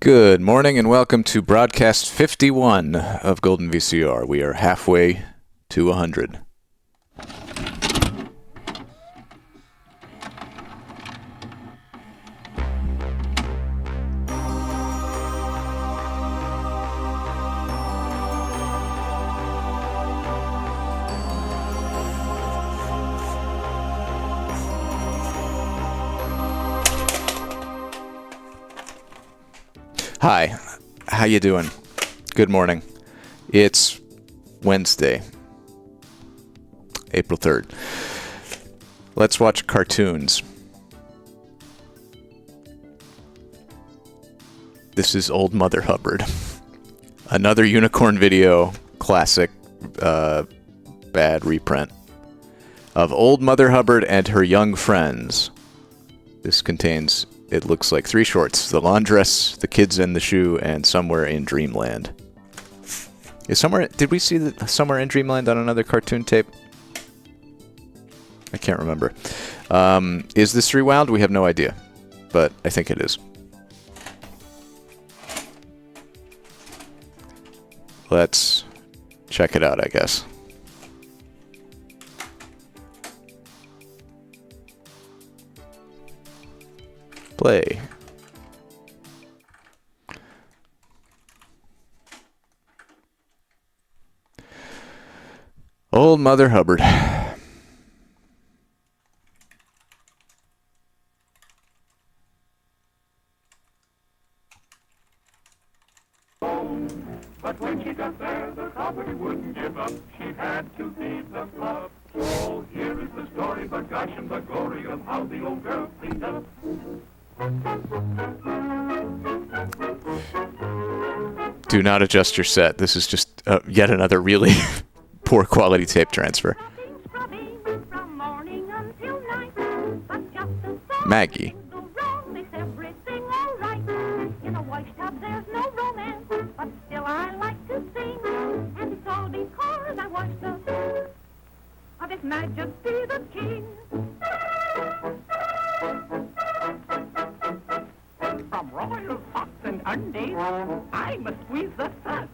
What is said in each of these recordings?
Good morning and welcome to broadcast 51 of Golden VCR. We are halfway to 100. Hi, how you doing? Good morning. It's Wednesday, April 3rd. Let's watch cartoons. This is Old Mother Hubbard. Another unicorn video, classic, bad reprint of Old Mother Hubbard and her young friends. This contains, it looks like, 3 shorts: The Laundress, The Kids in the Shoe, and Somewhere in Dreamland. Did we see Somewhere in Dreamland on another cartoon tape? I can't remember. Is this rewound? We have no idea, but I think it is. Let's check it out, I guess. Play. Old Mother Hubbard. But when she got there, the property wouldn't give up. She had to leave the club. So here is the story, the gush and the glory of how the old girl cleaned up. Do not adjust your set. This is just yet another really poor quality tape transfer. Maggie. Of His Majesty the King. From royal socks and undies, I must squeeze the suds.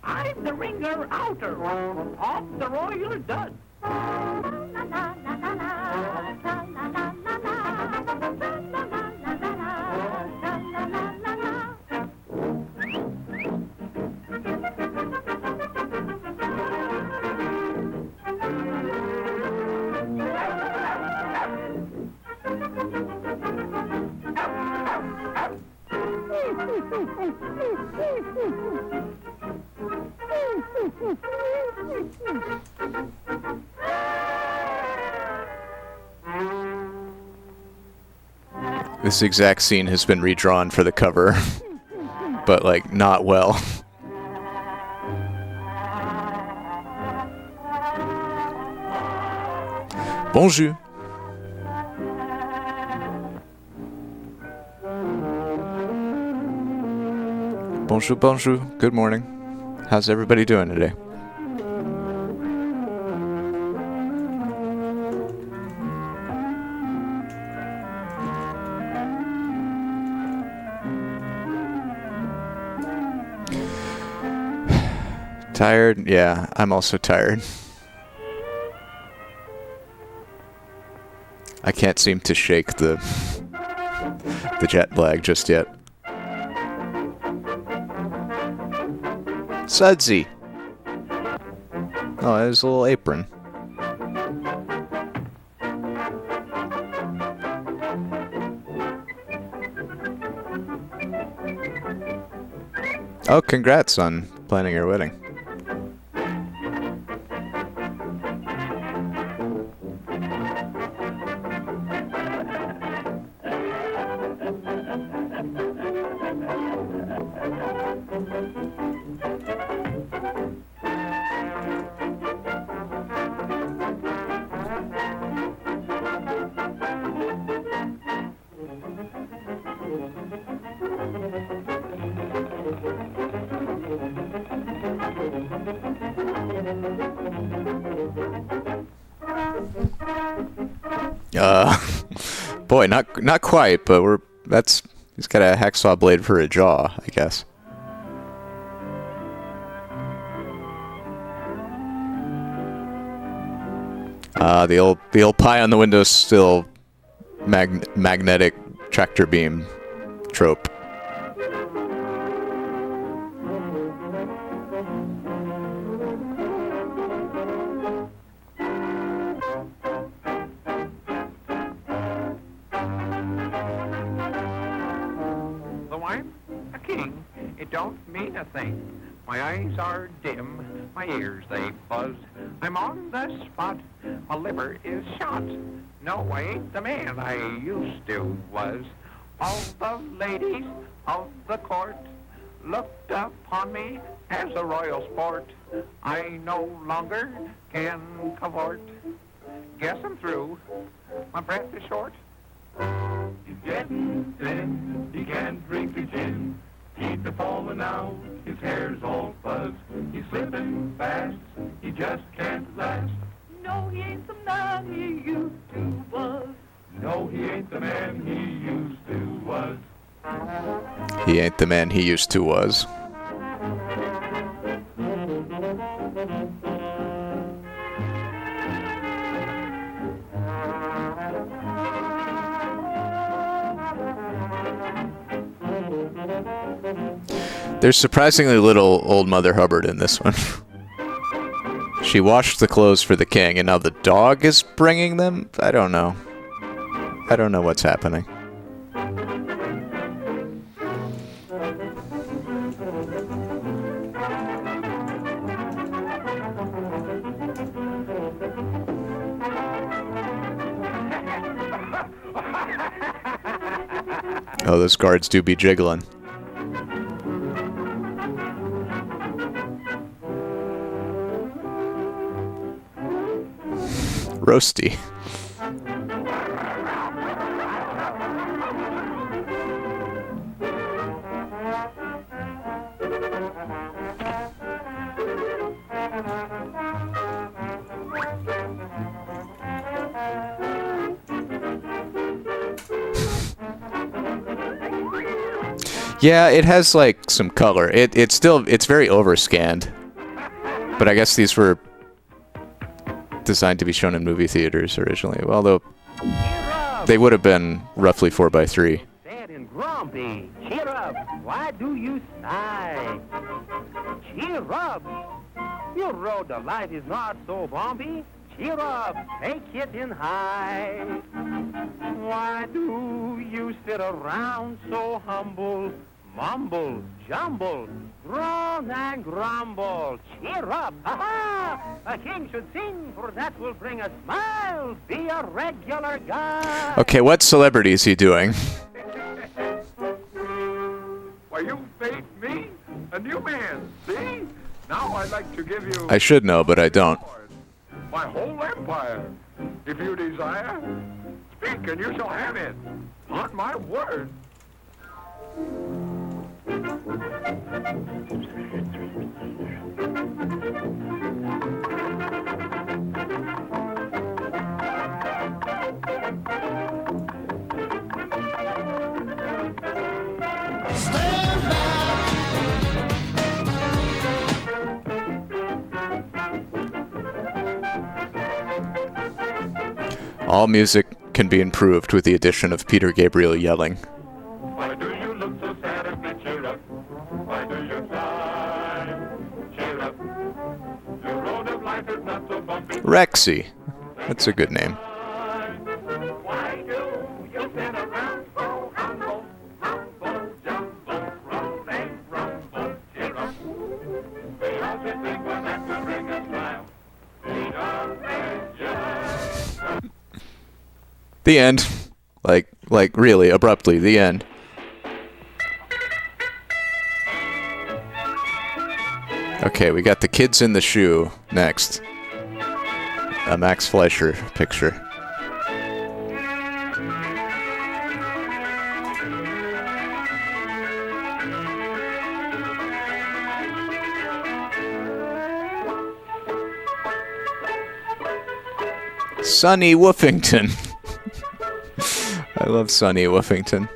I'm the ringer outer of the royal duds. This exact scene has been redrawn for the cover, but like not well. Bonjour. Bonjour, bonjour. Good morning. How's everybody doing today? Tired? Yeah, I'm also tired. I can't seem to shake the jet lag just yet. Sudsy! Oh, there's a little apron. Oh, congrats on planning your wedding. Boy, not quite, but that's He's got a hacksaw blade for a jaw, I guess. The old pie on the window's still magnetic tractor beam trope. Though I'm a king, it don't mean a thing. My eyes are dim, my ears they buzz. I'm on the spot, my liver is shot. No, I ain't the man I used to was. All the ladies of the court looked upon me as a royal sport. I no longer can cavort. Guess I'm through, my breath is short. He's getting thin, he can't drink his gin. Teeth are falling out, his hair's all fuzz. He's slipping fast, he just can't last. No, he ain't the man he used to was. No, he ain't the man he used to was. He ain't the man he used to was. There's surprisingly little old Mother Hubbard in this one. She washed the clothes for the king, and now the dog is bringing them? I don't know. I don't know what's happening. Oh, those guards do be jiggling. Roasty. Yeah, it has like some color. It's very overscanned. But I guess these were designed to be shown in movie theaters originally. Although they would have been roughly 4:3. Sad and grumpy, cheer up. Why do you sigh? Cheer up. Your road to life is not so bumpy. Cheer up, take it in high. Why do you sit around so humble? Mumble, jumble, groan and grumble. Cheer up, ha-ha! A king should sing, for that will bring a smile. Be a regular guy. Okay, what celebrity is he doing? Why, you made me a new man, see? Now I'd like to give you... I should know, but I don't. My whole empire. If you desire, speak and you shall have it. On my word. All music can be improved with the addition of Peter Gabriel yelling. Why do you look so sad and be cheer up? Why do you sigh? Cheer up. Your road of life is not so bumpy. Rexy. That's a good name. Why do you sit around so humble? Humble, jumble, roll and rumble. Cheer up. We all should think when that will bring a smile. Be a regular. The end. Like really, abruptly, the end. Okay, we got the kids in the shoe next. A Max Fleischer picture. Sonny Woofington. I love Sonny Woofington.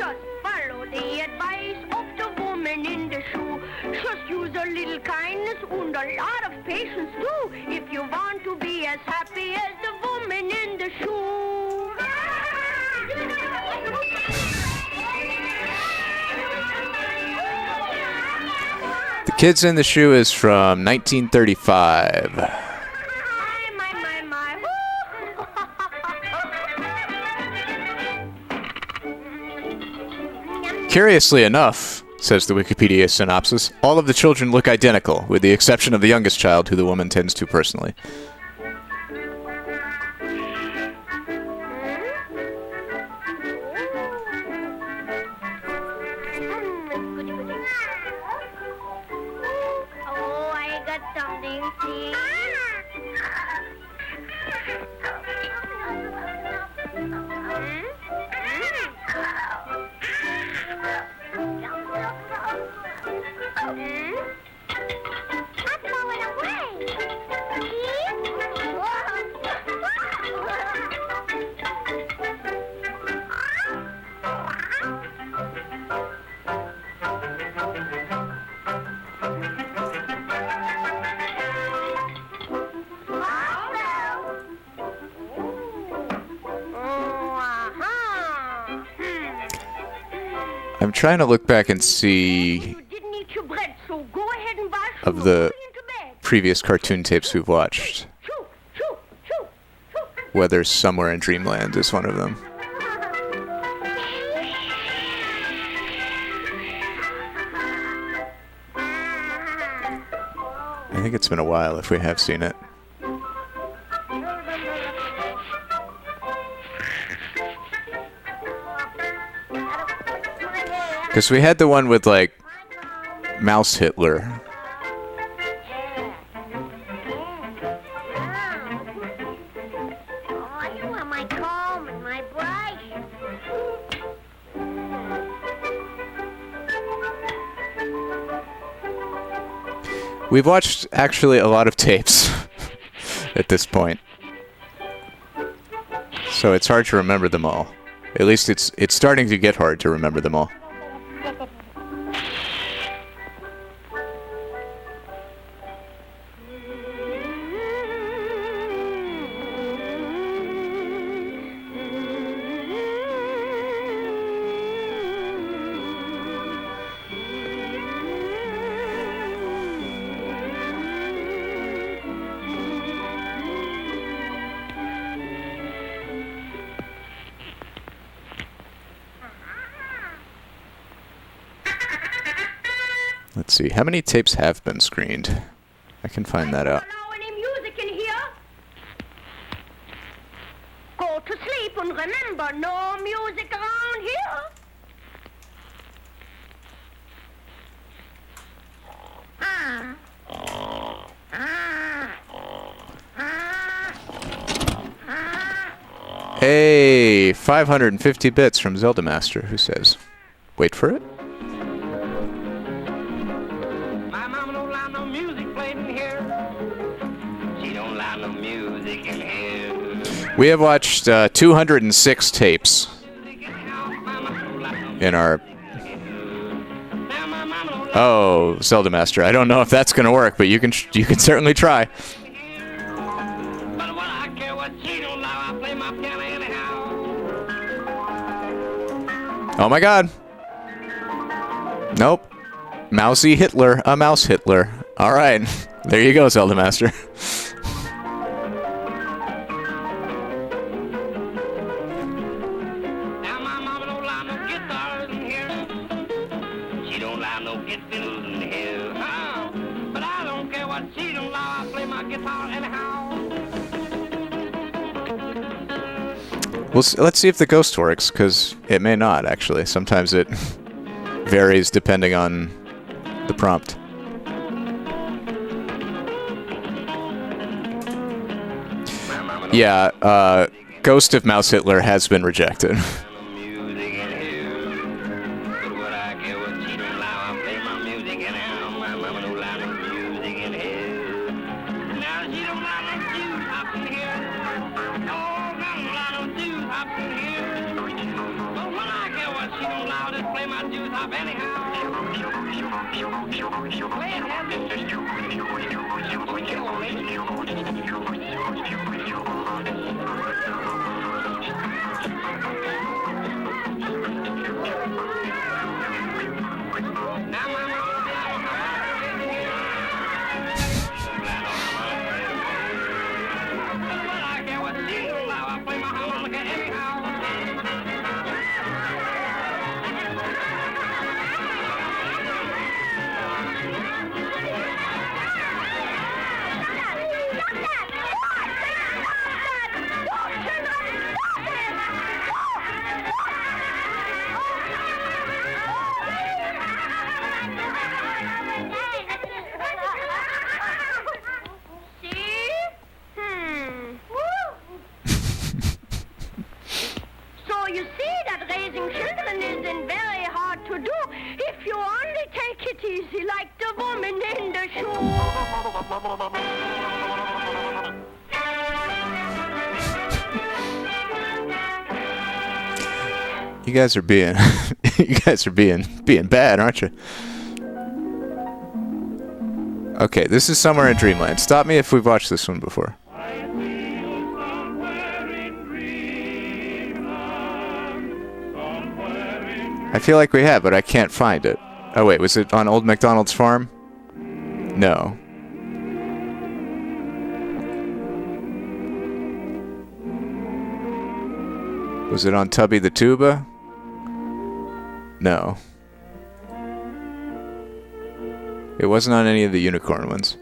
Just follow the advice of the woman in the shoe. Just use a little kindness and a lot of patience too, if you want to be as happy as the woman in the shoe. The Kids in the Shoe is from 1935. My. Curiously enough, says the Wikipedia synopsis, all of the children look identical, with the exception of the youngest child, who the woman tends to personally. Oh, I got something, see? I'm going away. I'm trying to look back and see You didn't eat your bread, so go ahead and wash of your the way into bed. previous cartoon tapes we've watched Choo, choo, choo, choo. whether Somewhere in Dreamland is one of them. I think it's been a while if we have seen it. Because we had the one with, like, Mouse Hitler. Oh, you want my comb and my brush? We've watched, actually, a lot of tapes at this point. So it's hard to remember them all. At least it's starting to get hard to remember them all. Let's see, how many tapes have been screened? I can find that out. Don't allow any music in here. Go to sleep and remember, no music around here. Hey, 550 bits from Zelda Master, who says, wait for it. My mama don't allow no music played in here. She don't allow no music in here. We have watched 206 tapes in our... Now my mama don't allow Oh, Zelda Master, I don't know if that's going to work, but you can certainly try. but what I care what she don't allow, I play my piano anyhow. Oh my god. Nope. Mousy Hitler, a Mouse Hitler. Alright, there you go, Zelda Master. Now my mama don't allow no guitars in here. She don't allow no guitars in here. Huh? But I don't care what she don't allow, I play my guitar anyhow. Let's see if the ghost works, because it may not, actually. Sometimes it varies depending on the prompt. Yeah, Ghost of Mouse Hitler has been rejected. No music in here. But what I care what she don't allow, I play my music anyhow. My mama don't allow no music in here. Now she don't allow no juice hops in here. Oh, mama don't allow no juice hops in here. But what I care what but she don't allow to play my juice off anyhow. Play it, Henry. Now, Mama, I care what she don't allow. I play my harmonica anyhow. So you see that raising children isn't very hard to do if you only take it easy like the woman in the You guys are being you guys are being bad, aren't you? Okay, this is Somewhere in Dreamland. Stop me if we've watched this one before. I feel like we have, but I can't find it. Oh wait, was it on Old MacDonald's farm? No. Was it on Tubby the Tuba? No. It wasn't on any of the unicorn ones.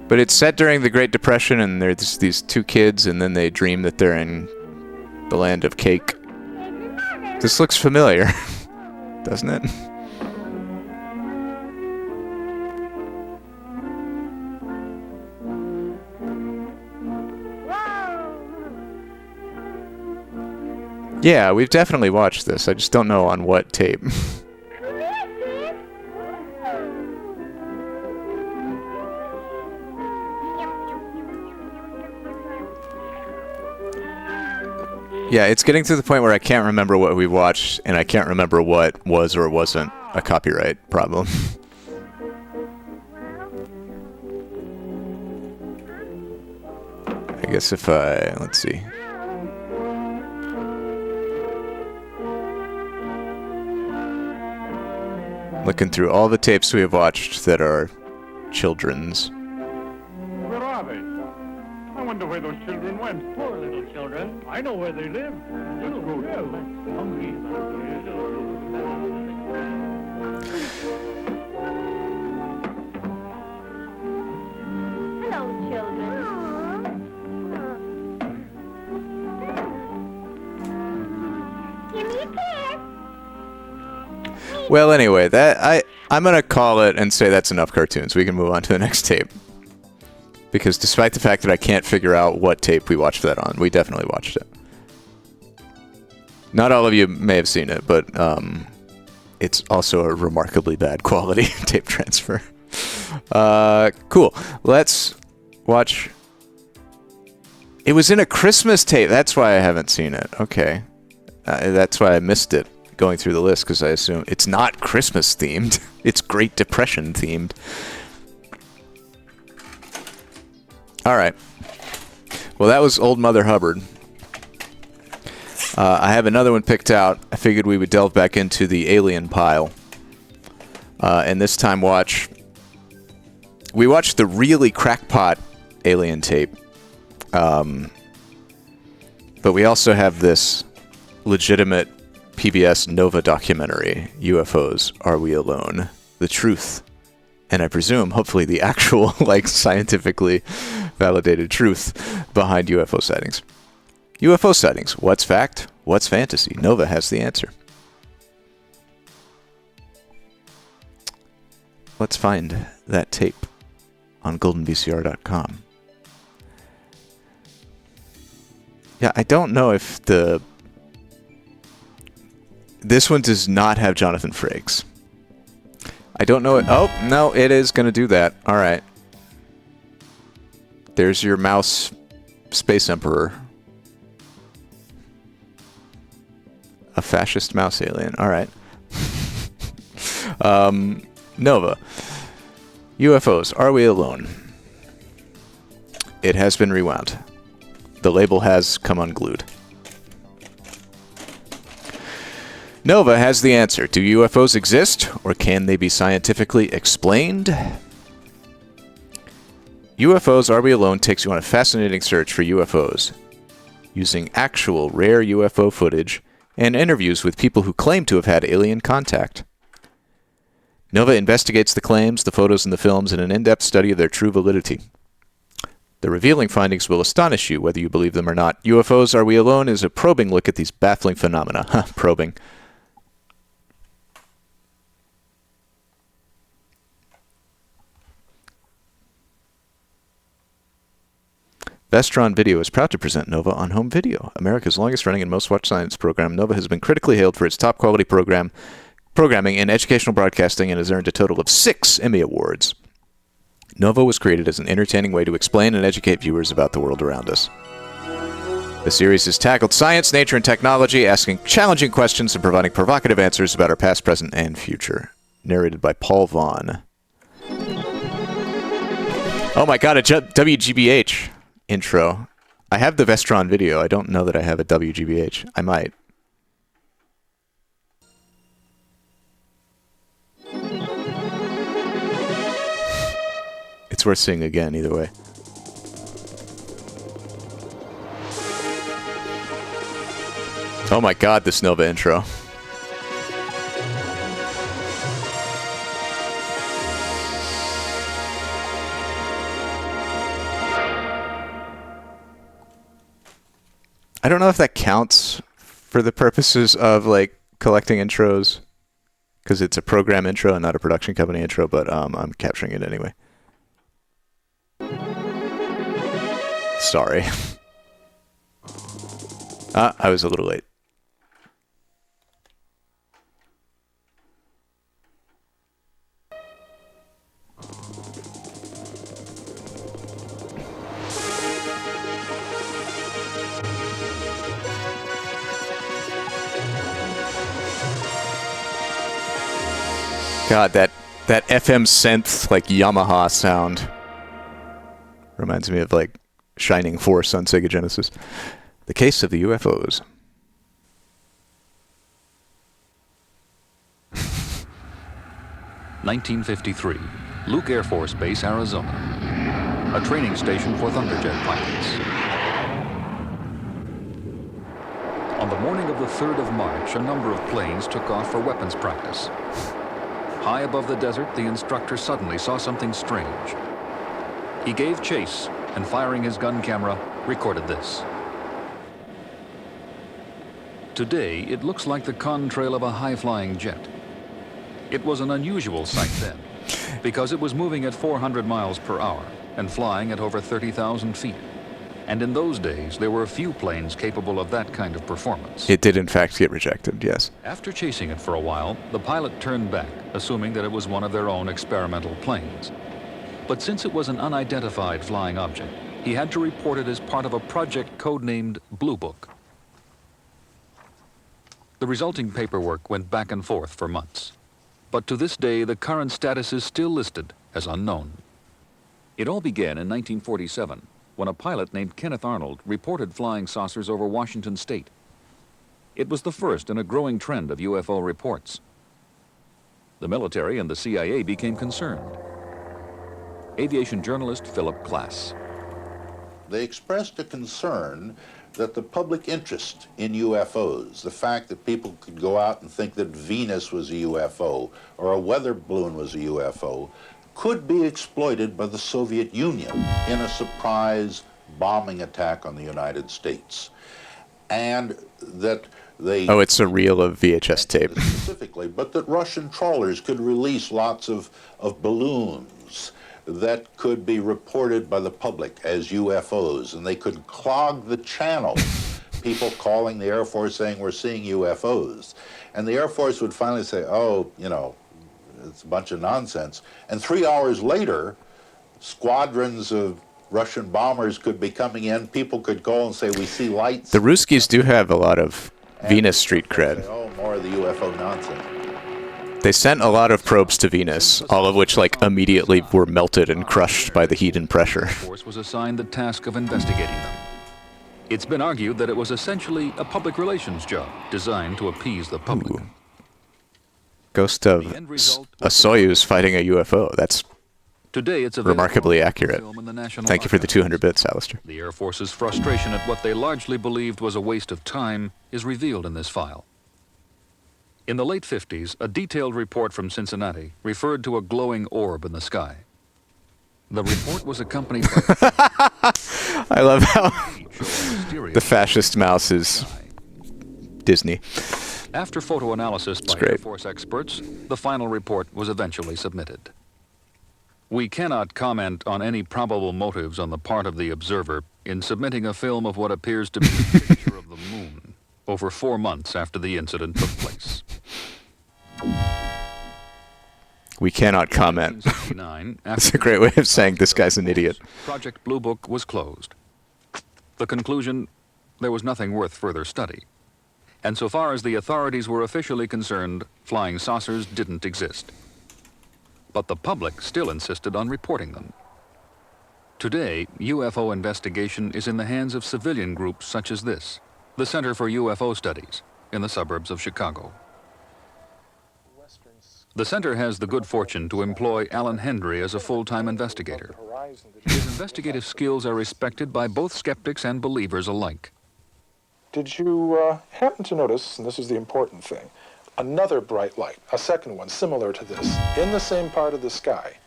But it's set during the Great Depression, and there's these two kids, and then they dream that they're in the land of cake. This looks familiar, doesn't it? Yeah, we've definitely watched this. I just don't know on what tape. Yeah, it's getting to the point where I can't remember what we watched, and I can't remember what was or wasn't a copyright problem. I guess if I... let's see. Looking through all the tapes we have watched that are children's. Where are they? I wonder where those children went. Poor little children. I know where they live. Let's go tell Hello, children. Give me a kiss. Well, anyway, I'm gonna call it and say that's enough cartoons. We can move on to the next tape. Because despite the fact that I can't figure out what tape we watched that on, we definitely watched it. Not all of you may have seen it, but it's also a remarkably bad quality tape transfer. Cool. Let's watch. It was in a Christmas tape. That's why I haven't seen it. Okay. That's why I missed it going through the list, because I assume it's not Christmas themed. It's Great Depression themed. Alright. Well, that was Old Mother Hubbard. I have another one picked out. I figured we would delve back into the alien pile. And this time we watched the really crackpot alien tape. But we also have this legitimate PBS Nova documentary, UFOs, Are We Alone? The Truth. And I presume, hopefully, the actual, scientifically validated truth behind UFO sightings. UFO sightings. What's fact? What's fantasy? Nova has the answer. Let's find that tape on goldenvcr.com. Yeah, I don't know if this one does not have Jonathan Frakes. I don't know it. Oh, no, it is going to do that. All right. There's your mouse space emperor. A fascist mouse alien. All right. Nova. UFOs. Are we alone? It has been rewound. The label has come unglued. Nova has the answer. Do UFOs exist, or can they be scientifically explained? UFOs, Are We Alone takes you on a fascinating search for UFOs, using actual rare UFO footage and interviews with people who claim to have had alien contact. Nova investigates the claims, the photos, and the films in an in-depth study of their true validity. The revealing findings will astonish you, whether you believe them or not. UFOs, Are We Alone is a probing look at these baffling phenomena. Probing. Vestron Video is proud to present Nova on home video. America's longest-running and most-watched science program, Nova has been critically hailed for its top-quality programming in educational broadcasting and has earned a total of 6 Emmy Awards. Nova was created as an entertaining way to explain and educate viewers about the world around us. The series has tackled science, nature, and technology, asking challenging questions and providing provocative answers about our past, present, and future. Narrated by Paul Vaughn. Oh my god, a WGBH intro. I have the Vestron Video. I don't know that I have a WGBH. I might. It's worth seeing again, either way. Oh my god, this Nova intro. I don't know if that counts for the purposes of, like, collecting intros, because it's a program intro and not a production company intro, but I'm capturing it anyway. Sorry. I was a little late. God, that FM synth, like, Yamaha sound reminds me of, like, Shining Force on Sega Genesis. The Case of the UFOs. (1953), Luke Air Force Base, Arizona. A training station for Thunderjet pilots. On the morning of the 3rd of March, a number of planes took off for weapons practice. High above the desert, the instructor suddenly saw something strange. He gave chase and, firing his gun camera, recorded this. Today, it looks like the contrail of a high-flying jet. It was an unusual sight then, because it was moving at 400 miles per hour and flying at over 30,000 feet. And in those days, there were few planes capable of that kind of performance. It did, in fact, get rejected, yes. After chasing it for a while, the pilot turned back, assuming that it was one of their own experimental planes. But since it was an unidentified flying object, he had to report it as part of a project codenamed Blue Book. The resulting paperwork went back and forth for months. But to this day, the current status is still listed as unknown. It all began in 1947, when a pilot named Kenneth Arnold reported flying saucers over Washington state. It was the first in a growing trend of UFO reports. The military and the CIA became concerned. Aviation journalist Philip Klass. They expressed a concern that the public interest in UFOs, the fact that people could go out and think that Venus was a UFO or a weather balloon was a UFO, could be exploited by the Soviet Union in a surprise bombing attack on the United States. And that they... Oh, it's a reel of VHS tape. Specifically, but that Russian trawlers could release lots of balloons that could be reported by the public as UFOs, and they could clog the channel. People calling the Air Force saying, we're seeing UFOs. And the Air Force would finally say, oh, you know, it's a bunch of nonsense. And 3 hours later, squadrons of Russian bombers could be coming in. People could go and say, we see lights. The Ruskies do have a lot of Venus street cred. Say, oh, more of the UFO nonsense. They sent a lot of probes to Venus, all of which like immediately were melted and crushed by the heat and pressure. Force was assigned the task of investigating them. It's been argued that it was essentially a public relations job designed to appease the public. Ooh. Ghost of a Soyuz fighting a UFO. That's Today, it's remarkably accurate. film in the National Thank you for the Archives. 200 bits, Alistair. The Air Force's frustration at what they largely believed was a waste of time is revealed in this file. In the late 50s, a detailed report from Cincinnati referred to a glowing orb in the sky. The report was accompanied by I love how the the fascist mouse is Disney. After photo analysis by great. Air Force experts, the final report was eventually submitted. We cannot comment on any probable motives on the part of the observer in submitting a film of what appears to be a picture of the moon over 4 months after the incident took place. We cannot comment. 1969, That's a great way of saying this guy's an idiot. Project Blue Book was closed. The conclusion, there was nothing worth further study. And so far as the authorities were officially concerned, flying saucers didn't exist. But the public still insisted on reporting them. Today, UFO investigation is in the hands of civilian groups such as this, the Center for UFO Studies, in the suburbs of Chicago. The center has the good fortune to employ Alan Hendry as a full-time investigator. His investigative skills are respected by both skeptics and believers alike. Did you happen to notice, and this is the important thing, another bright light, a second one similar to this, in the same part of the sky?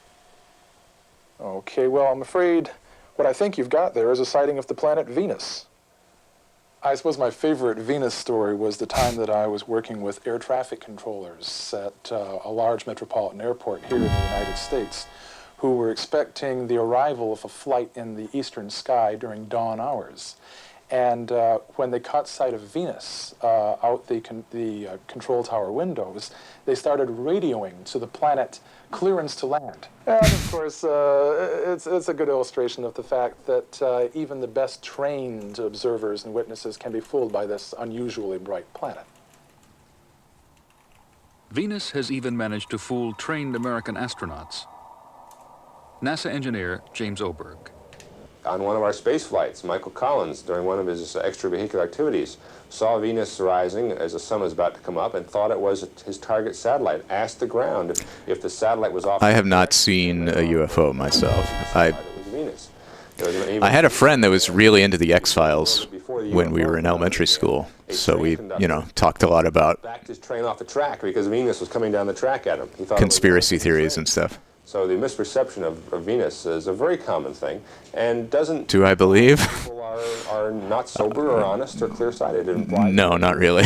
Okay, well, I'm afraid what I think you've got there is a sighting of the planet Venus. I suppose my favorite Venus story was the time that I was working with air traffic controllers at a large metropolitan airport here in the United States, who were expecting the arrival of a flight in the eastern sky during dawn hours. And when they caught sight of Venus out the control tower windows, they started radioing to the planet clearance to land. And of course, it's a good illustration of the fact that even the best trained observers and witnesses can be fooled by this unusually bright planet. Venus has even managed to fool trained American astronauts. NASA engineer James Oberg. On one of our space flights, Michael Collins, during one of his extravehicular activities, saw Venus rising as the sun was about to come up and thought it was his target satellite. Asked the ground if the satellite was off. I have not seen a UFO myself. I had a friend that was really into the X-Files when we were in elementary school, so we, talked a lot about Backed his train off the track because Venus was coming down the track at him. He thought conspiracy theories and stuff. So the misperception of Venus is a very common thing, and doesn't. Do I believe? People are not sober or honest or clear-sighted. No, not really.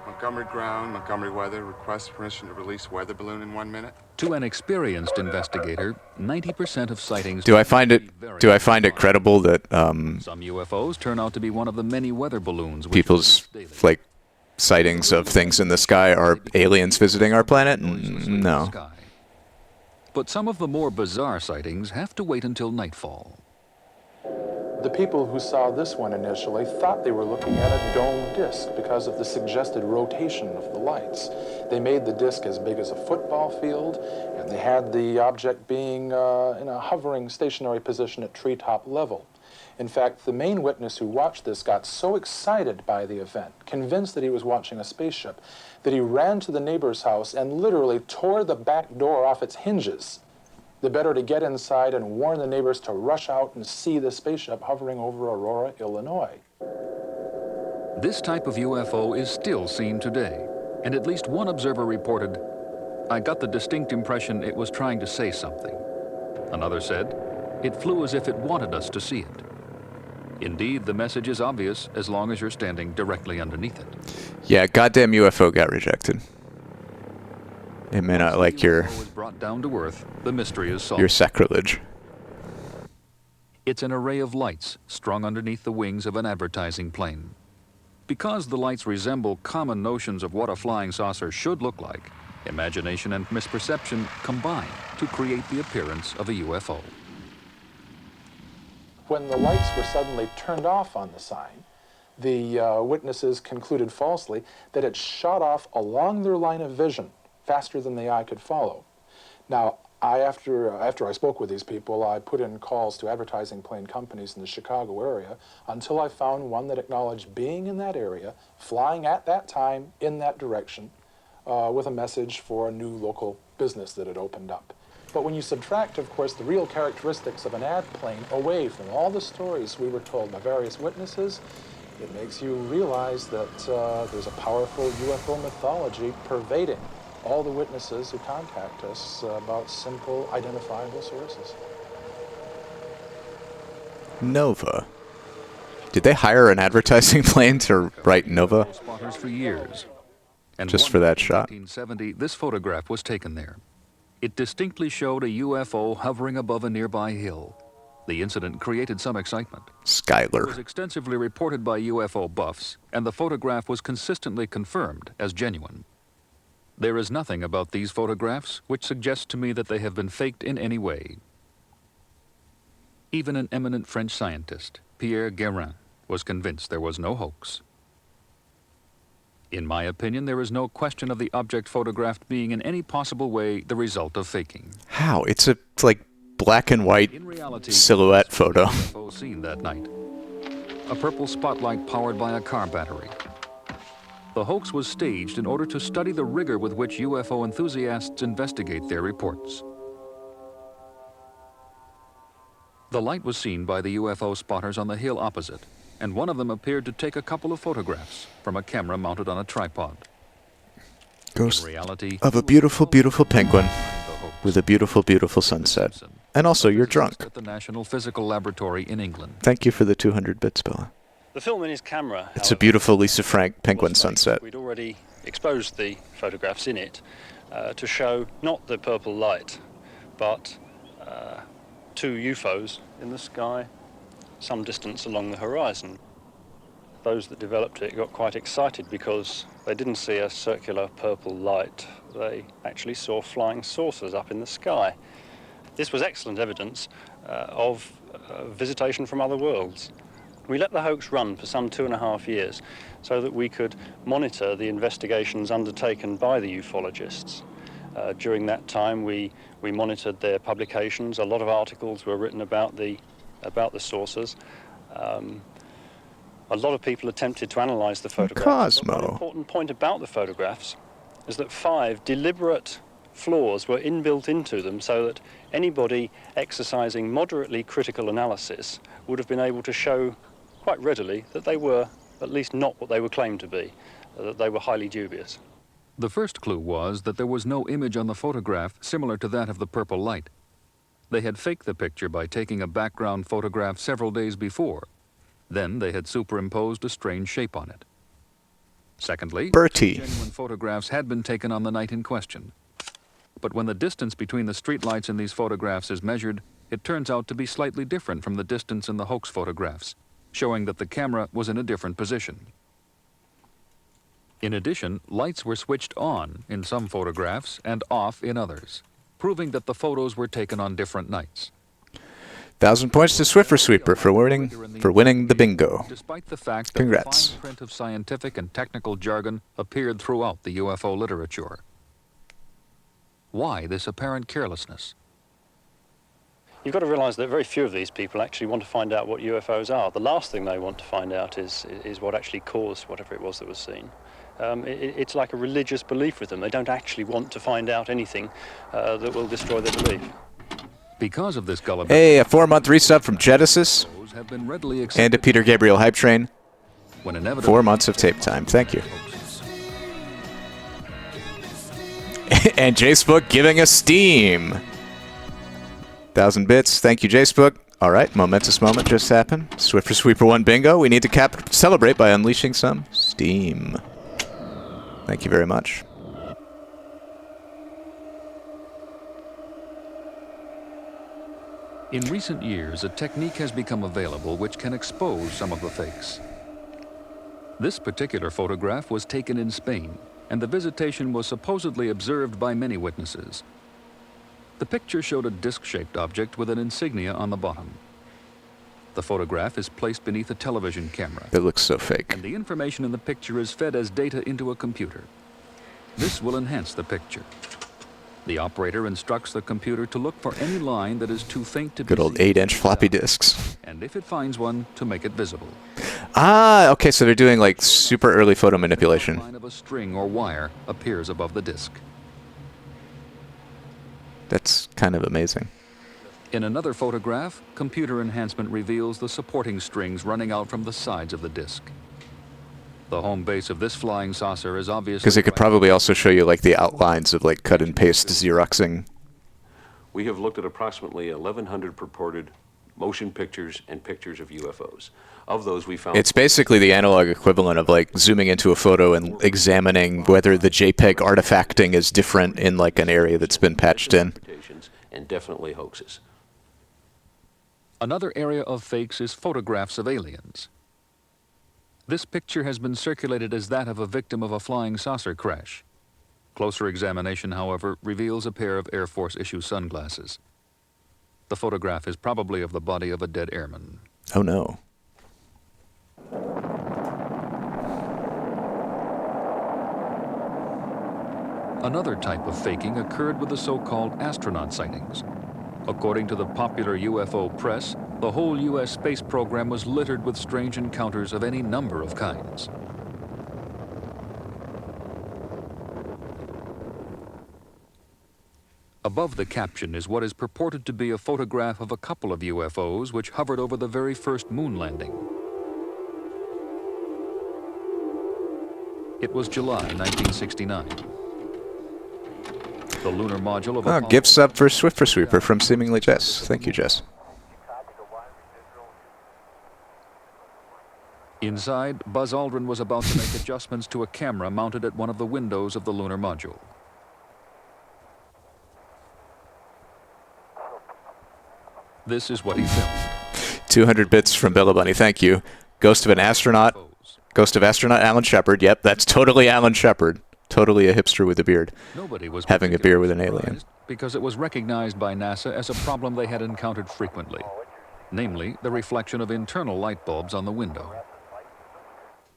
Montgomery ground, Montgomery weather, request permission to release weather balloon in 1 minute. To an experienced investigator, 90% of sightings... Do I find it credible that Some UFOs turn out to be one of the many weather balloons... people's, sightings of things in the sky are aliens visiting our planet? No. But some of the more bizarre sightings have to wait until nightfall. The people who saw this one initially thought they were looking at a dome disk because of the suggested rotation of the lights. They made the disk as big as a football field, and they had the object being in a hovering stationary position at treetop level. In fact, the main witness who watched this got so excited by the event, convinced that he was watching a spaceship, that he ran to the neighbor's house and literally tore the back door off its hinges, the better to get inside and warn the neighbors to rush out and see the spaceship hovering over Aurora, Illinois. This type of UFO is still seen today, and at least one observer reported, "I got the distinct impression it was trying to say something." Another said, "It flew as if it wanted us to see it." Indeed, the message is obvious as long as you're standing directly underneath it. Yeah, goddamn UFO got rejected. It may not like your... UFO is brought down to earth, the mystery is solved. your sacrilege. It's an array of lights strung underneath the wings of an advertising plane. Because the lights resemble common notions of what a flying saucer should look like, imagination and misperception combine to create the appearance of a UFO. When the lights were suddenly turned off on the sign, the witnesses concluded falsely that it shot off along their line of vision faster than the eye could follow. Now, after I spoke with these people, I put in calls to advertising plane companies in the Chicago area until I found one that acknowledged being in that area, flying at that time in that direction, with a message for a new local business that had opened up. But when you subtract, of course, the real characteristics of an ad plane away from all the stories we were told by various witnesses, it makes you realize that there's a powerful UFO mythology pervading all the witnesses who contact us about simple, identifiable sources. Nova. Did they hire an advertising plane to write Nova? Spotters for years. And Just for that in shot? 1970, this photograph was taken there. It distinctly showed a UFO hovering above a nearby hill. The incident created some excitement. It was Skylar. extensively reported by UFO buffs, and the photograph was consistently confirmed as genuine. There is nothing about these photographs which suggests to me that they have been faked in any way. Even an eminent French scientist, Pierre Guérin, was convinced there was no hoax. In my opinion, there is no question of the object photographed being in any possible way the result of faking. How? It's like black and white In reality, silhouette photo. UFO seen that night. A purple spotlight powered by a car battery. The hoax was staged in order to study the rigor with which UFO enthusiasts investigate their reports. The light was seen by the UFO spotters on the hill opposite, and one of them appeared to take a couple of photographs from a camera mounted on a tripod. Ghost In reality, of a beautiful, beautiful penguin with a beautiful, beautiful sunset. And also, you're drunk. At the National Physical Laboratory in England. Thank you for the 200 bits, Bella. The film in his camera, It's a beautiful Lisa Frank penguin was fake. sunset. We'd already exposed the photographs in it to show not the purple light, but two UFOs in the sky some distance along the horizon. Those that developed it got quite excited because they didn't see a circular purple light. They actually saw flying saucers up in the sky. This was excellent evidence of visitation from other worlds. We let the hoax run for some 2.5 years so that we could monitor the investigations undertaken by the ufologists. During that time, we monitored their publications. A lot of articles were written about the saucers. A lot of people attempted to analyze the photographs. Cosmo. But one important point about the photographs is that 5 deliberate flaws were inbuilt into them so that anybody exercising moderately critical analysis would have been able to show quite readily that they were at least not what they were claimed to be, that they were highly dubious. The first clue was that there was no image on the photograph similar to that of the purple light. They had faked the picture by taking a background photograph several days before. Then they had superimposed a strange shape on it. Secondly, Bertie. genuine photographs had been taken on the night in question. But when the distance between the streetlights in these photographs is measured, it turns out to be slightly different from the distance in the hoax photographs, showing that the camera was in a different position. In addition, lights were switched on in some photographs and off in others, proving that the photos were taken on different nights. 1,000 points to Swiffer Sweeper for winning the bingo. Despite the fact that Congrats. the fine print of scientific and technical jargon appeared throughout the UFO literature. Why this apparent carelessness? You've got to realize that very few of these people actually want to find out what UFOs are. The last thing they want to find out is what actually caused whatever it was that was seen. It's like a religious belief with them. They don't actually want to find out anything that will destroy their belief. Because of this gullibility, Hey, a 4-month resub from Genesis UFOs have been readily and accepted to Peter Gabriel Hype Train. when inevitably 4 months of tape time. Thank you. And Jacebook giving us Steam. 1,000 bits. Thank you, Jacebook. All right, momentous moment just happened. Swiffer Sweeper 1 bingo. We need to celebrate by unleashing some Steam. Thank you very much. In recent years, a technique has become available which can expose some of the fakes. This particular photograph was taken in Spain, and the visitation was supposedly observed by many witnesses. The picture showed a disc-shaped object with an insignia on the bottom. The photograph is placed beneath a television camera, It looks so fake. and the information in the picture is fed as data into a computer. This will enhance the picture. The operator instructs the computer to look for any line that is too faint to be Good old seen 8-inch floppy disks. and if it finds one, to make it visible. Ah, okay, so they're doing like super early photo manipulation. The line of a string or wire appears above the disc. That's kind of amazing. In another photograph, computer enhancement reveals the supporting strings running out from the sides of the disc. The home base of this flying saucer is obviously... Because it could probably also show you like the outlines of like cut and paste Xeroxing. We have looked at approximately 1,100 purported motion pictures and pictures of UFOs. Of those, we found... It's basically the analog equivalent of like zooming into a photo and examining whether the JPEG artifacting is different in like an area that's been patched in. And definitely hoaxes. Another area of fakes is photographs of aliens. This picture has been circulated as that of a victim of a flying saucer crash. Closer examination, however, reveals a pair of Air Force issue sunglasses. The photograph is probably of the body of a dead airman. Oh no. Another type of faking occurred with the so-called astronaut sightings. According to the popular UFO press, the whole U.S. space program was littered with strange encounters of any number of kinds. Above the caption is what is purported to be a photograph of a couple of UFOs which hovered over the very first moon landing. It was July 1969. The lunar module of Apollo... Gifts up for Swiffer Sweeper from Seemingly Jess. Thank you, Jess. Inside, Buzz Aldrin was about to make adjustments to a camera mounted at one of the windows of the lunar module. This is what he filmed. 200 bits from Bella Bunny. Thank you. Ghost of an astronaut. Ghost of astronaut Alan Shepard. Yep, that's totally Alan Shepard. Totally a hipster with a beard. Nobody was having a beer with an alien. Because it was recognized by NASA as a problem they had encountered frequently. Namely, the reflection of internal light bulbs on the window.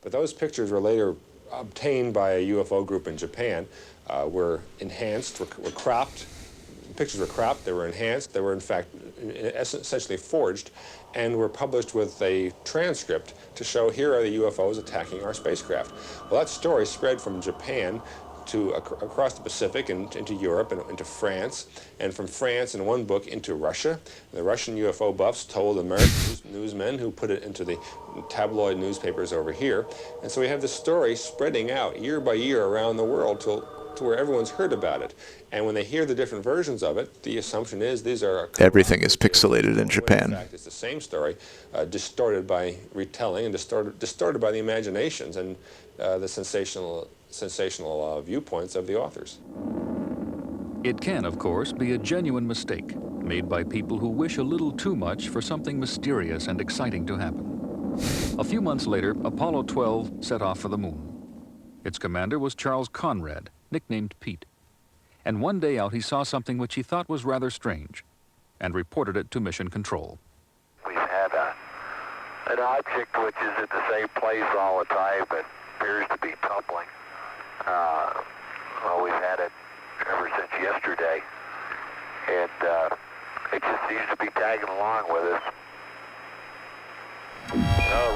But those pictures were later obtained by a UFO group in Japan, were enhanced, were cropped. The pictures were cropped, they were enhanced, they were in fact essentially forged, and were published with a transcript to show here are the UFOs attacking our spacecraft. Well, that story spread from Japan to across the Pacific and into Europe and into France, and from France in one book into Russia. The Russian UFO buffs told American newsmen who put it into the tabloid newspapers over here. And so we have this story spreading out year by year around the world to where everyone's heard about it. And when they hear the different versions of it, the assumption is these are... Everything is pixelated in Japan. In fact, it's the same story, distorted by retelling and distorted by the imaginations and the sensational viewpoints of the authors. It can, of course, be a genuine mistake made by people who wish a little too much for something mysterious and exciting to happen. A few months later, Apollo 12 set off for the moon. Its commander was Charles Conrad, nicknamed Pete. And one day out, he saw something which he thought was rather strange and reported it to Mission Control. We've had an object which is at the same place all the time but appears to be tumbling. Well, we've had it ever since yesterday, and it just seems to be tagging along with us.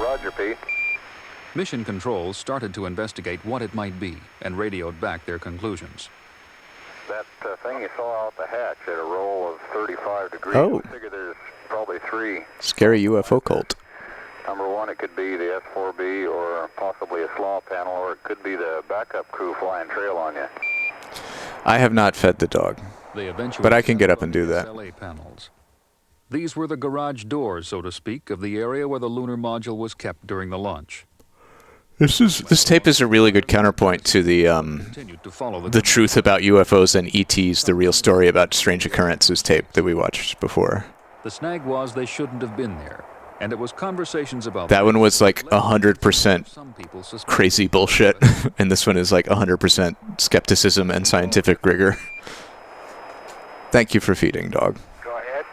Roger, Pete. Mission Control started to investigate what it might be and radioed back their conclusions. That thing you saw out the hatch at a roll of 35 degrees, Oh. I figure there's probably three. Scary UFO cult. Number one, it could be the S4B or possibly a slaw panel, or it could be the backup crew flying trail on you. I have not fed the dog, They eventually but I can get up and do that. SLA panels. These were the garage doors, so to speak, of the area where the lunar module was kept during the launch. This tape is a really good counterpoint to the truth about UFOs and ETs, the real story about strange occurrences tape that we watched before. The snag was they shouldn't have been there, and it was conversations about That one was like 100% crazy bullshit, and this one is like 100% skepticism and scientific rigor. Thank you for feeding, dog. Go ahead.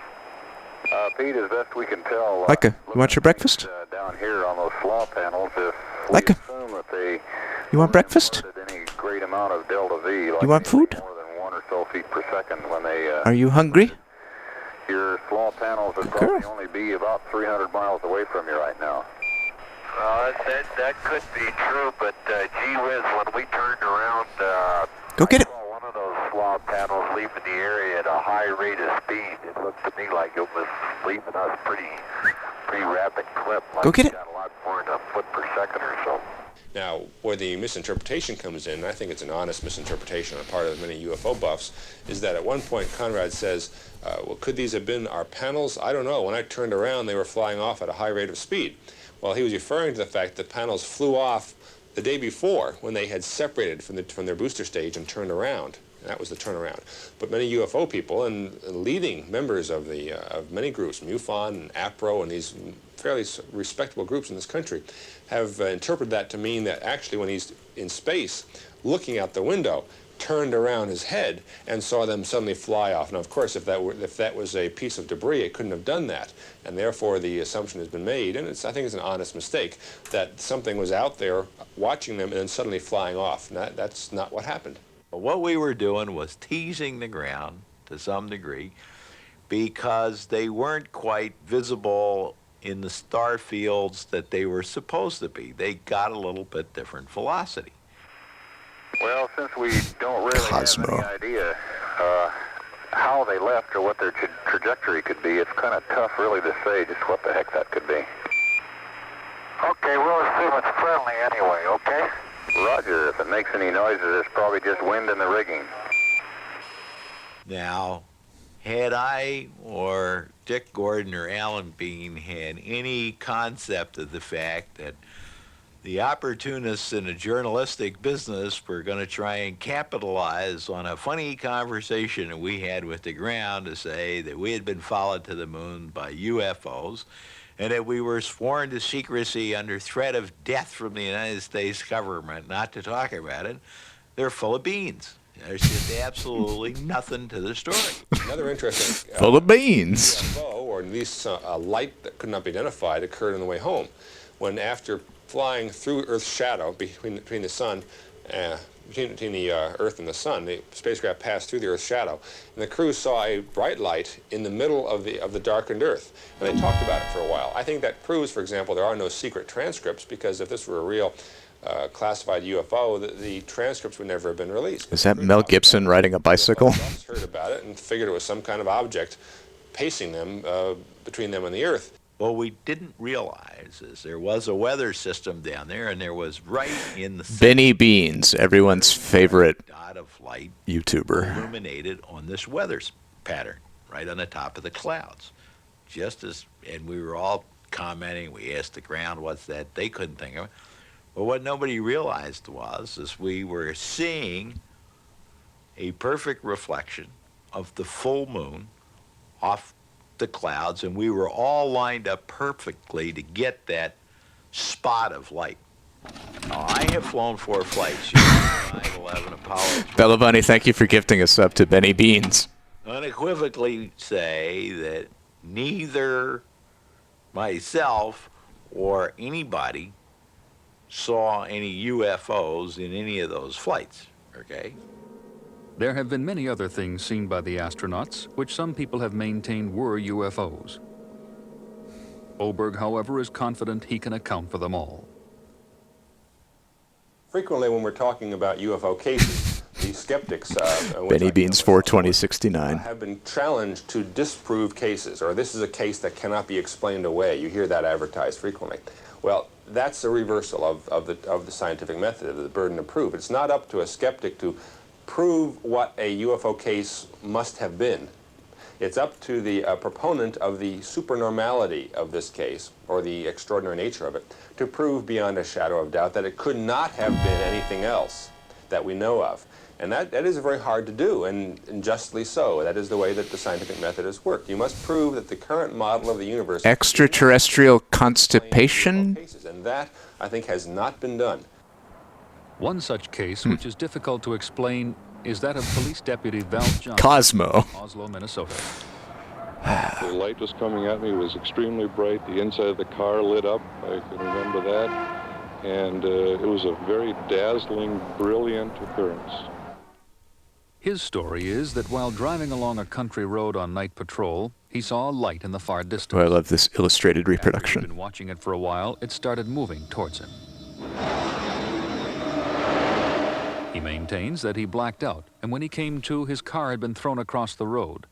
feet as best we can tell. Leica, you want your breakfast? Down here on those slaw panels, if Leica, we assume that they you want breakfast? any great amount of delta V, like You want food? more than 1 or so feet per second when they Are you hungry? your slaw panels would Good probably girl. only be about 300 miles away from you right now. That could be true, but gee whiz, when we turned around, Go get it. I saw one of those slaw panels leaving the area at a high rate of speed. It looked to me like it was leaving us pretty rapid clip. Like Go get it. Got a lot more than a foot per second or so. Now, where the misinterpretation comes in, and I think it's an honest misinterpretation on the part of many UFO buffs, is that at one point Conrad says, well, could these have been our panels? I don't know. When I turned around, they were flying off at a high rate of speed. Well, he was referring to the fact that panels flew off the day before when they had separated from their booster stage and turned around. And that was the turnaround. But many UFO people and leading members of many groups, MUFON and APRO and these fairly respectable groups in this country, have interpreted that to mean that actually when he's in space, looking out the window, turned around his head and saw them suddenly fly off. Now, of course, if that was a piece of debris, it couldn't have done that, and therefore the assumption has been made, and I think it's an honest mistake, that something was out there watching them and then suddenly flying off. And that's not what happened. What we were doing was teasing the ground to some degree because they weren't quite visible in the star fields that they were supposed to be. They got a little bit different velocity. Well, since we don't really Cosmo. have any idea how they left or what their trajectory could be, it's kind of tough really to say just what the heck that could be. Okay, we'll assume it's friendly anyway, okay? Roger. If it makes any noises, it's probably just wind in the rigging. Now, had I or Dick Gordon or Alan Bean had any concept of the fact that the opportunists in a journalistic business were going to try and capitalize on a funny conversation that we had with the ground to say that we had been followed to the moon by UFOs and that we were sworn to secrecy under threat of death from the United States government not to talk about it, they're full of beans. There's just absolutely nothing to the story. Another interesting Full of beans. UFO, or at least a light that could not be identified, occurred on the way home, when after flying through Earth's shadow between the sun, between the Earth and the sun, the spacecraft passed through the Earth's shadow, and the crew saw a bright light in the middle of the darkened Earth, and they talked about it for a while. I think that proves, for example, there are no secret transcripts, because if this were a real classified UFO, the transcripts would never have been released. Is that Mel Gibson riding a bicycle? Heard about it and figured it was some kind of object pacing them between them and the Earth. What we didn't realize is there was a weather system down there, and there was right in the Benny Beans, everyone's favorite dot of light YouTuber. illuminated on this weather pattern, right on the top of the clouds. And we were all commenting, we asked the ground, what's that? They couldn't think of it. But what nobody realized is we were seeing a perfect reflection of the full moon off the clouds, and we were all lined up perfectly to get that spot of light. Now, I have flown 4 flights, 9/11, Apollo. Bella Bunny, thank you for gifting us up to Benny Beans. Unequivocally say that neither myself or anybody saw any UFOs in any of those flights, okay? There have been many other things seen by the astronauts, which some people have maintained were UFOs. Oberg, however, is confident he can account for them all. Frequently, when we're talking about UFO cases, the skeptics, Benny Beans 42069. have been challenged to disprove cases, or this is a case that cannot be explained away. You hear that advertised frequently. Well, that's a reversal of the scientific method, of the burden of proof. It's not up to a skeptic to prove what a UFO case must have been. It's up to the proponent of the supernormality of this case, or the extraordinary nature of it, to prove beyond a shadow of doubt that it could not have been anything else that we know of. And that is very hard to do, and justly so. That is the way that the scientific method has worked. You must prove that the current model of the universe... Extraterrestrial constipation? And that, I think, has not been done. One such case, which is difficult to explain, is that of Police Deputy Val Johnson Cosmo. of Oslo, Minnesota. The light was coming at me, was extremely bright. The inside of the car lit up. I can remember that. And it was a very dazzling, brilliant occurrence. His story is that while driving along a country road on night patrol, he saw a light in the far distance. Oh, I love this illustrated After he'd reproduction. been watching it for a while, it started moving towards him. He maintains that he blacked out, and when he came to, his car had been thrown across the road.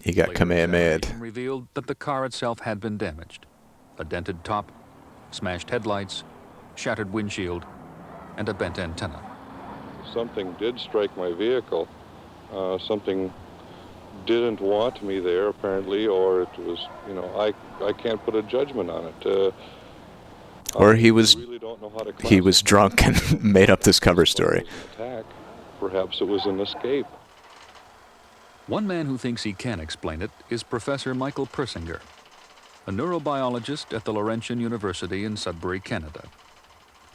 He got Later Kamehameha'd. examination revealed that the car itself had been damaged. A dented top, smashed headlights, shattered windshield, and a bent antenna. Something did strike my vehicle. Something didn't want me there, apparently, or it was, you know, I can't put a judgment on it. Or he was really don't know how to he was drunk and made up this cover story. attack. Perhaps it was an escape. One man who thinks he can explain it is Professor Michael Persinger, a neurobiologist at the Laurentian University in Sudbury, Canada.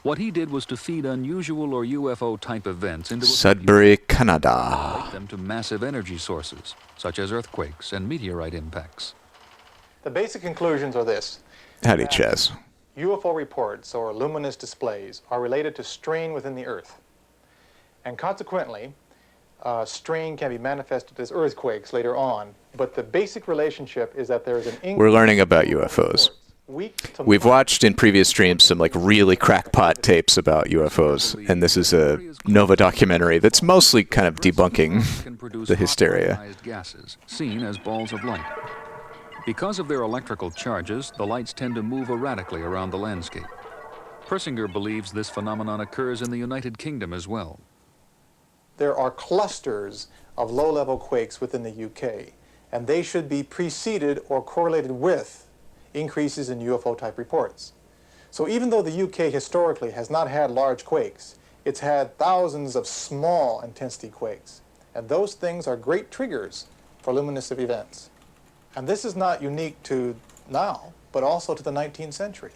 What he did was to feed unusual or UFO-type events into a Sudbury, computer, Canada. relate them to massive energy sources, such as earthquakes and meteorite impacts. The basic conclusions are this. Howdy, Chaz. UFO reports or luminous displays are related to strain within the Earth. And consequently, strain can be manifested as earthquakes later on. But the basic relationship is that there is an increase. We're learning about UFOs. We've watched in previous streams some like really crackpot tapes about UFOs, and this is a Nova documentary that's mostly kind of debunking the hysteria. Ionized gases, seen as balls of light. Because of their electrical charges, the lights tend to move erratically around the landscape. Persinger believes this phenomenon occurs in the United Kingdom as well. There are clusters of low-level quakes within the UK, and they should be preceded or correlated with increases in UFO-type reports. So even though the UK historically has not had large quakes, it's had thousands of small intensity quakes. And those things are great triggers for luminescent events. And this is not unique to now, but also to the 19th century.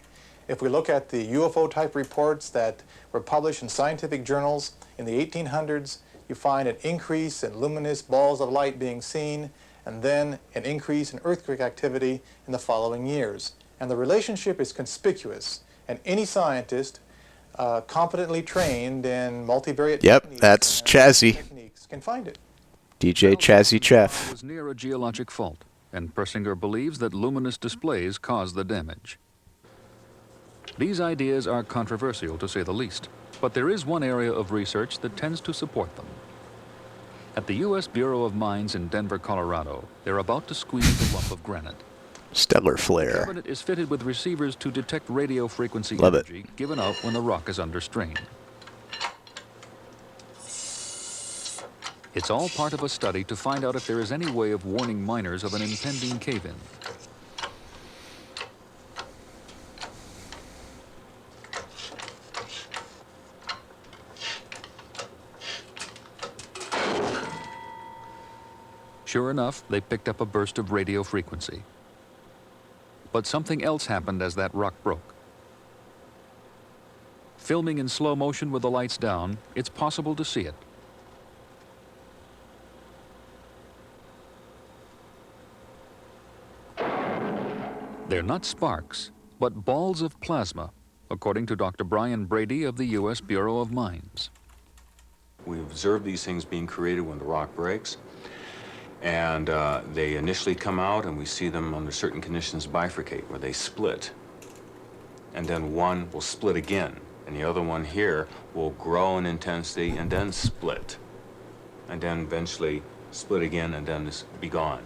If we look at the UFO-type reports that were published in scientific journals in the 1800s, you find an increase in luminous balls of light being seen, and then an increase in earthquake activity in the following years. And the relationship is conspicuous, and any scientist competently trained in multivariate Yep, that's Chazzy. techniques can find it. DJ Chazzy Chef. Was near a geologic fault, and Persinger believes that luminous displays caused the damage. These ideas are controversial, to say the least, but there is one area of research that tends to support them. At the U.S. Bureau of Mines in Denver, Colorado, they're about to squeeze a lump of granite. Stellar The flare. cabinet is fitted with receivers to detect radio frequency Love it. energy given out when the rock is under strain. It's all part of a study to find out if there is any way of warning miners of an impending cave-in. Sure enough, they picked up a burst of radio frequency. But something else happened as that rock broke. Filming in slow motion with the lights down, it's possible to see it. They're not sparks, but balls of plasma, according to Dr. Brian Brady of the U.S. Bureau of Mines. We observe these things being created when the rock breaks. And they initially come out, and we see them under certain conditions bifurcate, where they split. And then one will split again, and the other one here will grow in intensity and then split. And then eventually split again and then be gone.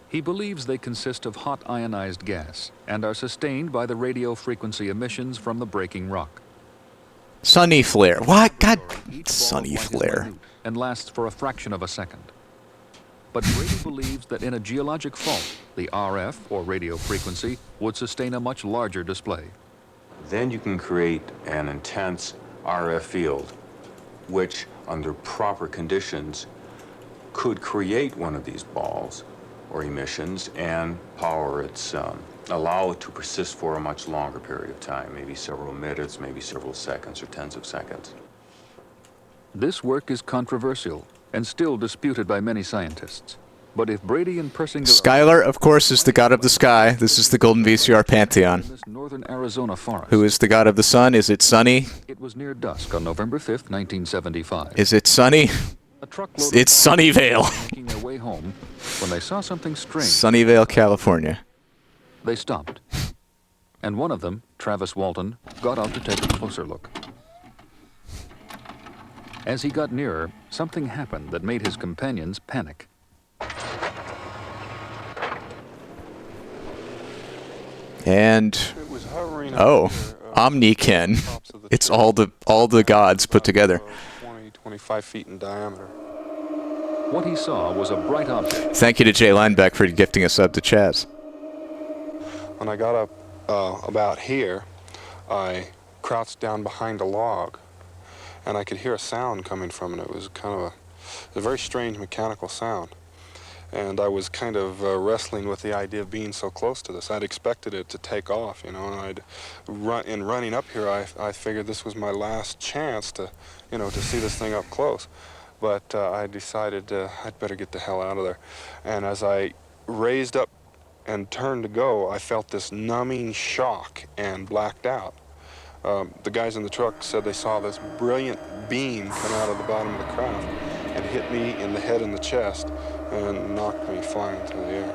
He believes they consist of hot ionized gas and are sustained by the radio frequency emissions from the breaking rock. Sunny flare. What? God, Each ball sunny of light is flare. minute and lasts for a fraction of a second. But Brady believes that in a geologic fault, the RF, or radio frequency, would sustain a much larger display. Then you can create an intense RF field, which, under proper conditions, could create one of these balls or emissions and power its, allow it to persist for a much longer period of time, maybe several minutes, maybe several seconds, or tens of seconds. This work is controversial and still disputed by many scientists. But if Brady and Persinger... Skylar, of course, is the god of the sky. This is the golden VCR pantheon. ...in this northern Arizona forest... Who is the god of the sun? Is it sunny? It was near dusk on November 5th, 1975. Is it sunny? It's Sunnyvale. Making their way home when they saw something strange. Sunnyvale, California. They stopped. And one of them, Travis Walton, got out to take a closer look. As he got nearer, something happened that made his companions panic. And oh, Omniken. It's all the gods put together. 25 feet in diameter. What he saw was a bright object. Thank you to Jay Linebeck for gifting a sub to Chaz. When I got up about here, I crouched down behind a log, and I could hear a sound coming from it. It was kind of a very strange mechanical sound. And I was kind of wrestling with the idea of being so close to this. I'd expected it to take off, you know, and in running up here, I figured this was my last chance to, you know, to see this thing up close. But I decided I'd better get the hell out of there. And as I raised up and turned to go, I felt this numbing shock and blacked out. The guys in the truck said they saw this brilliant beam come out of the bottom of the craft and hit me in the head and the chest and knocked me flying through the air.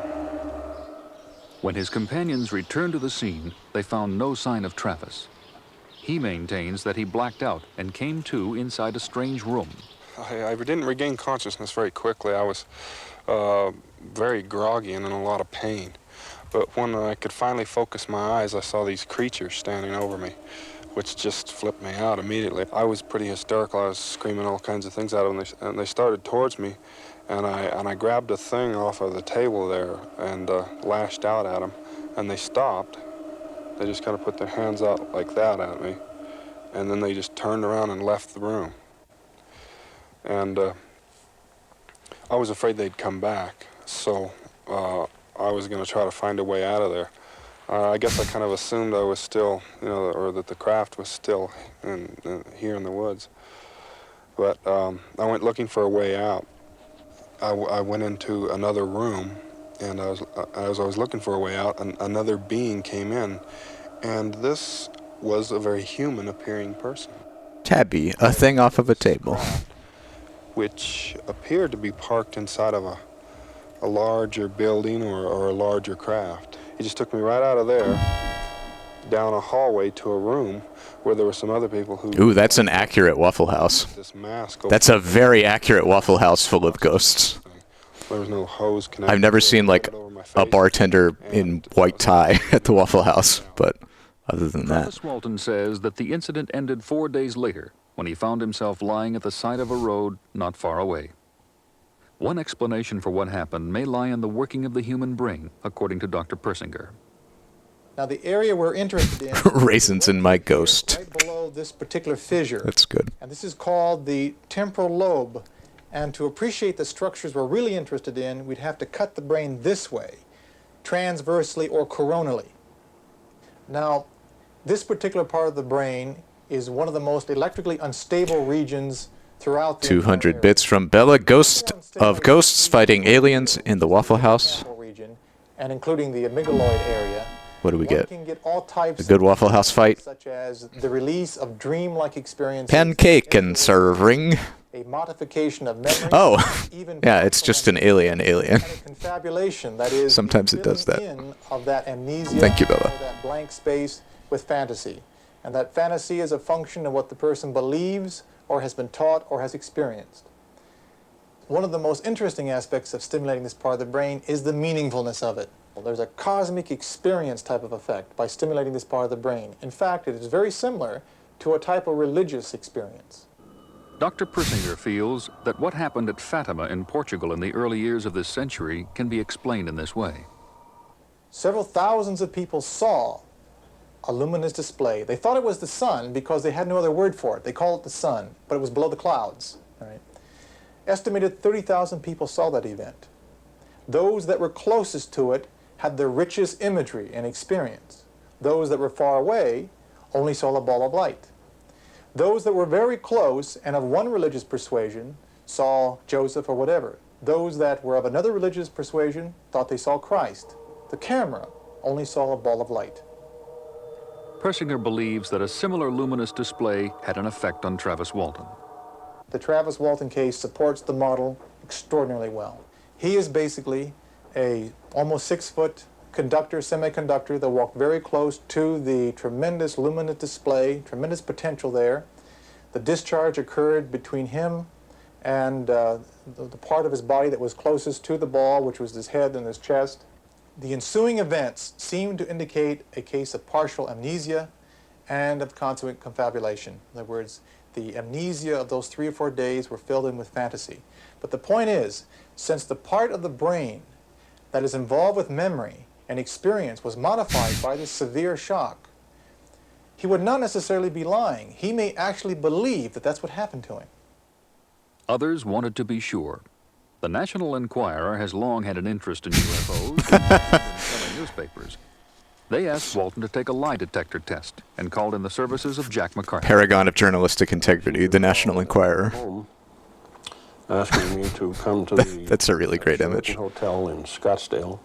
When his companions returned to the scene, they found no sign of Travis. He maintains that he blacked out and came to inside a strange room. I didn't regain consciousness very quickly. I was very groggy and in a lot of pain. But when I could finally focus my eyes, I saw these creatures standing over me, which just flipped me out immediately. I was pretty hysterical. I was screaming all kinds of things at them, and they started towards me, and I grabbed a thing off of the table there and lashed out at them, and they stopped. They just kind of put their hands out like that at me, and then they just turned around and left the room. And I was afraid they'd come back, so I was going to try to find a way out of there. I guess I kind of assumed I was still, you know, or that the craft was still here in the woods. But I went looking for a way out. I went into another room, and as I was looking for a way out, another being came in, and this was a very human-appearing person. Tabby, a thing off of a table. Which appeared to be parked inside of a larger building or a larger craft. He just took me right out of there, down a hallway to a room where there were some other people who... Ooh, that's an accurate Waffle House. That's a very accurate Waffle House full of ghosts. There was no hose connected. I've never seen, like, a bartender in white tie at the Waffle House, but other than that... Travis Walton says that the incident ended 4 days later, when he found himself lying at the side of a road not far away. One explanation for what happened may lie in the working of the human brain, according to Dr. Persinger. Now, the area we're interested in... Raisins in my ghost. Right below this particular fissure. That's good. And this is called the temporal lobe. And to appreciate the structures we're really interested in, we'd have to cut the brain this way, transversely or coronally. Now, this particular part of the brain is one of the most electrically unstable regions throughout the 200 bits from Bella, ghost of ghosts fighting aliens in the Waffle House. Region, and including the amygdaloid area. What do we get? Can get all types A good Waffle House fight. Such as the release of dream-like experiences. Pancake and serving. A modification of memory. Oh, yeah, it's just an alien. Confabulation, that is, sometimes it does that. Of that amnesia. Thank you, Bella. Or that blank space with fantasy. And that fantasy is a function of what the person believes or has been taught or has experienced. One of the most interesting aspects of stimulating this part of the brain is the meaningfulness of it. Well, there's a cosmic experience type of effect by stimulating this part of the brain. In fact, it is very similar to a type of religious experience. Dr. Persinger feels that what happened at Fatima in Portugal in the early years of this century can be explained in this way. Several thousands of people saw a luminous display. They thought it was the sun because they had no other word for it. They called it the sun, but it was below the clouds. Right? Estimated 30,000 people saw that event. Those that were closest to it had the richest imagery and experience. Those that were far away only saw a ball of light. Those that were very close and of one religious persuasion saw Joseph or whatever. Those that were of another religious persuasion thought they saw Christ. The camera only saw a ball of light. Persinger believes that a similar luminous display had an effect on Travis Walton. The Travis Walton case supports the model extraordinarily well. He is basically a almost 6-foot conductor, semiconductor that walked very close to the tremendous luminous display, tremendous potential there. The discharge occurred between him and the part of his body that was closest to the ball, which was his head and his chest. The ensuing events seemed to indicate a case of partial amnesia and of consequent confabulation. In other words, the amnesia of those 3 or 4 days were filled in with fantasy. But the point is, since the part of the brain that is involved with memory and experience was modified by this severe shock, he would not necessarily be lying. He may actually believe that that's what happened to him. Others wanted to be sure. The National Enquirer has long had an interest in UFOs and selling newspapers. They asked Walton to take a lie detector test and called in the services of Jack McCarthy. Paragon of journalistic integrity, the National Enquirer. Home, asking me to come to the That's a really great image. hotel in Scottsdale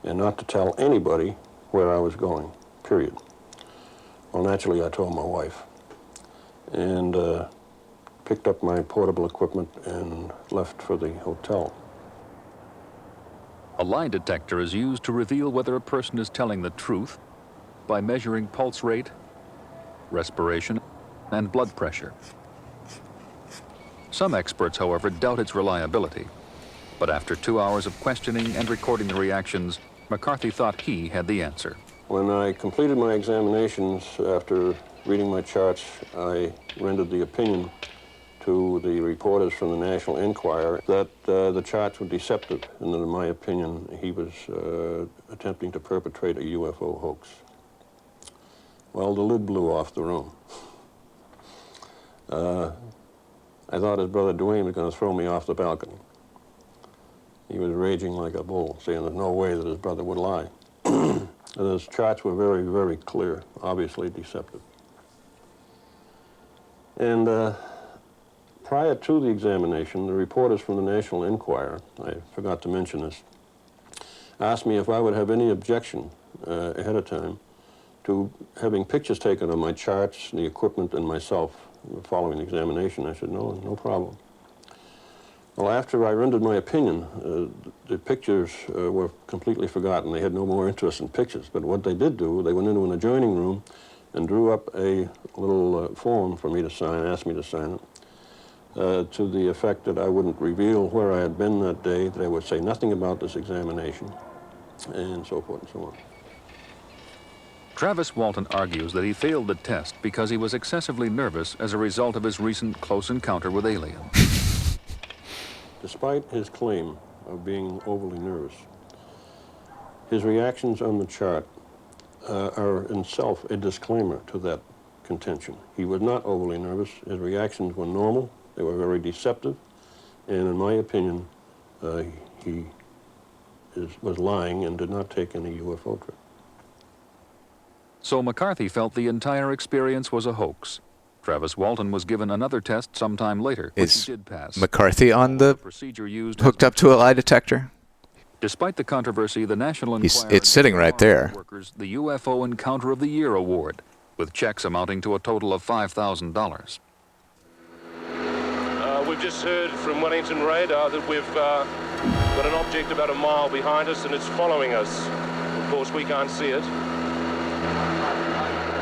and not to tell anybody where I was going, period. Well, naturally, I told my wife and picked up my portable equipment and left for the hotel. A lie detector is used to reveal whether a person is telling the truth by measuring pulse rate, respiration, and blood pressure. Some experts, however, doubt its reliability. But after 2 hours of questioning and recording the reactions, McCarthy thought he had the answer. When I completed my examinations, after reading my charts, I rendered the opinion to the reporters from the National Enquirer that the charts were deceptive, and that, in my opinion, he was attempting to perpetrate a UFO hoax. Well, the lid blew off the room. I thought his brother Dwayne was going to throw me off the balcony. He was raging like a bull, saying there's no way that his brother would lie. And his charts were very, very clear, obviously deceptive. And prior to the examination, the reporters from the National Enquirer, I forgot to mention this, asked me if I would have any objection ahead of time to having pictures taken of my charts, the equipment, and myself following the examination. I said, no problem. Well, after I rendered my opinion, the pictures were completely forgotten. They had no more interest in pictures. But what they did do, they went into an adjoining room and drew up a little form for me to sign, asked me to sign it, to the effect that I wouldn't reveal where I had been that day, that I would say nothing about this examination, and so forth and so on. Travis Walton argues that he failed the test because he was excessively nervous as a result of his recent close encounter with aliens. Despite his claim of being overly nervous, his reactions on the chart are in itself a disclaimer to that contention. He was not overly nervous. His reactions were normal. They were very deceptive. And in my opinion, he was lying and did not take any UFO trip. So McCarthy felt the entire experience was a hoax. Travis Walton was given another test sometime later, which he did pass. McCarthy on the hooked up to a lie detector? Despite the controversy, the National Enquirer It's sitting right there. workers the UFO Encounter of the Year award, with checks amounting to a total of $5,000. We've just heard from Wellington Radar that we've got an object about a mile behind us and it's following us. Of course, we can't see it.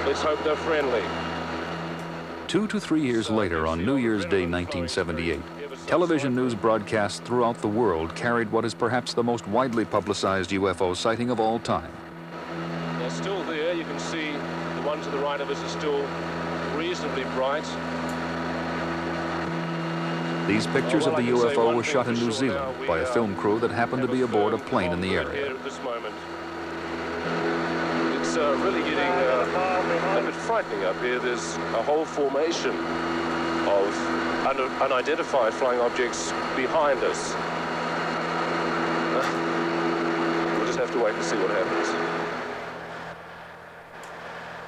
Let's hope they're friendly. 2 to 3 years later, on New Year's Day 1978, television news broadcasts throughout the world carried what is perhaps the most widely publicized UFO sighting of all time. They're still there. You can see the one to the right of us is still reasonably bright. These pictures of the UFO were shot in New Zealand by a film crew that happened to be aboard a plane in the area. At this moment. It's really getting a bit frightening up here. There's a whole formation of unidentified flying objects behind us. We'll just have to wait and see what happens.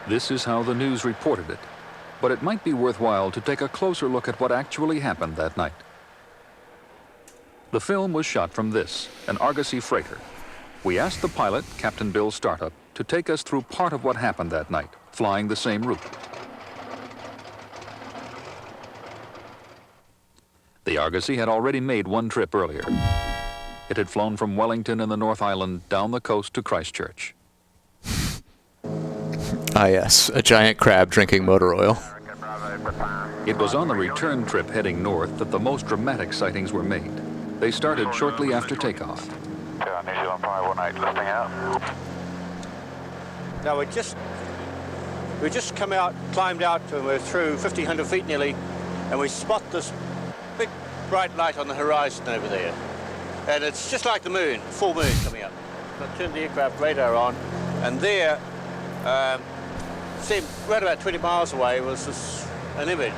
This is how the news reported it, but it might be worthwhile to take a closer look at what actually happened that night. The film was shot from this, an Argosy freighter. We asked the pilot, Captain Bill Startup, to take us through part of what happened that night, flying the same route. The Argosy had already made one trip earlier. It had flown from Wellington in the North Island down the coast to Christchurch. Ah yes, a giant crab drinking motor oil. It was on the return trip heading north that the most dramatic sightings were made. They started shortly after takeoff. New Zealand 518 listening out. Now we just come out, climbed out, and we're through 1,500 feet nearly, and we spot this big bright light on the horizon over there. And it's just like the moon, full moon coming up. I turned the aircraft radar on, and there, seemed right about 20 miles away was an image.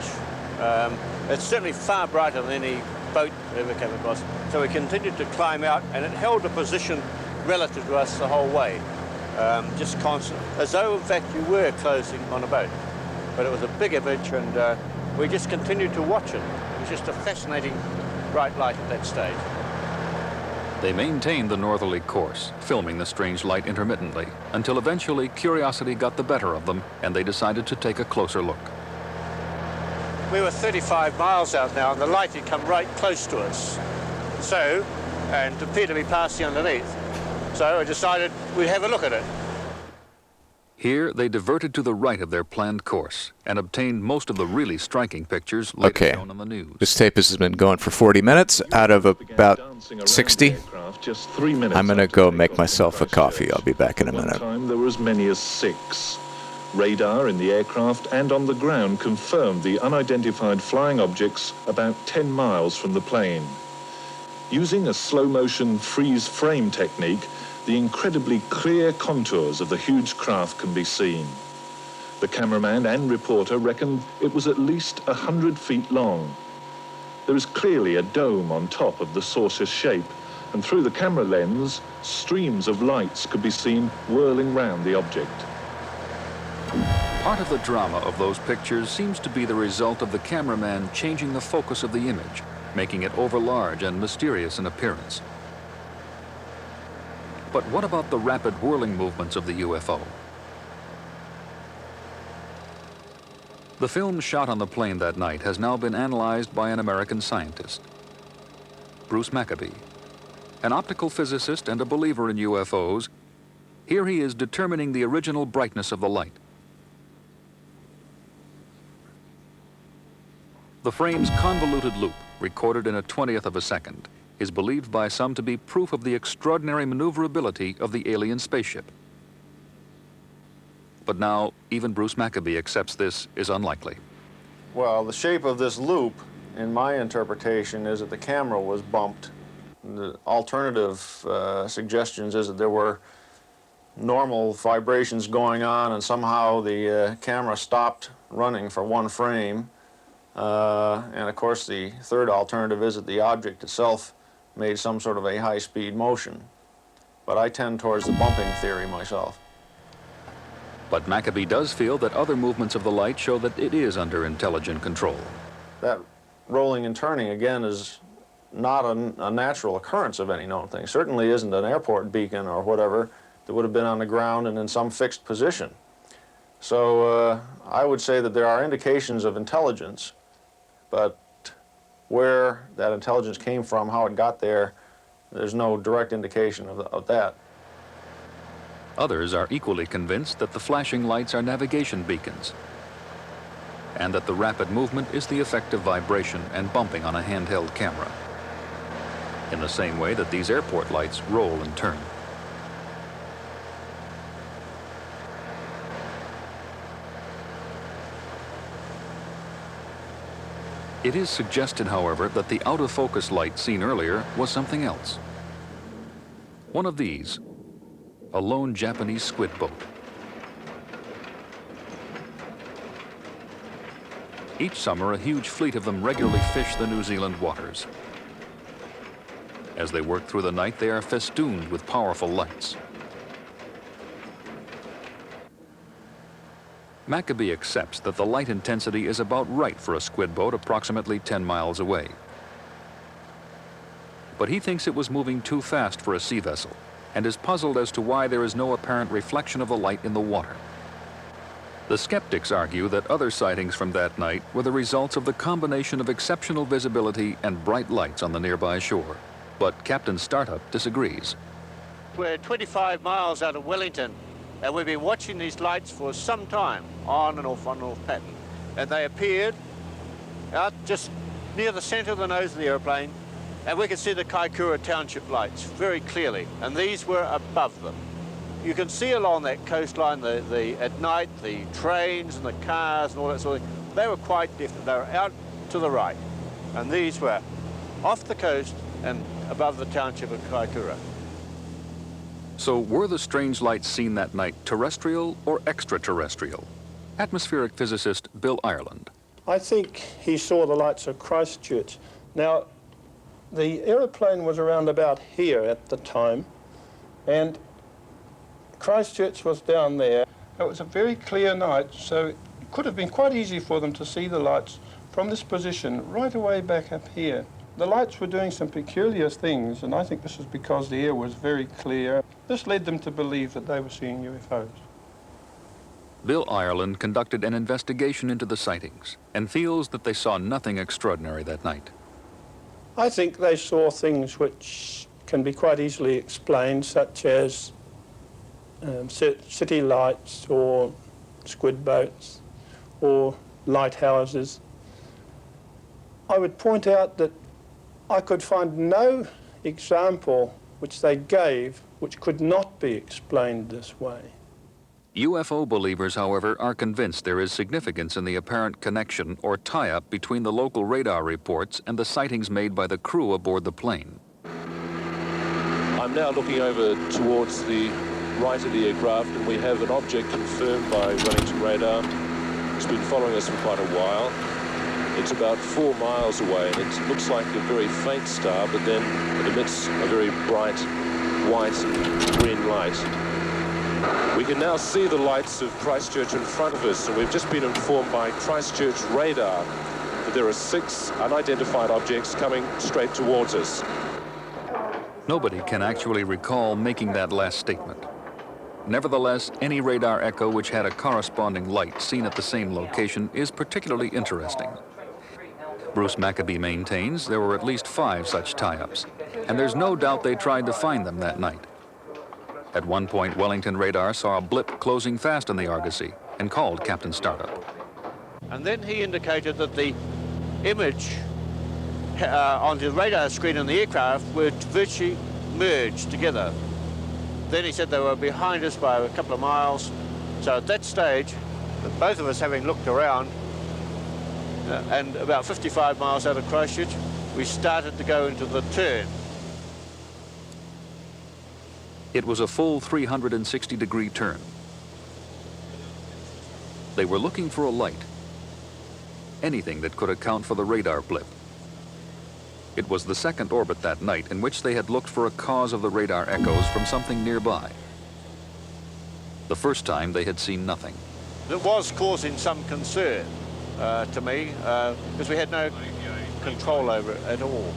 It's certainly far brighter than any boat we ever came across. So we continued to climb out, and it held a position relative to us the whole way, just constant, as though in fact you were closing on a boat. But it was a big image, and we just continued to watch it. It was just a fascinating bright light at that stage. They maintained the northerly course, filming the strange light intermittently, until eventually curiosity got the better of them, and they decided to take a closer look. We were 35 miles out now, and the light had come right close to us. So, and appeared to be passing underneath. So I decided we'd have a look at it. Here, they diverted to the right of their planned course and obtained most of the really striking pictures later shown on the news. This tape has been going for 40 minutes out of about 60. I'm going to go make myself a coffee. I'll be back in a minute. Time there were as many as 6. Radar in the aircraft and on the ground confirmed the unidentified flying objects about 10 miles from the plane. Using a slow-motion freeze frame technique, the incredibly clear contours of the huge craft can be seen. The cameraman and reporter reckoned it was at least 100 feet long. There is clearly a dome on top of the saucer's shape, and through the camera lens, streams of lights could be seen whirling round the object. Part of the drama of those pictures seems to be the result of the cameraman changing the focus of the image, making it overlarge and mysterious in appearance. But what about the rapid whirling movements of the UFO? The film shot on the plane that night has now been analyzed by an American scientist, Bruce Maccabee. An optical physicist and a believer in UFOs, here he is determining the original brightness of the light. The frame's convoluted loop, recorded in a 20th of a second, is believed by some to be proof of the extraordinary maneuverability of the alien spaceship. But now, even Bruce Maccabee accepts this is unlikely. Well, the shape of this loop, in my interpretation, is that the camera was bumped. The alternative suggestions is that there were normal vibrations going on, and somehow the camera stopped running for one frame. And of course, the third alternative is that the object itself made some sort of a high-speed motion. But I tend towards the bumping theory myself. But Maccabee does feel that other movements of the light show that it is under intelligent control. That rolling and turning, again, is not a natural occurrence of any known thing. Certainly isn't an airport beacon or whatever that would have been on the ground and in some fixed position. So I would say that there are indications of intelligence, but where that intelligence came from, how it got there, there's no direct indication of that. Others are equally convinced that the flashing lights are navigation beacons, and that the rapid movement is the effect of vibration and bumping on a handheld camera, in the same way that these airport lights roll and turn. It is suggested, however, that the out-of-focus light seen earlier was something else. One of these, a lone Japanese squid boat. Each summer, a huge fleet of them regularly fish the New Zealand waters. As they work through the night, they are festooned with powerful lights. Maccabee accepts that the light intensity is about right for a squid boat approximately 10 miles away. but he thinks it was moving too fast for a sea vessel and is puzzled as to why there is no apparent reflection of the light in the water. The skeptics argue that other sightings from that night were the results of the combination of exceptional visibility and bright lights on the nearby shore. But Captain Startup disagrees. We're 25 miles out of Wellington, and we've been watching these lights for some time, on and off pattern. And they appeared out just near the center of the nose of the airplane, and we could see the Kaikoura Township lights very clearly, and these were above them. You can see along that coastline at night, the trains and the cars and all that sort of thing. They were quite different. They were out to the right, and these were off the coast and above the township of Kaikoura. So were the strange lights seen that night terrestrial or extraterrestrial? Atmospheric physicist Bill Ireland. I think he saw the lights of Christchurch. Now, the aeroplane was around about here at the time, and Christchurch was down there. It was a very clear night, so it could have been quite easy for them to see the lights from this position right away back up here. The lights were doing some peculiar things, and I think this was because the air was very clear. This led them to believe that they were seeing UFOs. Bill Ireland conducted an investigation into the sightings and feels that they saw nothing extraordinary that night. I think they saw things which can be quite easily explained, such as city lights or squid boats or lighthouses. I would point out that I could find no example which they gave which could not be explained this way. UFO believers, however, are convinced there is significance in the apparent connection or tie-up between the local radar reports and the sightings made by the crew aboard the plane. I'm now looking over towards the right of the aircraft, and we have an object confirmed by Wellington radar. It's been following us for quite a while. It's about 4 miles away, and it looks like a very faint star, but then it emits a very bright white and green light. We can now see the lights of Christchurch in front of us, and we've just been informed by Christchurch radar that there are 6 unidentified objects coming straight towards us. Nobody can actually recall making that last statement. Nevertheless, any radar echo which had a corresponding light seen at the same location is particularly interesting. Bruce Maccabee maintains there were at least 5 such tie-ups, and there's no doubt they tried to find them that night. At one point, Wellington radar saw a blip closing fast on the Argosy and called Captain Startup. And then he indicated that the image on the radar screen on the aircraft were virtually merged together. Then he said they were behind us by a couple of miles. So at that stage, both of us having looked around, and about 55 miles out of Christchurch, we started to go into the turn. It was a full 360-degree turn. They were looking for a light, anything that could account for the radar blip. It was the second orbit that night in which they had looked for a cause of the radar echoes from something nearby. The first time they had seen nothing. It was causing some concern to me because we had no control over it at all.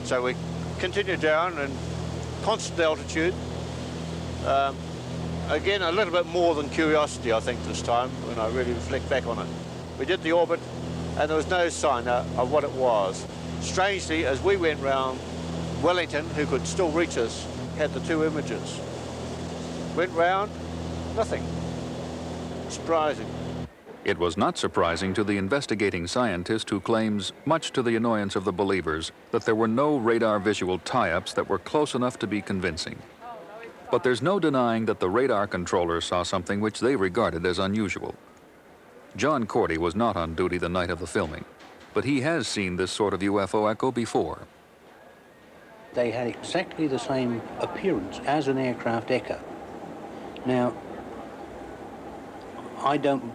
So we continued down and constant altitude. Again, a little bit more than curiosity, I think, this time, when I really reflect back on it. We did the orbit, and there was no sign of what it was. Strangely, as we went round, Wellington, who could still reach us, had the 2 images. Went round, nothing. Surprising. It was not surprising to the investigating scientist who claims, much to the annoyance of the believers, that there were no radar visual tie-ups that were close enough to be convincing. But there's no denying that the radar controllers saw something which they regarded as unusual. John Cordy was not on duty the night of the filming, but he has seen this sort of UFO echo before. They had exactly the same appearance as an aircraft echo. Now, I don't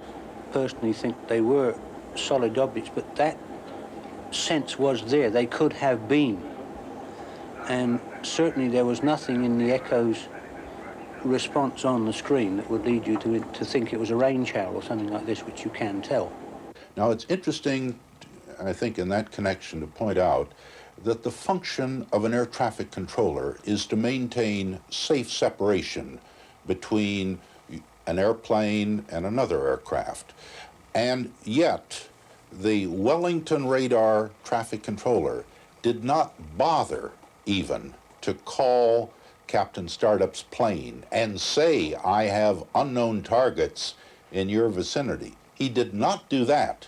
personally think they were solid objects, but that sense was there. They could have been. And certainly there was nothing in the echo's response on the screen that would lead you to think it was a rain shower or something like this, which you can tell. Now, it's interesting, I think, in that connection to point out that the function of an air traffic controller is to maintain safe separation between an airplane and another aircraft. And yet, the Wellington radar traffic controller did not bother even to call Captain Startup's plane and say, I have unknown targets in your vicinity. He did not do that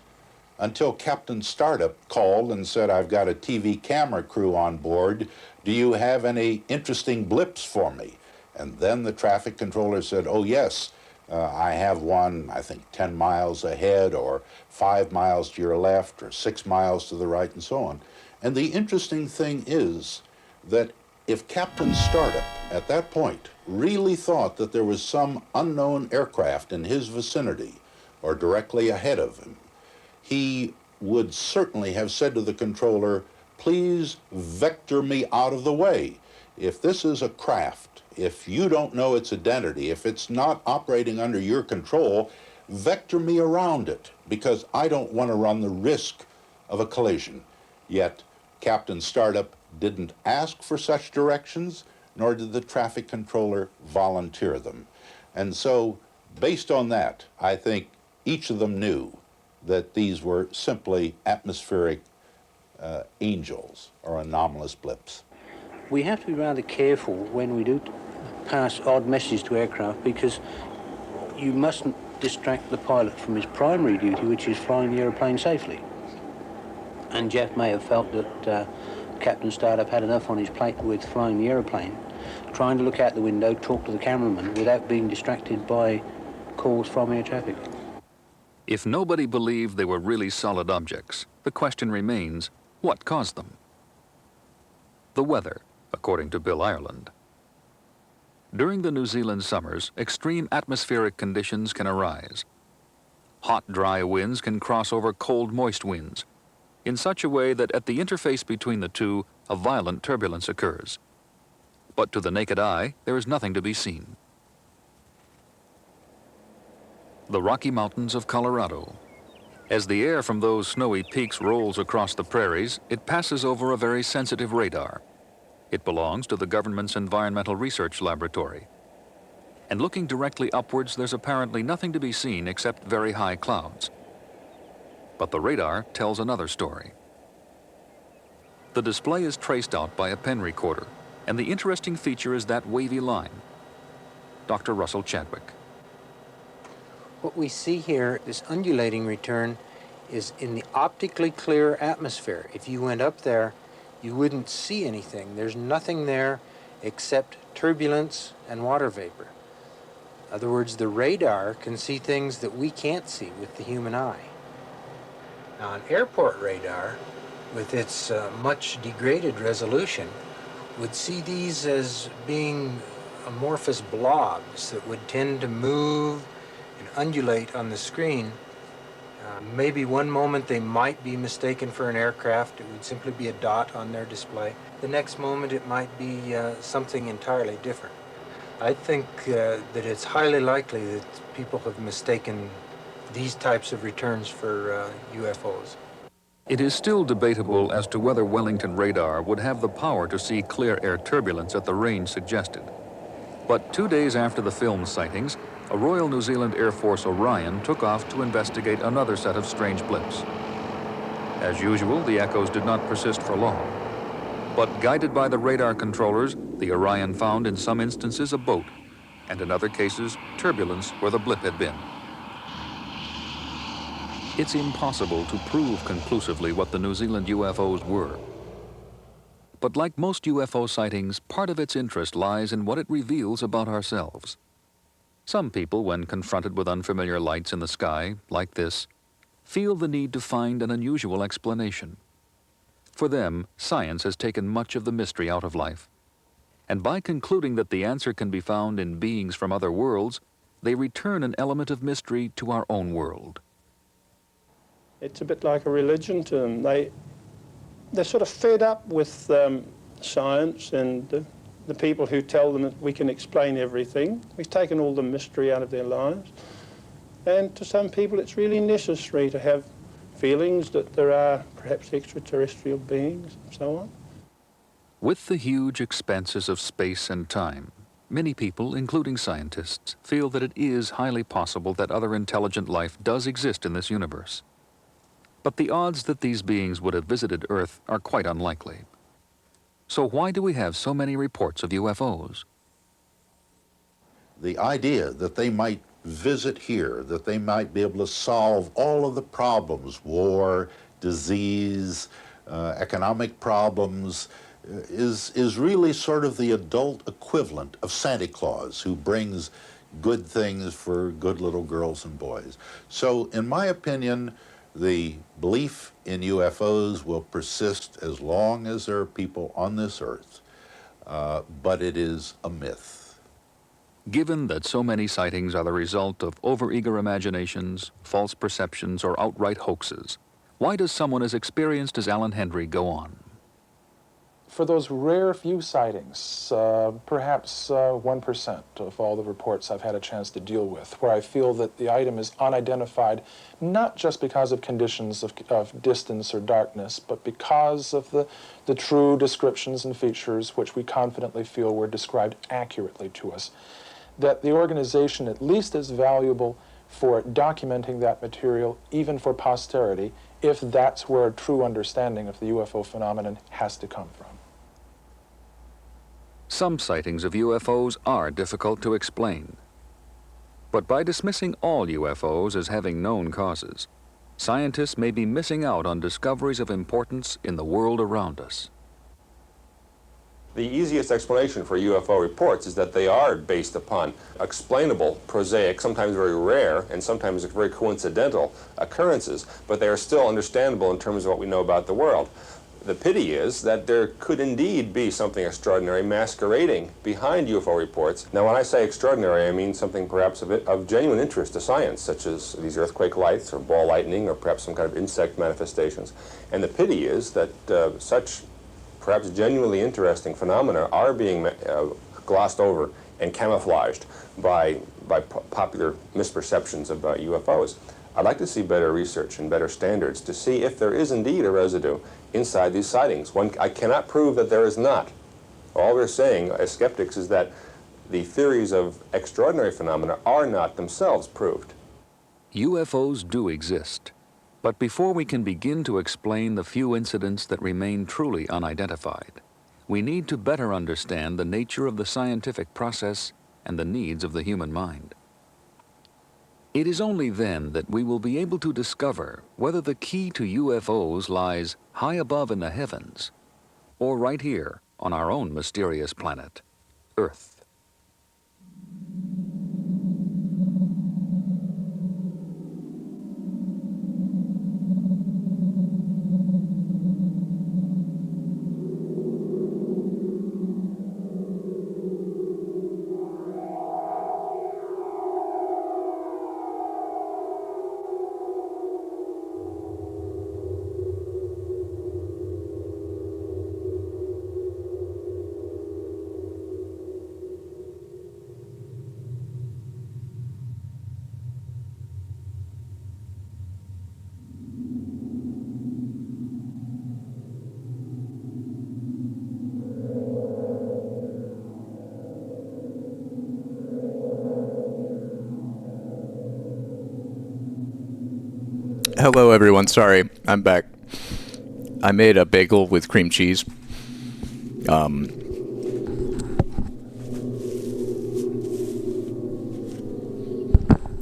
until Captain Startup called and said, I've got a TV camera crew on board. Do you have any interesting blips for me? And then the traffic controller said, oh yes, I have one, I think 10 miles ahead, or 5 miles to your left, or 6 miles to the right, and so on. And the interesting thing is that if Captain Startup at that point really thought that there was some unknown aircraft in his vicinity or directly ahead of him, he would certainly have said to the controller, please vector me out of the way. If this is a craft, if you don't know its identity, if it's not operating under your control, vector me around it, because I don't want to run the risk of a collision. Yet Captain Startup didn't ask for such directions, nor did the traffic controller volunteer them. And so, based on that, I think each of them knew that these were simply atmospheric angels or anomalous blips. We have to be rather careful when we do pass odd messages to aircraft, because you mustn't distract the pilot from his primary duty, which is flying the aeroplane safely. And Jeff may have felt that Captain Startup had enough on his plate with flying the aeroplane, trying to look out the window, talk to the cameraman without being distracted by calls from air traffic. If nobody believed they were really solid objects, the question remains, what caused them? The weather, according to Bill Ireland. During the New Zealand summers, extreme atmospheric conditions can arise. Hot, dry winds can cross over cold, moist winds in such a way that at the interface between the two, a violent turbulence occurs. But to the naked eye, there is nothing to be seen. The Rocky Mountains of Colorado. As the air from those snowy peaks rolls across the prairies, it passes over a very sensitive radar. It belongs to the government's Environmental Research Laboratory. And looking directly upwards, there's apparently nothing to be seen except very high clouds. But the radar tells another story. The display is traced out by a pen recorder, and the interesting feature is that wavy line. Dr. Russell Chadwick. What we see here, this undulating return, is in the optically clear atmosphere. If you went up there, you wouldn't see anything. There's nothing there except turbulence and water vapor. In other words, the radar can see things that we can't see with the human eye. Now, an airport radar, with its much degraded resolution, would see these as being amorphous blobs that would tend to move and undulate on the screen. Maybe one moment they might be mistaken for an aircraft. It would simply be a dot on their display. The next moment it might be something entirely different. I think that it's highly likely that people have mistaken these types of returns for UFOs. It is still debatable as to whether Wellington radar would have the power to see clear air turbulence at the range suggested. But 2 days after the filmed sightings, a Royal New Zealand Air Force Orion took off to investigate another set of strange blips. As usual, the echoes did not persist for long. But guided by the radar controllers, the Orion found in some instances a boat, and in other cases, turbulence where the blip had been. It's impossible to prove conclusively what the New Zealand UFOs were. But like most UFO sightings, part of its interest lies in what it reveals about ourselves. Some people, when confronted with unfamiliar lights in the sky, like this, feel the need to find an unusual explanation. For them, science has taken much of the mystery out of life. And by concluding that the answer can be found in beings from other worlds, they return an element of mystery to our own world. It's a bit like a religion to them. They're sort of fed up with science and the people who tell them that we can explain everything. We've taken all the mystery out of their lives. And to some people it's really necessary to have feelings that there are perhaps extraterrestrial beings and so on. With the huge expanses of space and time, many people, including scientists, feel that it is highly possible that other intelligent life does exist in this universe. But the odds that these beings would have visited Earth are quite unlikely. So why do we have so many reports of UFOs? The idea that they might visit here, that they might be able to solve all of the problems, war, disease, economic problems, is really sort of the adult equivalent of Santa Claus, who brings good things for good little girls and boys. So, in my opinion, the belief in UFOs will persist as long as there are people on this earth, but it is a myth. Given that so many sightings are the result of overeager imaginations, false perceptions, or outright hoaxes, why does someone as experienced as Alan Hendry go on? For those rare few sightings, perhaps 1% of all the reports I've had a chance to deal with, where I feel that the item is unidentified, not just because of conditions of distance or darkness, but because of the true descriptions and features which we confidently feel were described accurately to us, that the organization at least is valuable for documenting that material, even for posterity, if that's where a true understanding of the UFO phenomenon has to come from. Some sightings of UFOs are difficult to explain. But by dismissing all UFOs as having known causes, scientists may be missing out on discoveries of importance in the world around us. The easiest explanation for UFO reports is that they are based upon explainable, prosaic, sometimes very rare, and sometimes very coincidental occurrences, but they are still understandable in terms of what we know about the world. The pity is that there could indeed be something extraordinary masquerading behind UFO reports. Now, when I say extraordinary, I mean something perhaps of genuine interest to science, such as these earthquake lights or ball lightning or perhaps some kind of insect manifestations. And the pity is that such perhaps genuinely interesting phenomena are being glossed over and camouflaged by popular misperceptions of UFOs. I'd like to see better research and better standards to see if there is indeed a residue inside these sightings. I cannot prove that there is not. All we're saying as skeptics is that the theories of extraordinary phenomena are not themselves proved. UFOs do exist, but before we can begin to explain the few incidents that remain truly unidentified, we need to better understand the nature of the scientific process and the needs of the human mind. It is only then that we will be able to discover whether the key to UFOs lies high above in the heavens or right here on our own mysterious planet, Earth. Hello everyone, sorry, I'm back. I made a bagel with cream cheese.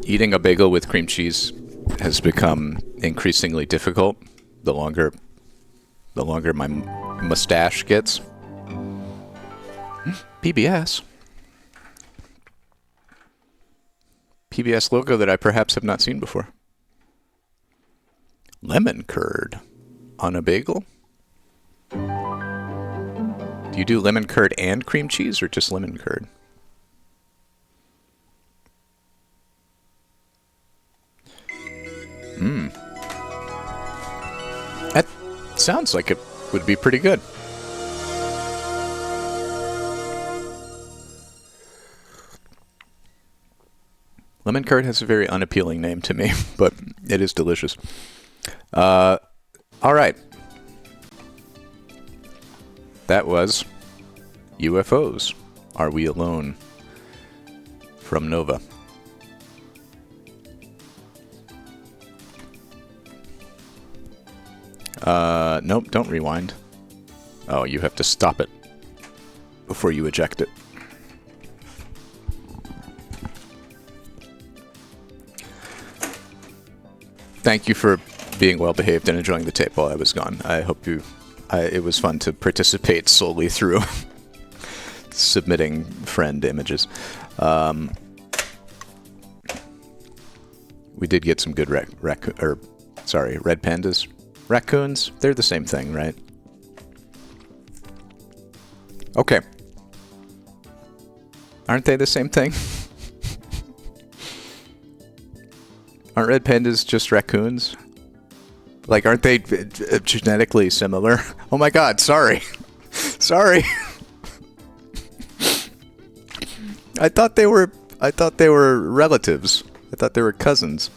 Eating a bagel with cream cheese has become increasingly difficult the longer my mustache gets. PBS. PBS logo that I perhaps have not seen before. Lemon curd on a bagel? Do you do lemon curd and cream cheese or just lemon curd? That sounds like it would be pretty good. Lemon curd has a very unappealing name to me, but it is delicious. All right. That was UFOs. Are We Alone? From Nova. Nope, don't rewind. Oh, you have to stop it before you eject it. Thank you for being well behaved and enjoying the tape while I was gone. I hope it was fun to participate solely through submitting friend images. We did get some good red pandas. Raccoons, they're the same thing, right? Okay. Aren't they the same thing? Aren't red pandas just raccoons? Like, aren't they genetically similar? Oh my god, sorry. Sorry. I thought they were relatives. I thought they were cousins.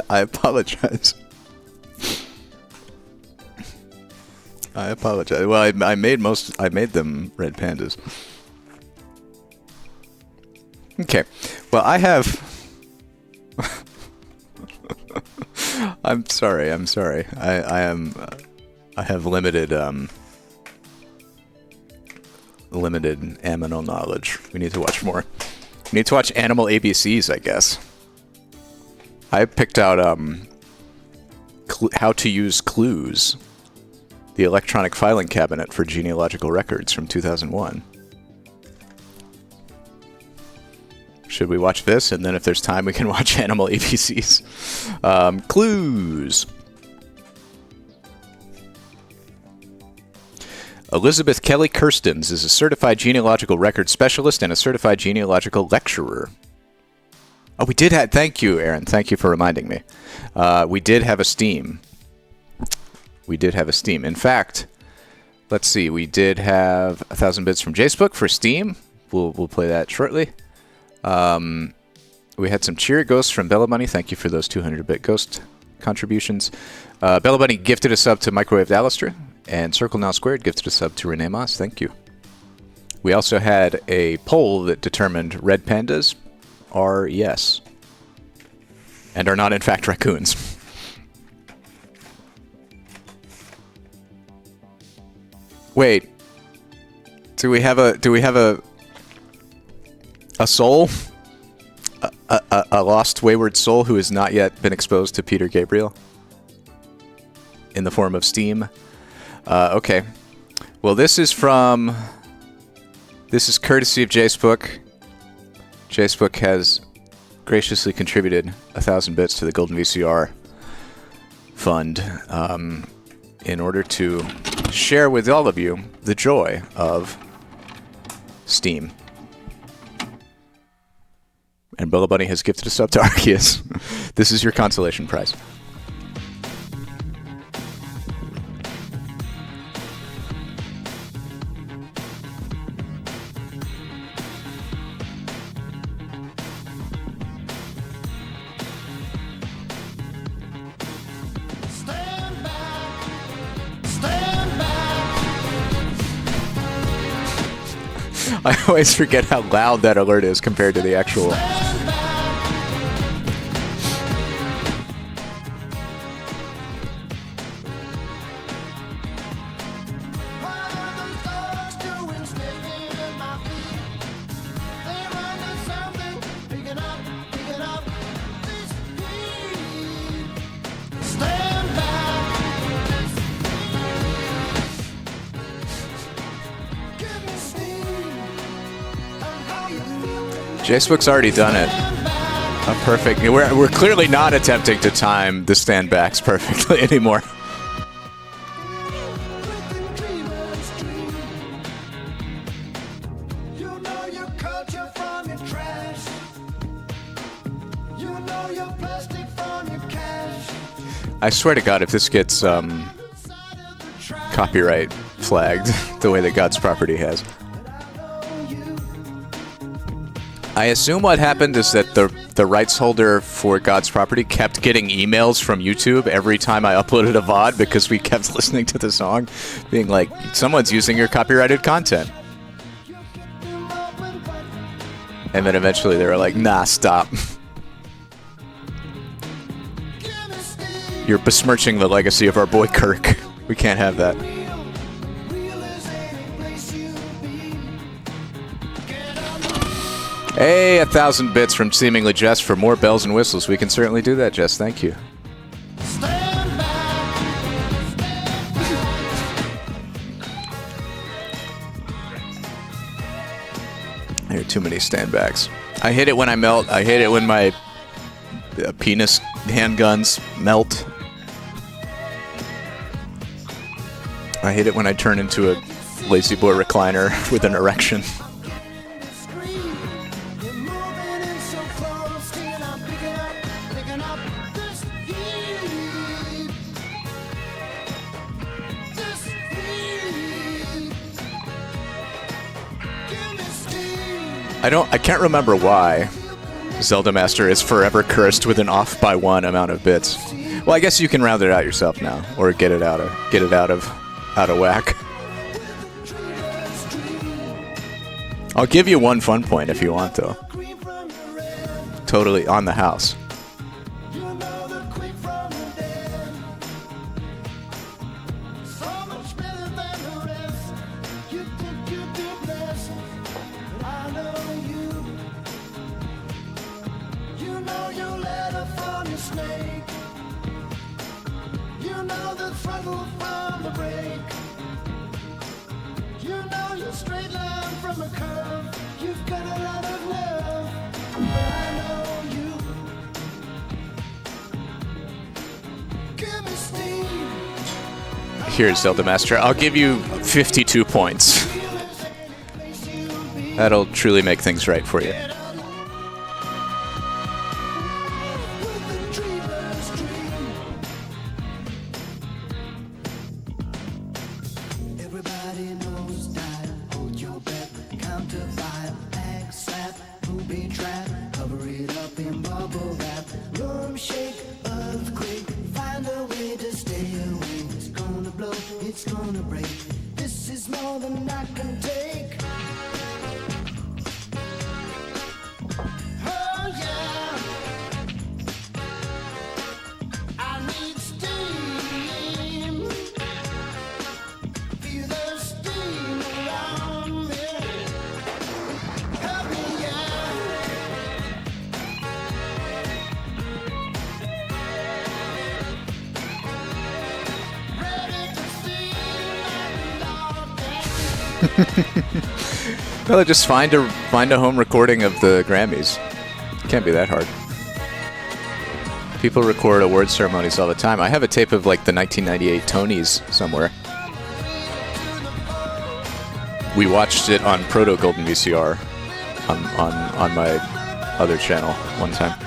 I apologize. I apologize. Well, I made them red pandas. Okay. Well, I have. I'm sorry. I have limited animal knowledge. We need to watch more. We need to watch Animal ABCs, I guess. I picked out how to use Clooz, the electronic filing cabinet for genealogical records from 2001. Should we watch this? And then if there's time, we can watch Animal ABCs. Clooz. Elizabeth Kelly Kirstens is a certified genealogical record specialist and a certified genealogical lecturer. Oh, we did have... Thank you, Aaron. Thank you for reminding me. We did have a Steam. In fact, let's see. We did have 1,000 bits from Jacebook for Steam. We'll play that shortly. We had some Cheer It Ghosts from Bella Bunny. Thank you for those 200-bit Ghost contributions. Bella Bunny gifted a sub to Microwave Alistair, and Circle Now Squared gifted a sub to Renee Moss. Thank you. We also had a poll that determined red pandas are yes, and are not in fact raccoons. Wait, do we have a soul? A lost wayward soul who has not yet been exposed to Peter Gabriel in the form of Steam? Okay. Well, this is courtesy of Jacebook. Jacebook has graciously contributed 1,000 bits to the Golden VCR Fund in order to share with all of you the joy of Steam. And Bella Bunny has gifted a sub to Arceus. This is your consolation prize. I always forget how loud that alert is compared to the actual... Jacebook's already done it. A perfect... We're clearly not attempting to time the stand-backs perfectly anymore. I swear to God, if this gets copyright flagged the way that God's Property has. I assume what happened is that the rights holder for God's Property kept getting emails from YouTube every time I uploaded a VOD because we kept listening to the song, being like, someone's using your copyrighted content. And then eventually they were like, nah, stop. You're besmirching the legacy of our boy Kirk. We can't have that. Hey, 1,000 bits from Seemingly Jess for more bells and whistles. We can certainly do that, Jess. Thank you. There are too many standbacks. I hate it when I melt. I hate it when my penis handguns melt. I hate it when I turn into a lazy boy recliner with an erection. I can't remember why Zelda Master is forever cursed with an off by 1 amount of bits. Well, I guess you can round it out yourself now, or get it out of whack. I'll give you 1 fun point if you want, though. Totally on the house. Here's Zelda Master. I'll give you 52 points. That'll truly make things right for you. Well, just find a home recording of the Grammys. Can't be that hard. People record award ceremonies all the time. I have a tape of like the 1998 Tonys somewhere. We watched it on Proto Golden VCR on my other channel one time.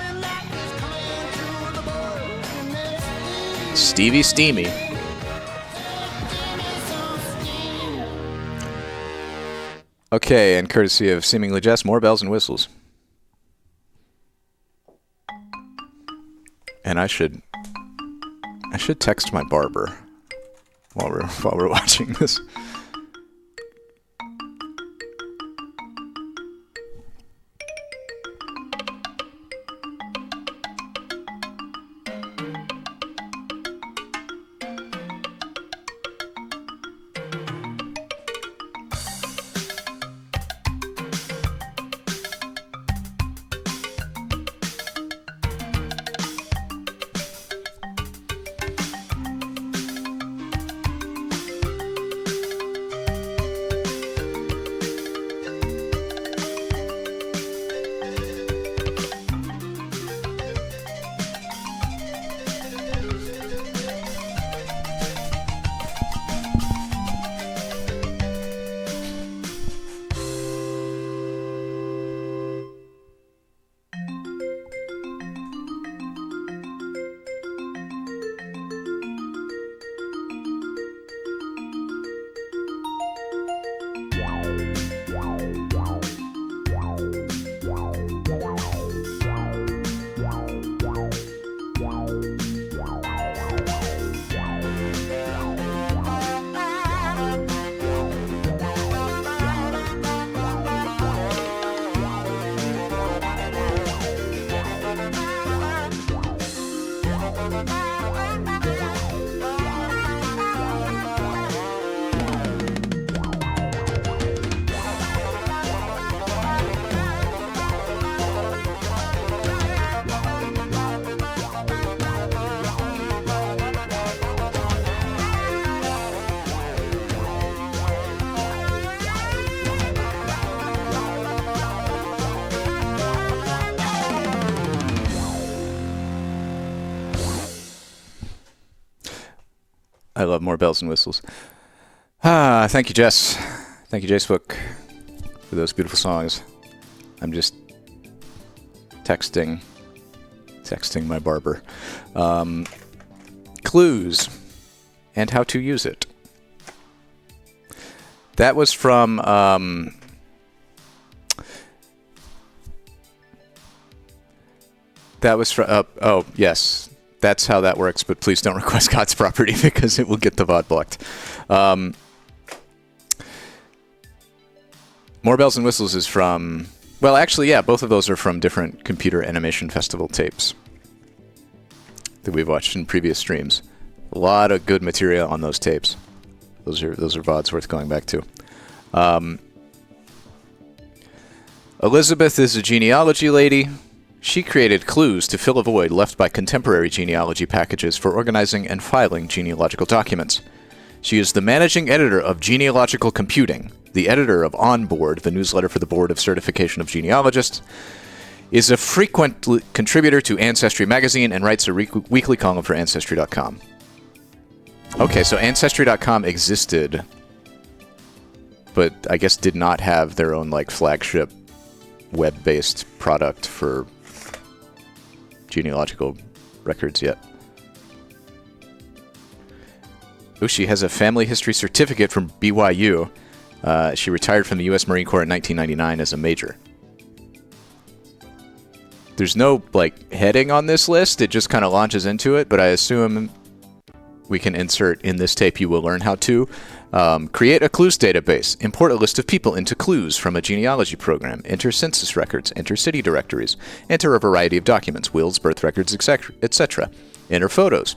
Stevie Steamy. Okay, and courtesy of Seemingly Jess, more bells and whistles. And I should text my barber while we're watching this. I love more bells and whistles. Thank you, Jess. Thank you, Facebook, for those beautiful songs. I'm just texting my barber. Clooz and how to use it. That was from oh yes, that's how that works, but please don't request God's property because it will get the VOD blocked. More Bells and Whistles is from, well, actually, yeah, both of those are from different Computer Animation Festival tapes that we've watched in previous streams. A lot of good material on those tapes. Those are VODs worth going back to. Elizabeth is a genealogy lady. She created Clooz to fill a void left by contemporary genealogy packages for organizing and filing genealogical documents. She is the managing editor of Genealogical Computing, the editor of Onboard, the newsletter for the Board of Certification of Genealogists, is a frequent contributor to Ancestry magazine, and writes a weekly column for Ancestry.com. Okay, so Ancestry.com existed, but I guess did not have their own like flagship web-based product for genealogical records yet. Oh, she has a family history certificate from BYU. She retired from the U.S. Marine Corps in 1999 as a major. There's no like heading on this list. It just kind of launches into it, but I assume we can insert in this tape you will learn how to create a Clooz database, import a list of people into Clooz from a genealogy program, enter census records, enter city directories, enter a variety of documents, wills, birth records, etc., enter photos,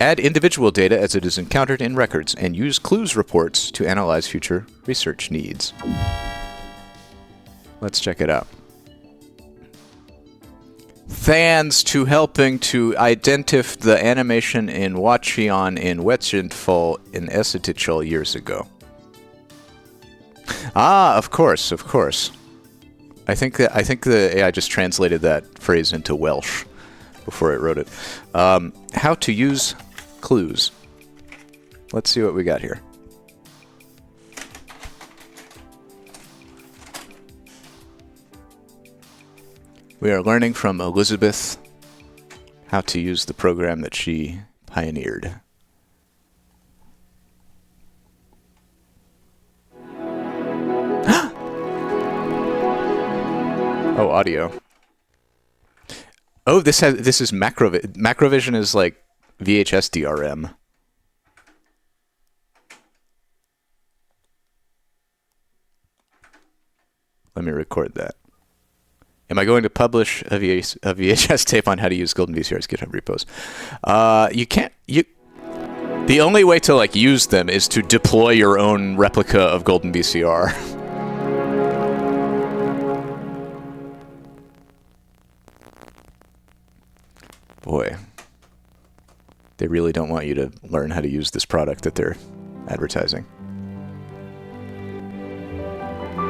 add individual data as it is encountered in records, and use Clooz reports to analyze future research needs. Let's check it out. Thanks to helping to identify the animation in Wachion in Wetchenfall in Esetichel years ago. Ah, of course. I think the AI just translated that phrase into Welsh before it wrote it. How to use Clooz. Let's see what we got here. We are learning from Elizabeth how to use the program that she pioneered. Oh, audio. Oh, this is Macrovision is like VHS DRM. Let me record that. Am I going to publish a VHS tape on how to use Golden VCR's GitHub repos? You can't. The only way to like use them is to deploy your own replica of Golden VCR. Boy, they really don't want you to learn how to use this product that they're advertising.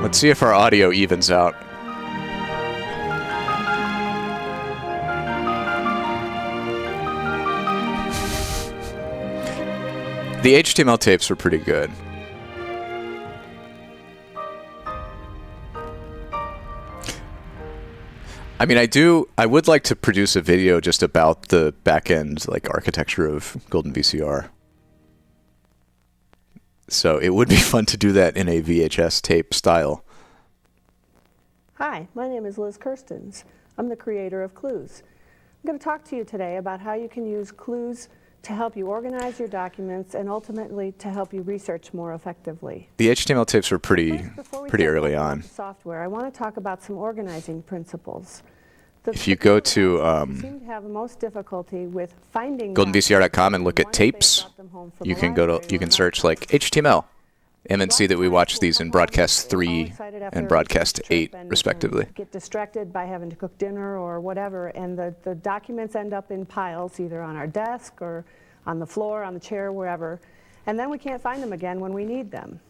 Let's see if our audio evens out. The HTML tapes were pretty good. I mean, I would like to produce a video just about the back-end, like, architecture of Golden VCR. So it would be fun to do that in a VHS tape style. Hi, my name is Liz Kirstens. I'm the creator of Clooz. I'm going to talk to you today about how you can use Clooz to help you organize your documents and ultimately to help you research more effectively. The HTML tapes were pretty early on. Software, I want to talk about some organizing principles. If you go to seem to have the most difficulty with finding goldenvcr.com and look at tapes, you can search like HTML and then see that we watch these in broadcast 3 and broadcast 8 respectively. Get distracted by having to cook dinner or whatever, and the documents end up in piles either on our desk or on the floor, on the chair, wherever, and then we can't find them again when we need them.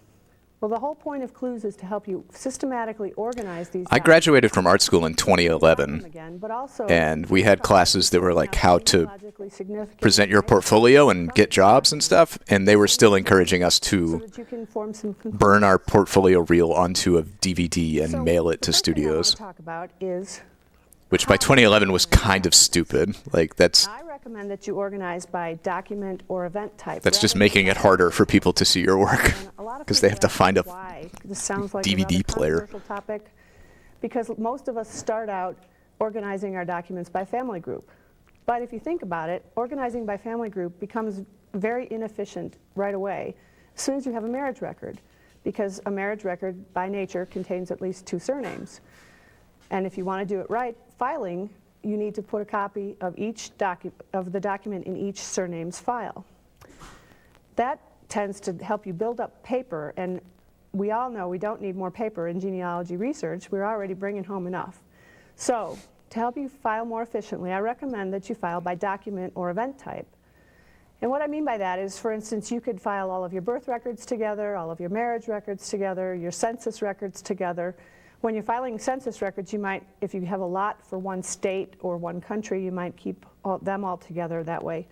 Well, the whole point of Clooz is to help you systematically organize these I graduated from art school in 2011, again, but also and we had classes that were like how to present your portfolio and get jobs and stuff, and they were still encouraging us to that you can form some burn our portfolio reel onto a DVD and mail it to studios, talk about is which by 2011 was kind of stupid. Like I recommend that you organize by document or event type. that's just making it harder for people to see your work because they have to find a This sounds like DVD another player. controversial topic, because most of us start out organizing our documents by family group. But if you think about it, organizing by family group becomes very inefficient right away as soon as you have a marriage record, because a marriage record by nature contains at least 2 surnames. And if you want to do it right, filing, you need to put a copy of each of the document in each surname's file. That tends to help you build up paper, and we all know we don't need more paper in genealogy research. We're already bringing home enough. So to help you file more efficiently, I recommend that you file by document or event type. And what I mean by that is, for instance, you could file all of your birth records together, all of your marriage records together, your census records together. When you're filing census records, you might, if you have a lot for one state or one country, you might keep them all together that way.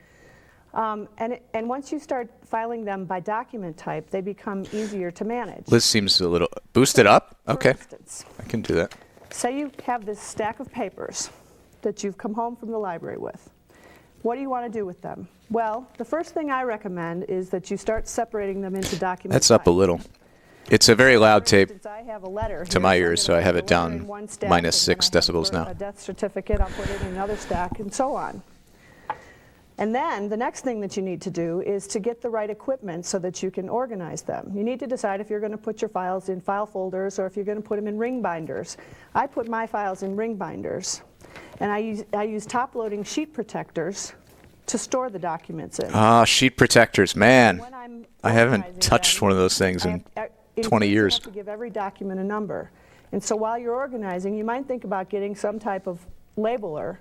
And once you start filing them by document type, they become easier to manage. Liz seems a little boosted up. Okay, I can do that. Say you have this stack of papers that you've come home from the library with. What do you want to do with them? Well, the first thing I recommend is that you start separating them into documents. That's up a little. It's a very loud tape I have a letter to my ears, so I have it down -6 decibels now. A death certificate, I'll put it in another stack, and so on. And then the next thing that you need to do is to get the right equipment so that you can organize them. You need to decide if you're going to put your files in file folders or if you're going to put them in ring binders. I put my files in ring binders, and I use top-loading sheet protectors to store the documents in. Ah, sheet protectors, man. I haven't touched one of those things in 20 years. You have to give every document a number. And so while you're organizing, you might think about getting some type of labeler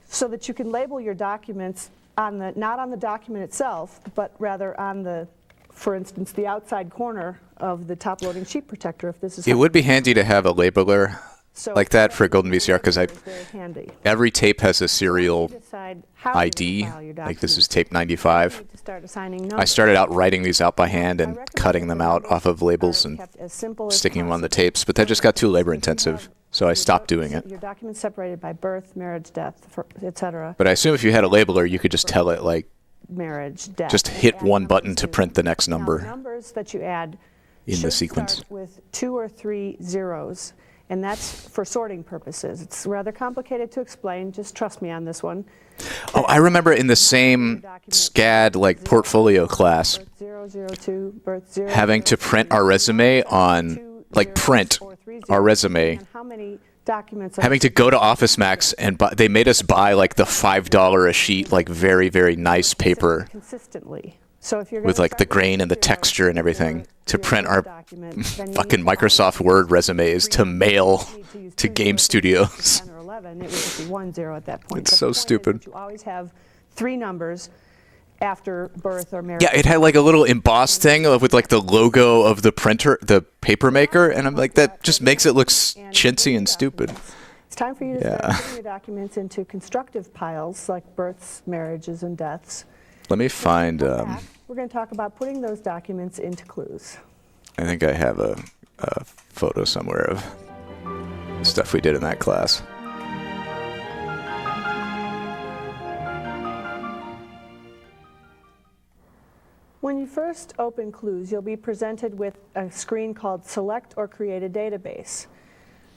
so that you can label your documents on not on the document itself, but rather on the, for instance, the outside corner of the top-loading sheet protector. If this is It would be handy to have a labeler like that for a Golden VCR, because every tape has a serial ID. Like this is tape 95. I started out writing these out by hand and cutting them out off of labels and sticking them on the tapes, but that just got too labor intensive, so I stopped doing it. Your documents separated by birth, marriage, death, etc. But I assume if you had a labeler, you could just tell it like, marriage, death. just hit one button to print the next number Numbers that you add in the sequence. Start with 2 or 3 zeros. And that's for sorting purposes. It's rather complicated to explain. Just trust me on this one. Oh, I remember in the same SCAD like portfolio class having to print our resume on, like print our resume, having to go to Office Max and they made us buy like the $5 a sheet, like very, very nice paper consistently. So if you're with like the grain and the texture and everything to print our fucking Microsoft Word resumes to mail to game studios. 10 or 11, it would just be 1 0 at that point. It's so stupid. You always have 3 numbers after birth or marriage. Yeah, it had like a little embossed thing with like the logo of the printer, the paper maker, and I'm like, that just makes it look chintzy and stupid. It's time for you to start putting your documents into constructive piles like births, marriages, and deaths. Let me find. We're going to talk about putting those documents into Clooz. I think I have a photo somewhere of stuff we did in that class. When you first open Clooz, you'll be presented with a screen called Select or Create a Database.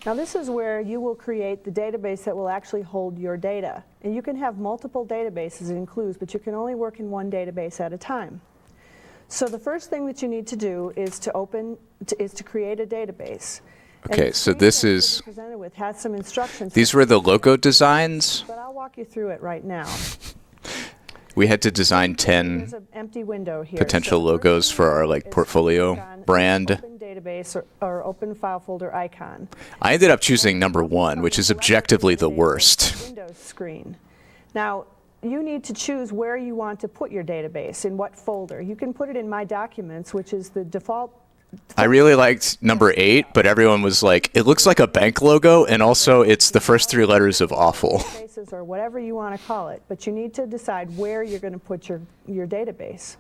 Now this is where you will create the database that will actually hold your data. And you can have multiple databases in Clooz, but you can only work in one database at a time. So the first thing that you need to do is to create a database. Okay, so this is, Presented with has some instructions. these were the logo designs. But I'll walk you through it right now. We had to design 10 There's an empty window here. potential logos for our like portfolio brand. Open database or open file folder icon. I ended up choosing number 1, which is objectively the worst. Windows screen. Now, you need to choose where you want to put your database, in what folder. You can put it in My Documents, which is the default I really liked number 8, but everyone was like, it looks like a bank logo, and also it's the first 3 letters of awful. Or whatever you want to call it, but you need to decide where you're going to put your database.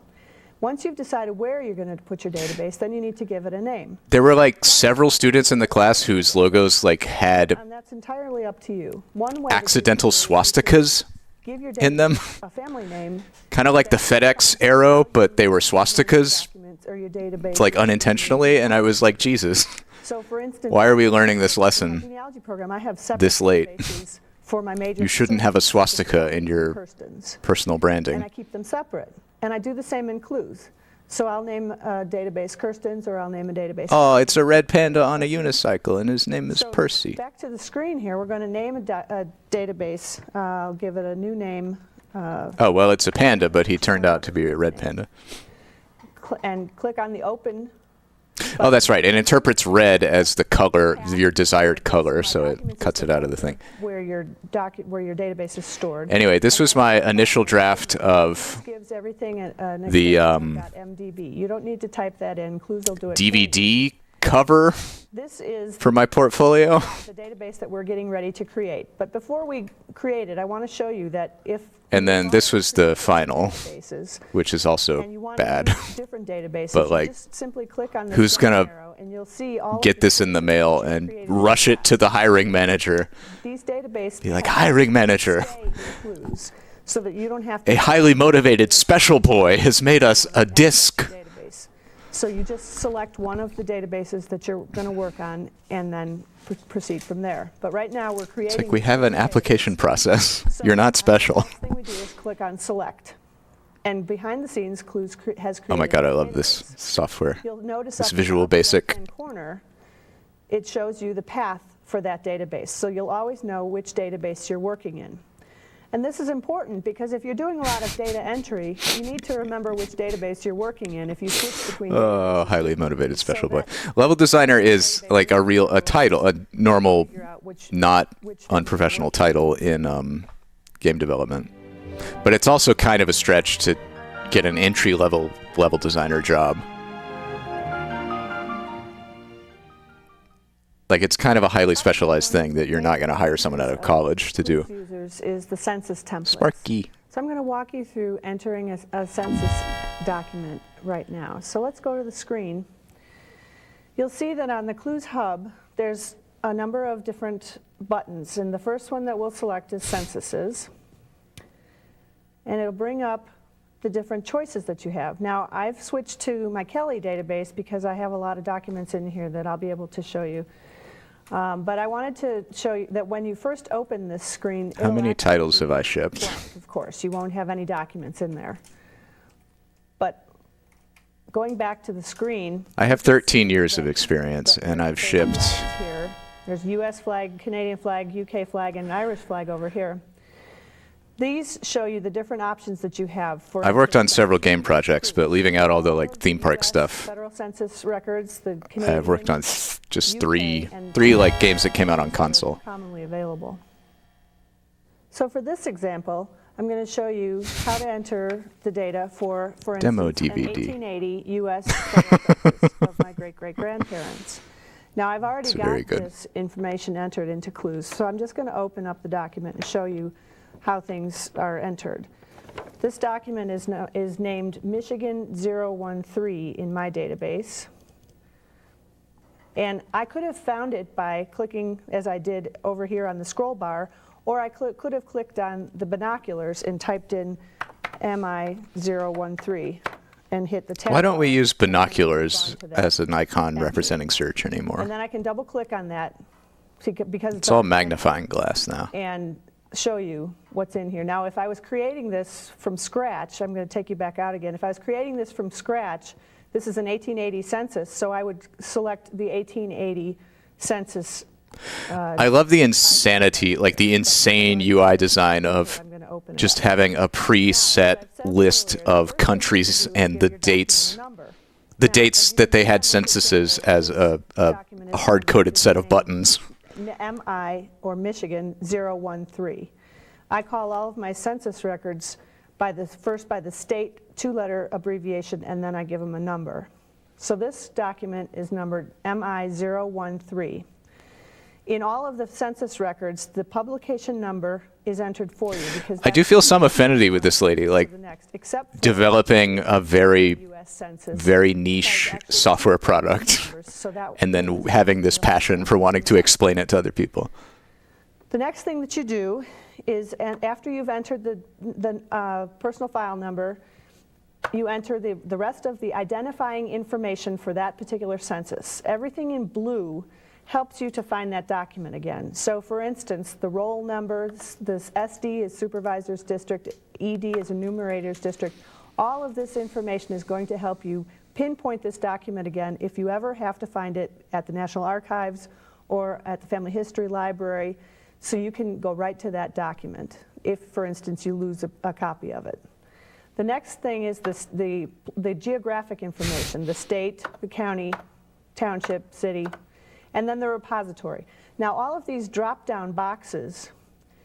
Once you've decided where you're going to put your database, then you need to give it a name. There were like several students in the class whose logos like had And that's entirely up to you. One way accidental swastikas give your in them. a family name, Kind of like the FedEx arrow, but they were swastikas. or your database. It's like unintentionally, and I was like, Jesus. So for instance, Why are we learning this in my lesson genealogy program, I have separate this late? databases for my major You shouldn't have a swastika in your personal and branding. I keep them separate. And I do the same in Clooz. So I'll name a database Kirsten's, or I'll name a database. Oh, it's a red panda on a unicycle, and his name is So Percy. back to the screen here, we're going to name a database. I'll give it a new name. Oh, well, it's a panda, but he turned out to be a red panda. And click on the open. Oh, that's right. It interprets red as the color, your desired color, so it cuts it out of the thing. Where your database is stored. Anyway, this was my initial draft of Gives everything an the .mdb. You don't need to type that in. Clooz will do it. DVD cover This is for my portfolio. the database that we're getting ready to create. But before we create it, I want to show you that if And then this was the final, databases, which is also and you want bad. to use different databases, But you like, just simply click on the who's down gonna arrow and you'll see all get this in the mail and rush it to the hiring manager? these databases Be like, hiring manager, Clooz, so that you don't have to a highly motivated special boy has made us a disc. So you just select one of the databases that you're going to work on and then proceed from there. But right now we're creating. It's like we have an application process. You're not special. The thing we do is click on select. And behind the scenes, Clooz has created. Oh my God, I love this software. You'll notice This up in Visual the Basic. left-hand corner, it shows you the path for that database. So you'll always know which database you're working in. And this is important because if you're doing a lot of data entry, you need to remember which database you're working in if you switch between Oh, highly motivated special boy. Level designer is like a title, a normal, not unprofessional title in game development. But it's also kind of a stretch to get an entry-level level designer job. Like, it's kind of a highly specialized thing that you're not going to hire someone out of college to do. users is the census template. Sparky. So I'm going to walk you through entering a census document right now. So let's go to the screen. You'll see that on the Clooz Hub, there's a number of different buttons. And the first one that we'll select is censuses. And it'll bring up the different choices that you have. Now, I've switched to my Kelly database because I have a lot of documents in here that I'll be able to show you. But I wanted to show you that when you first open this screen, How many titles have I shipped? of course, you won't have any documents in there. But going back to the screen, I have 13 years of experience, and I've shipped. here, there's US flag, Canadian flag, UK flag, and Irish flag over here. These show you the different options that you have for. I've worked on several game projects, but leaving out all the like theme park stuff. Federal census records, the Canadian. I've worked on just three like games that came out on console. Commonly available. So for this example, I'm going to show you how to enter the data for instance, Demo an DVD. 1880 U.S. federal census of my great-great-grandparents. Now, I've already very got good. this information entered into Clooz, so I'm just going to open up the document and show you how things are entered. This document is named Michigan 013 in my database. And I could have found it by clicking, as I did over here on the scroll bar, or I could have clicked on the binoculars and typed in MI013 and hit the tab. Why don't we use binoculars as an icon representing search anymore? And then I can double click on that because It's all magnifying glass now. and show you what's in here. Now, if I was creating this from scratch, I'm going to take you back out again. If I was creating this from scratch, this is an 1880 census, so I would select the 1880 census. I love the insanity, like the insane UI design of just having a preset list of countries and the dates that they had censuses as a hard-coded set of buttons. MI, or Michigan 013. I call all of my census records first by the state two-letter abbreviation, and then I give them a number. So this document is numbered MI-013. In all of the census records, the publication number is entered for you because I do feel some affinity with this lady, like developing a very niche software product and then having this passion for wanting to explain it to other people. The next thing that you do is, after you've entered the personal file number, you enter the rest of the identifying information for that particular census. Everything in blue helps you to find that document again. So for instance, the roll numbers, this SD is supervisor's district, ED is enumerator's district. All of this information is going to help you pinpoint this document again if you ever have to find it at the National Archives or at the Family History Library, so you can go right to that document if, for instance, you lose a copy of it. The next thing is the geographic information, the state, the county, township, city, and then the repository. Now all of these drop-down boxes,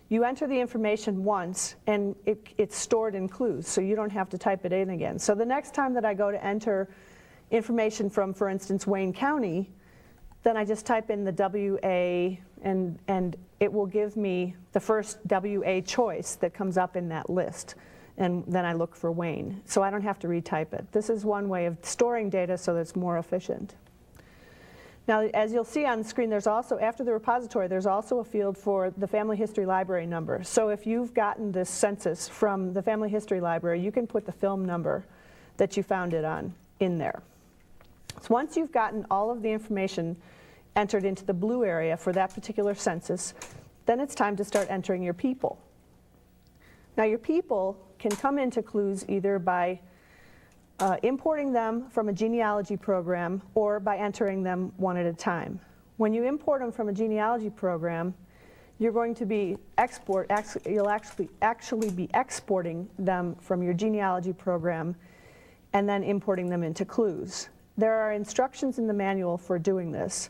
you enter the information once and it's stored in Clooz, so you don't have to type it in again. So the next time that I go to enter information from, for instance, Wayne County, then I just type in the WA and it will give me the first WA choice that comes up in that list. And then I look for Wayne. So I don't have to retype it. This is one way of storing data so that it's more efficient. Now, as you'll see on the screen, there's also, after the repository, there's also a field for the Family History Library number. So if you've gotten this census from the Family History Library, you can put the film number that you found it on in there. So once you've gotten all of the information entered into the blue area for that particular census, then it's time to start entering your people. Now, your people can come into Clooz either by importing them from a genealogy program or by entering them one at a time. When you import them from a genealogy program, you're going to be you'll actually be exporting them from your genealogy program and then importing them into Clooz. There are instructions in the manual for doing this.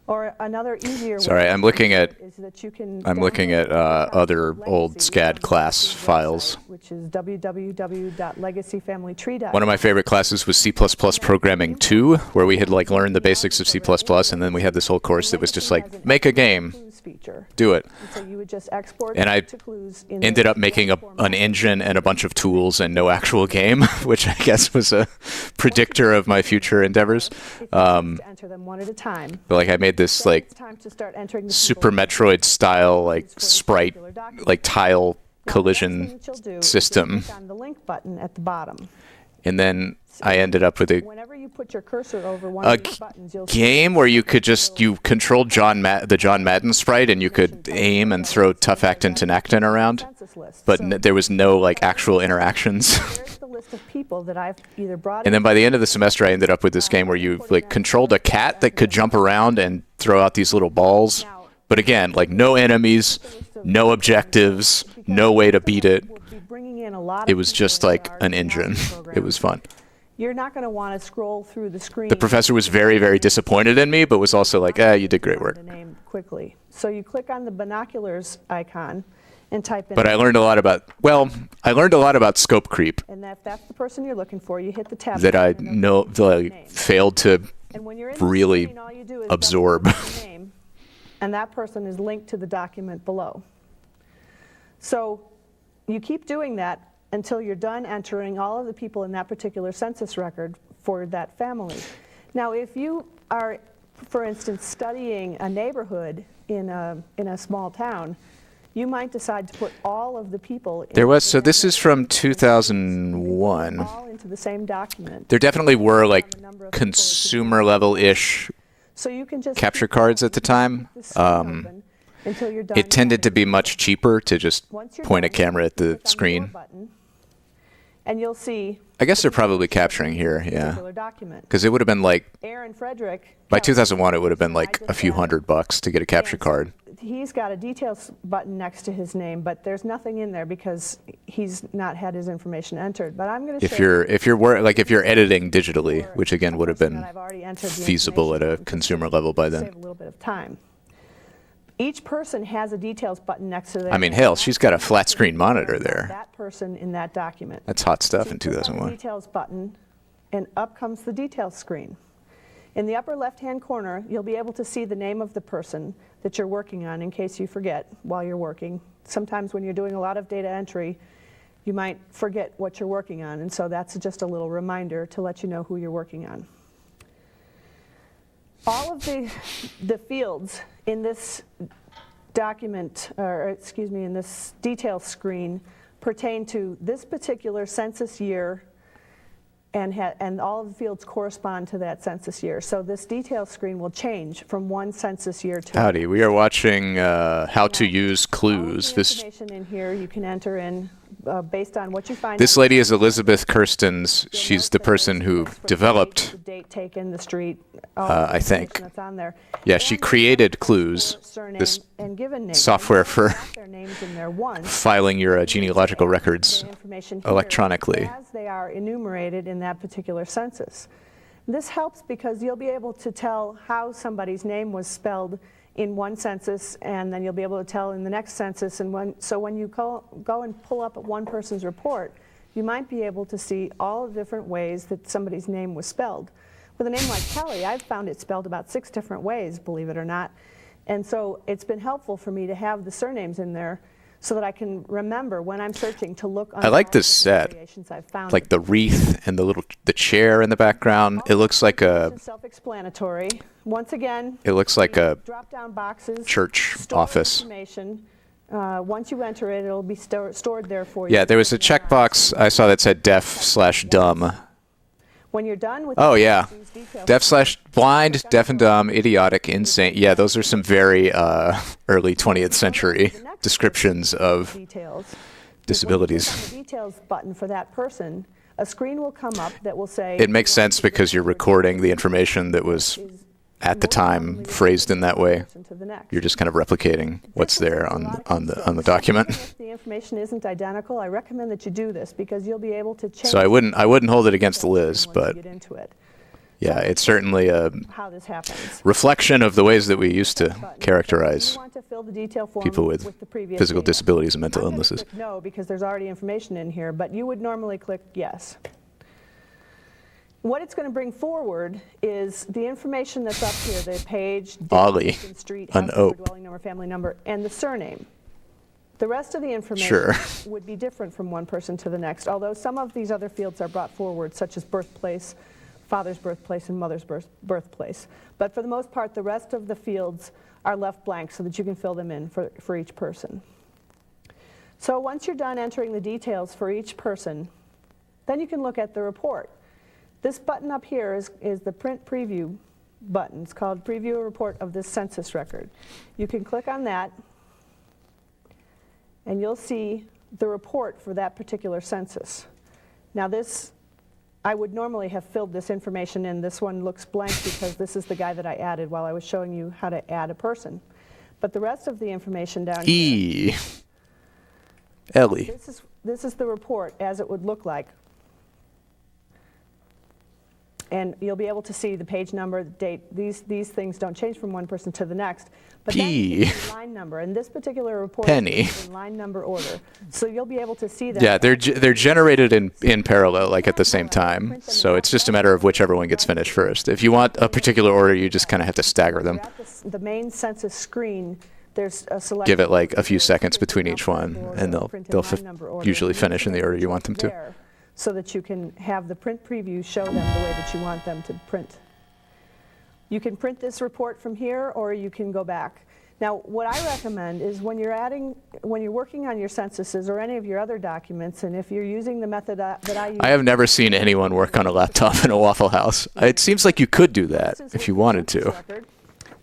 Or another easier way I'm looking at is that you can other old SCAD class files. Which is www.legacyfamilytree.com. One of my favorite classes was C++ Programming 2, where we had like learned the basics of C++, and then we had this whole course that was just like, make a game, do it. And I ended up making an engine and a bunch of tools and no actual game, which I guess was a predictor of my future endeavors. Enter them one at a time. But like I made this like Super Metroid style like sprite like tile collision system, on the link button at the bottom. and then I ended up with Whenever you put your cursor over one of these buttons, you'll game where you could just controlled the John Madden sprite and you could aim and throw Tough Actin' Tenactin around, but there was no like actual interactions. Here's the list of people that I've either brought. And then by the end of the semester, I ended up with this game where you like controlled a cat that could jump around and throw out these little balls. But again, like no enemies, no objectives, no way to beat it. It was just like an engine. It was fun. You're not going to want to scroll through the screen. The professor was very, very disappointed in me, but was also like, you did great work. The name quickly. So you click on the binoculars icon and type in. But I learned a lot about, scope creep. And if that's the person you're looking for, you hit the tab. That I failed to really absorb. And that person is linked to the document below. So you keep doing that until you're done entering all of the people in that particular census record for that family. Now, if you are, for instance, studying a neighborhood in a small town, you might decide to put all of the people So this is from 2001. all into the same document. There definitely were like consumer level-ish capture cards at the time. It tended to be much cheaper to just point a camera at the screen. And you'll see. I guess they're probably capturing here, yeah. Because it would have been like, by 2001, it would have been like a few $100 to get a capture card. He's got a details button next to his name, but there's nothing in there because he's not had his information entered. But I'm going to show if you're editing digitally, which again would have been feasible at a consumer level by then. Save a little bit of time. Each person has a details button next to their I mean, hell, she's got a flat screen monitor there. That person in that document. That's hot stuff in So you click on the 2001. details button, and up comes the details screen. In the upper left-hand corner, you'll be able to see the name of the person that you're working on in case you forget while you're working. Sometimes when you're doing a lot of data entry, you might forget what you're working on, and so that's just a little reminder to let you know who you're working on. All of the fields in this document, or excuse me, in this detail screen pertain to this particular census year, and all of the fields correspond to that census year. So this detail screen will change from one census year to Howdy, we are watching How to Use Clooz. This information in here you can enter in based on what you find. This lady is Elizabeth Kirstens. She's the person who developed, the date taken, the street, I think. that's on there. Yeah, she created Clooz, this and given name. software for Their names in there once. filing your genealogical records Information here electronically. as they are enumerated in that particular census. This helps because you'll be able to tell how somebody's name was spelled in one census, and then you'll be able to tell in the next census. And when you go and pull up one person's report, you might be able to see all the different ways that somebody's name was spelled. With a name like Kelly, I've found it spelled about 6 different ways, believe it or not. And so it's been helpful for me to have the surnames in there so that I can remember when I'm searching to look. I like this set, like the wreath and the chair in the background. It looks like a self-explanatory. Once again, it looks like a drop-down boxes, church office. Information. Once you enter it, it'll be stored there for you. Yeah, there was a checkbox I saw that said deaf/dumb. When you're done with Deaf/blind, deaf and dumb, idiotic, insane. Yeah, those are some very early 20th century descriptions of disabilities. On the details button for that person, a screen will come up that will say. It makes sense because you're recording the information that was at the time phrased in that way. You're just kind of replicating what's there on the document. If the information isn't identical, I recommend that you do this because you'll be able to change. So I wouldn't hold it against Liz, but yeah, it's certainly a reflection of the ways that we used to characterize people with physical disabilities and mental illnesses. Click no, because there's already information in here, but you would normally click yes. What it's going to bring forward is the information that's up here, the page, Ollie, street, an house O. number, dwelling number, family number, and the surname. The rest of the information would be different from one person to the next, although some of these other fields are brought forward, such as birthplace, father's birthplace, and mother's birthplace. But for the most part, the rest of the fields are left blank so that you can fill them in for each person. So once you're done entering the details for each person, then you can look at the report. This button up here is the print preview button. It's called Preview a Report of this census record. You can click on that, and you'll see the report for that particular census. Now this, I would normally have filled this information in. This one looks blank because this is the guy that I added while I was showing you how to add a person. But the rest of the information down here. Ellie. This is the report as it would look like. And you'll be able to see the page number, the date. These things don't change from one person to the next. But then you can see line number. And this particular report is in line number order. So you'll be able to see that. Yeah, they're generated in parallel, like at the same time. So it's just a matter of whichever one gets finished first. If you want a particular order, you just kind of have to stagger them. At the main census screen, there's a selection. Give it like a few seconds between each one, and they'll usually finish in the order you want them to. So that you can have the print preview show them the way that you want them to print. You can print this report from here, or you can go back. Now, what I recommend is when you're working on your censuses or any of your other documents, and if you're using the method that I use. I have never seen anyone work on a laptop in a Waffle House. It seems like you could do that if you wanted to.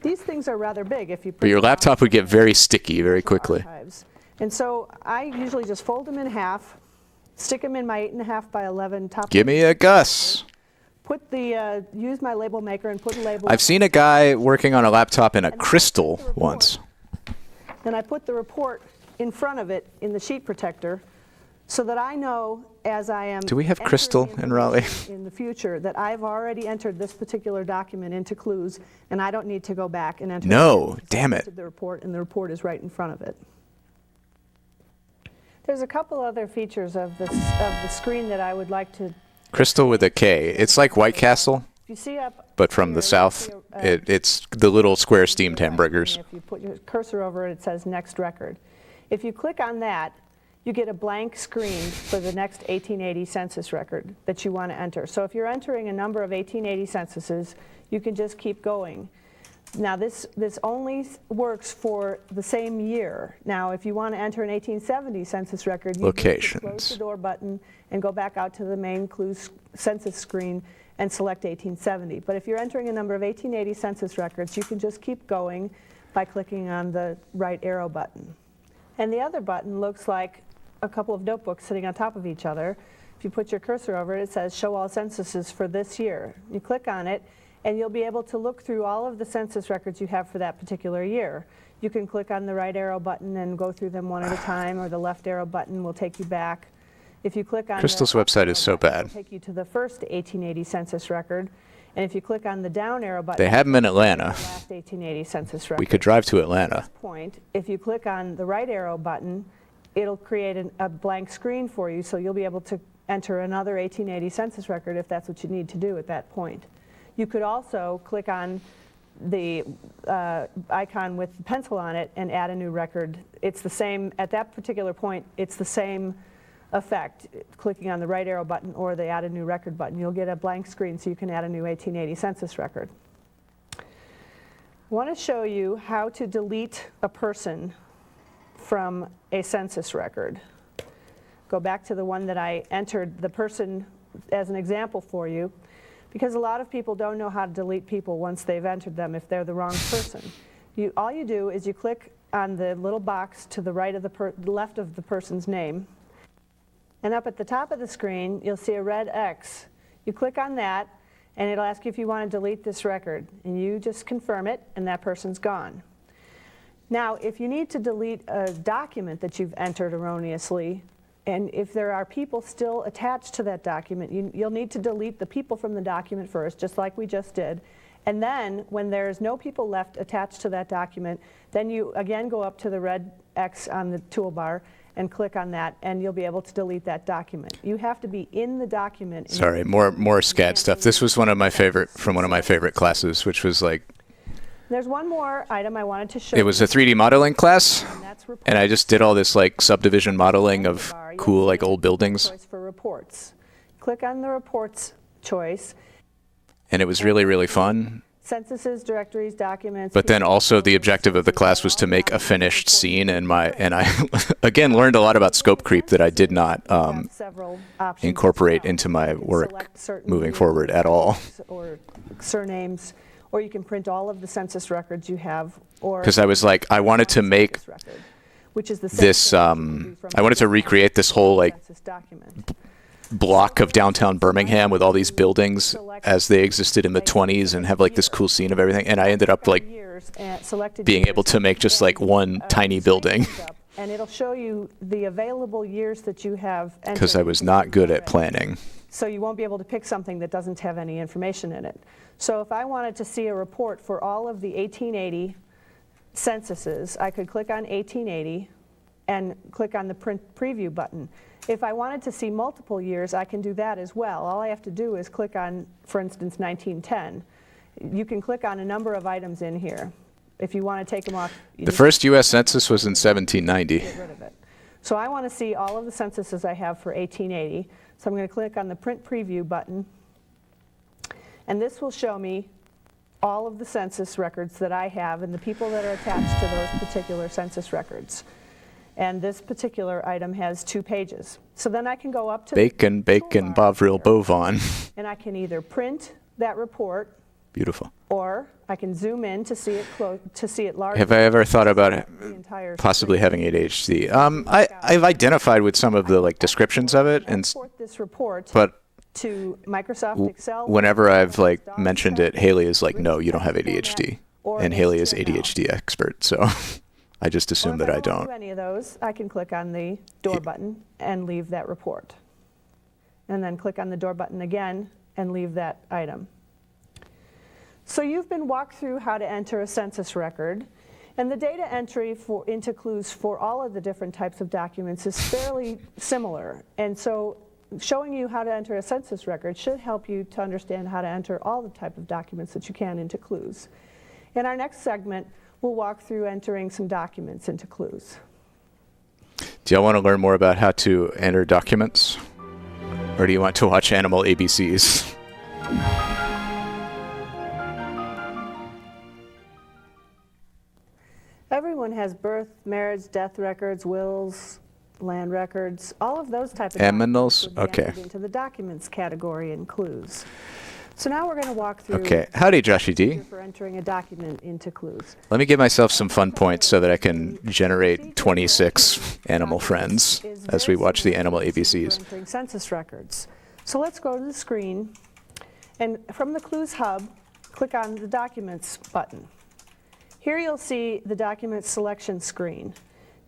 These things are rather big if you. But your laptop would get very sticky very quickly. And so I usually just fold them in half. Stick them in my 8.5 by 11 top. Give me a Gus. Put the use my label maker and put a label. I've seen a guy working on a laptop in a crystal once. Then I put the report in front of it in the sheet protector, so that I know as I am. Do we have crystal in Raleigh? In the future, that I've already entered this particular document into Clooz, and I don't need to go back and enter. No, damn it. The report, and the report is right in front of it. There's a couple other features of the screen that I would like to. Crystal with a K. It's like White Castle. If you see up but from here, the you'll south, see it's the little square steamed hamburgers. if you put your cursor over it, it says next record. If you click on that, you get a blank screen for the next 1880 census record that you want to enter. So if you're entering a number of 1880 censuses, you can just keep going. Now this only works for the same year. Now if you want to enter an 1870 census record, you Locations. just close the door button and go back out to the main Clooz census screen and select 1870. But if you're entering a number of 1880 census records, you can just keep going by clicking on the right arrow button. And the other button looks like a couple of notebooks sitting on top of each other. If you put your cursor over it, it says show all censuses for this year. You click on it and you'll be able to look through all of the census records you have for that particular year. You can click on the right arrow button and go through them one at a time, or the left arrow button will take you back. If you click on Crystal's website is so bad. it'll take you to the first 1880 census record. And if you click on the down arrow button, They have them in Atlanta. the last 1880 census record. We could drive to Atlanta. Point, if you click on the right arrow button, it'll create a blank screen for you, so you'll be able to enter another 1880 census record if that's what you need to do at that point. You could also click on the icon with the pencil on it and add a new record. It's the same, at that particular point, it's the same effect, clicking on the right arrow button or the add a new record button. You'll get a blank screen so you can add a new 1880 census record. I want to show you how to delete a person from a census record. Go back to the one that I entered the person as an example for you, because a lot of people don't know how to delete people once they've entered them if they're the wrong person. All you do is you click on the little box to the right of the left of the person's name, and up at the top of the screen you'll see a red X. You click on that and it'll ask you if you want to delete this record, and you just confirm it and that person's gone. Now if you need to delete a document that you've entered erroneously, and if there are people still attached to that document, you'll need to delete the people from the document first, just like we just did. And then, when there's no people left attached to that document, then you again go up to the red X on the toolbar and click on that, and you'll be able to delete that document. You have to be in the document. Sorry, more SCAD stuff. This was one of my favorite classes, which was like, There's one more item I wanted to show you. it was a 3D modeling class, and I just did all this like subdivision modeling of cool like old buildings, Choice for reports. Click on the reports choice. and it was really, really fun. Censuses, directories, documents. But then also the objective of the class was to make a finished scene, and I again learned a lot about scope creep that I did not incorporate into my work moving forward at all. Or surnames, or you can print all of the census records you have. Because I was like, I wanted to make this, I wanted to recreate this whole like block of downtown Birmingham with all these buildings as they existed in the 20s and have like this cool scene of everything. And I ended up like being able to make just like one tiny building. And it'll show you the available years that you have. Because I was not good at planning. So you won't be able to pick something that doesn't have any information in it. So if I wanted to see a report for all of the 1880 censuses, I could click on 1880 and click on the print preview button. If I wanted to see multiple years, I can do that as well. All I have to do is click on, for instance, 1910. You can click on a number of items in here. If you want to take them off. The first U.S. census was in 1790. Get rid of it. So I want to see all of the censuses I have for 1880. So I'm going to click on the print preview button. And this will show me all of the census records that I have and the people that are attached to those particular census records. And this particular item has 2 pages. So then I can go up to Bacon, Bovril, Bovon. and I can either print that report. Beautiful. Or I can zoom in to see it larger. Have I ever thought about possibly having ADHD? I've identified with some of the like descriptions of it, and this report but to Microsoft Excel. Whenever I've like mentioned it, Haley is like, "No, you don't have ADHD," and Haley is ADHD expert, so I just assume that I don't. Do any of those, I can click on the door button and leave that report, and then click on the door button again and leave that item. So you've been walked through how to enter a census record, and the data entry into Clooz for all of the different types of documents is fairly similar. And so showing you how to enter a census record should help you to understand how to enter all the type of documents that you can into Clooz. In our next segment, we'll walk through entering some documents into Clooz. Do y'all want to learn more about how to enter documents? Or do you want to watch Animal ABCs? Everyone has birth, marriage, death records, wills, land records, all of those type of Aminals? documents would be Okay. entered into the documents category in Clooz. So now we're going to walk through Okay. Howdy, Joshy D. for entering a document into Clooz. Let me give myself some fun points so that I can generate 26 animal friends as we watch the Animal ABCs. Entering census records. So let's go to the screen, and from the Clooz hub, click on the Documents button. Here you'll see the document selection screen.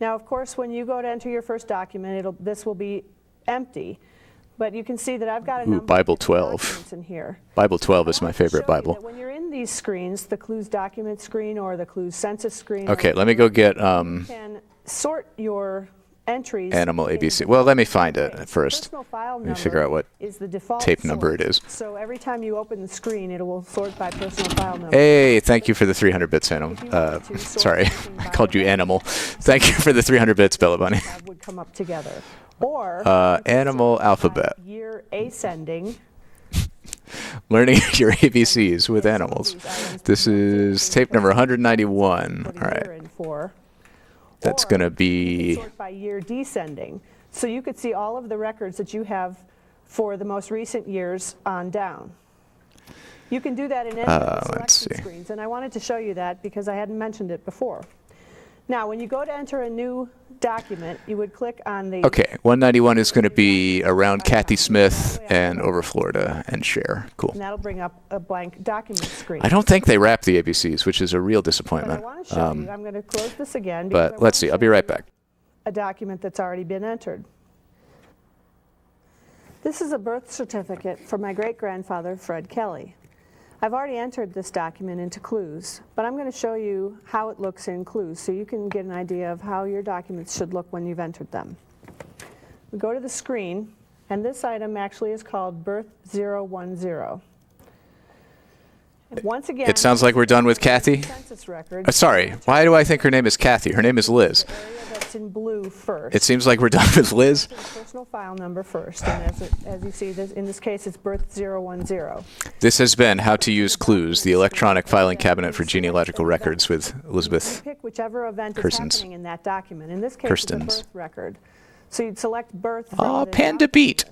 Now, of course, when you go to enter your first document, this will be empty, but you can see that I've got a number Bible of 12. documents in here. Bible 12 is my favorite Bible. When you're in these screens, the Clooz document screen or the Clooz census screen, Okay, let me go get you can sort your entries. Animal ABC. Well, let me find it first. Personal file Let me figure out what is the default tape number it is. So every time you open the screen, it will sort by personal file number. Hey, thank you for the 300 bits, Animal. Sorry, I called you Animal. Thank you for the 300 bits, Bella Bunny. Would come up together. Or Animal alphabet. year ascending. Learning your ABCs with animals. This is tape number 191. All right. That's going to be... Sort by year descending. So you could see all of the records that you have for the most recent years on down. You can do that in any of the selection screens, and I wanted to show you that because I hadn't mentioned it before. Now, when you go to enter a new document, you would click on the... Okay, 191 is going to be around Kathy Smith and over Florida and share. Cool. And that'll bring up a blank document screen. I don't think they wrap the ABCs, which is a real disappointment. But I want to show you. I'm going to close this again. But let's see. I'll be right back. A document that's already been entered. This is a birth certificate for my great-grandfather, Fred Kelly. I've already entered this document into Clooz, but I'm going to show you how it looks in Clooz so you can get an idea of how your documents should look when you've entered them. We go to the screen, and this item actually is called Birth 010. Once again, It sounds like we're done with Kathy. census records. Sorry, why do I think her name is Kathy? Her name is Liz. That's in blue first. It seems like we're done with Liz. Personal file number first, and as you see, in this case, it's Birth 010. This has been How to Use Clooz, the electronic filing cabinet for genealogical records with Elizabeth Pick whichever event is Kirstens. happening in that document. In this case, it's a birth record. So you'd select birth from Oh, the Panda Beat.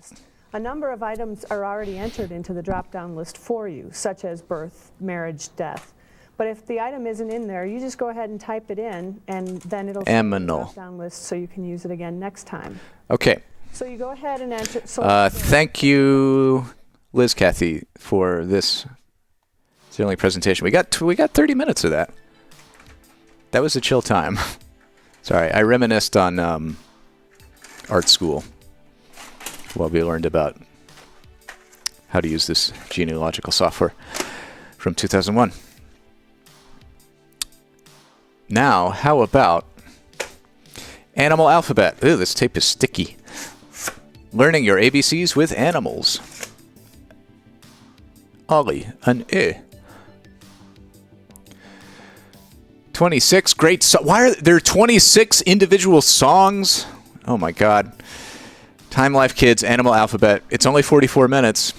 A number of items are already entered into the drop-down list for you, such as birth, marriage, death. But if the item isn't in there, you just go ahead and type it in, and then it'll show you the drop-down list so you can use it again next time. Okay. So you go ahead and enter. Thank you, Liz Kathy, for this sterling presentation. We got 30 minutes of that. That was a chill time. Sorry, I reminisced on art school while we learned about how to use this genealogical software from 2001. Now, how about Animal Alphabet? Ooh, this tape is sticky. Learning your ABCs with animals. Ollie, an E. 26 great why are there 26 individual songs? Oh my god. Time Life Kids, Animal Alphabet. It's only 44 minutes.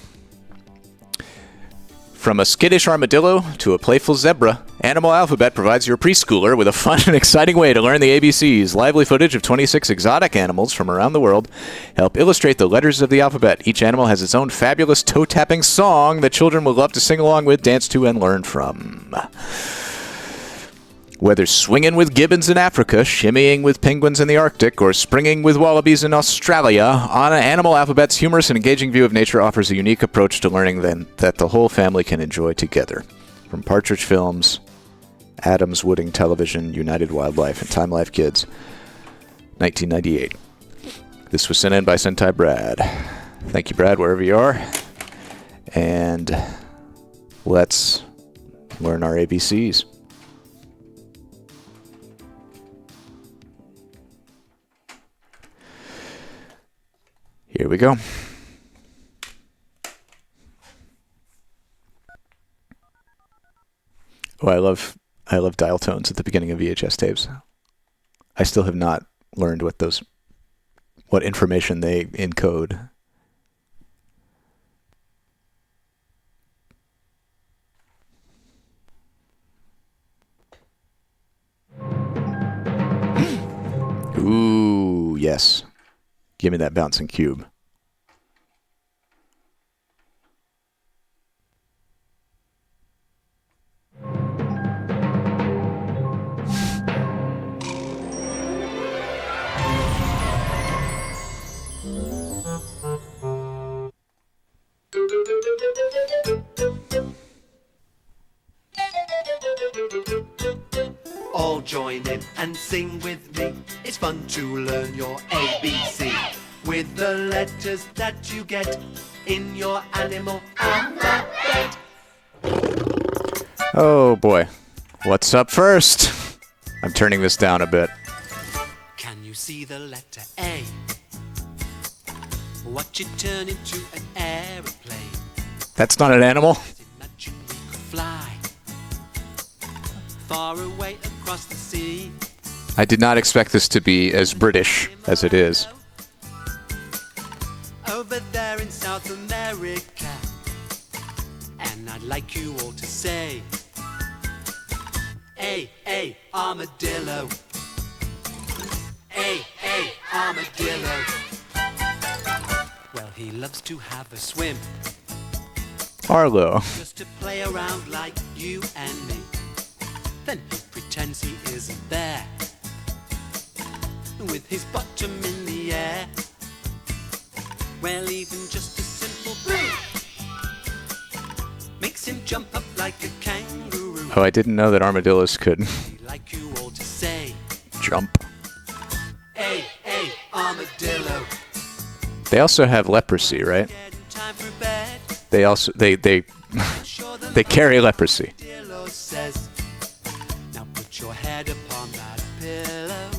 From a skittish armadillo to a playful zebra, Animal Alphabet provides your preschooler with a fun and exciting way to learn the ABCs. Lively footage of 26 exotic animals from around the world help illustrate the letters of the alphabet. Each animal has its own fabulous toe-tapping song that children will love to sing along with, dance to, and learn from. Whether swinging with gibbons in Africa, shimmying with penguins in the Arctic, or springing with wallabies in Australia, Animal Alphabet's humorous and engaging view of nature offers a unique approach to learning that the whole family can enjoy together. From Partridge Films, Adams Wooding Television, United Wildlife, and Time Life Kids, 1998. This was sent in by Sentai Brad. Thank you, Brad, wherever you are. And let's learn our ABCs. Here we go. Oh, I love dial tones at the beginning of VHS tapes. I still have not learned what information they encode. Ooh, yes. Give me that bouncing cube. All join in and sing with me. It's fun to learn your ABC with the letters that you get in your animal alphabet. Oh boy. What's up first? I'm turning this down a bit. Can you see the letter A? Watch it turn into an aeroplane. That's not an animal. Imagine we could fly far away across the sea. I did not expect this to be as British as it is. Over there in South America. And I'd like you all to say, A, armadillo. A, armadillo. Well, he loves to have a swim. Arlo. Just to play around like you and me. Then he pretends he isn't there. With his bottom in the air. Well, even just a simple boom makes him jump up like a kangaroo. Oh, I didn't know that armadillos could Like you all to say, jump. A, armadillo. They also have leprosy, right? Time for bed. They also they carry leprosy. Armadillo says, now put your head upon that pillow.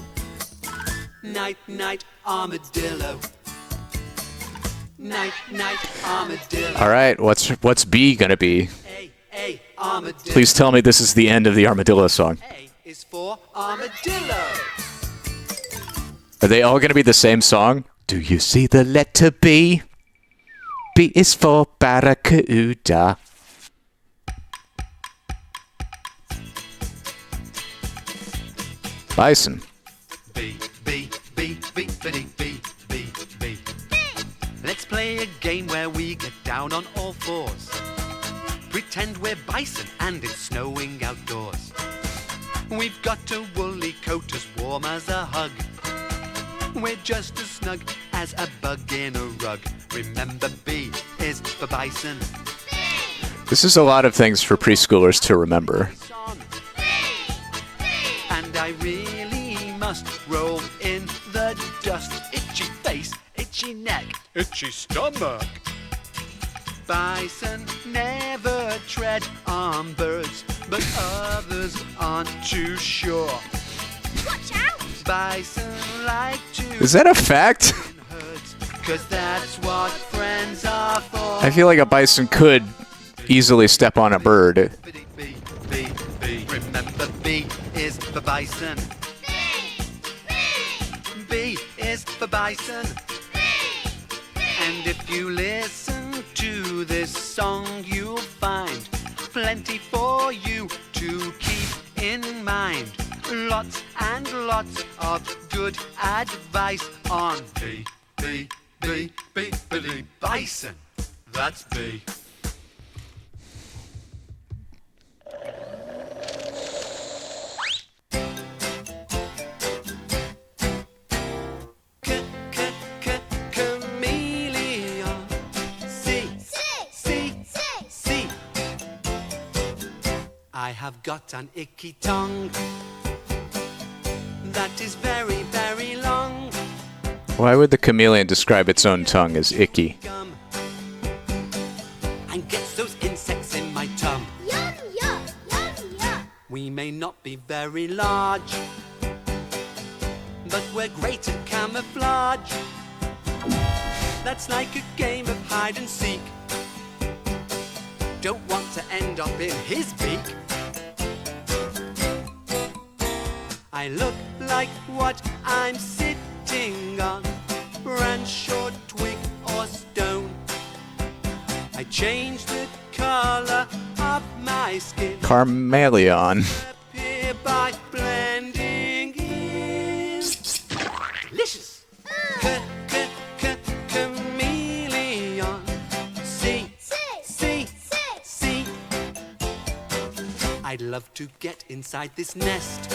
Night, night, armadillo. Night, night, armadillo. All right, what's B gonna be? A, armadillo. Please tell me this is the end of the armadillo song. A is for armadillo. Are they all gonna be the same song? Do you see the letter B? B is for barracuda. Bison. B, B, B, B, B, B, B, B. Let's play a game where we get down on all fours. Pretend we're bison and it's snowing outdoors. We've got a woolly coat as warm as a hug. We're just as snug as a bug in a rug. Remember, B is for bison. This is a lot of things for preschoolers to remember. And I really must roll in the dust. Itchy face, itchy neck, itchy stomach. Bison never tread on birds, but others aren't too sure. Watch out! Bison like to... Is that a fact? Cause that's what friends are for. I feel like a bison could easily step on a bird. B. Remember, B is for bison. B is for bison. And if you listen to this song, you'll find plenty for you to keep in mind. Lots and lots of good advice on B, bison. That's B. Chameleon. C. I have got an icky tongue that is very, very long. Why would the chameleon describe its own tongue as icky? And gets those insects in my tongue. Yum, yum, yum, yum. We may not be very large, but we're great at camouflage. That's like a game of hide and seek. Don't want to end up in his beak. I look like what I'm sitting on, branch or twig or stone. I change the color of my skin, Carmeleon. appear by blending in. Delicious. Chameleon. See. I'd love to get inside this nest.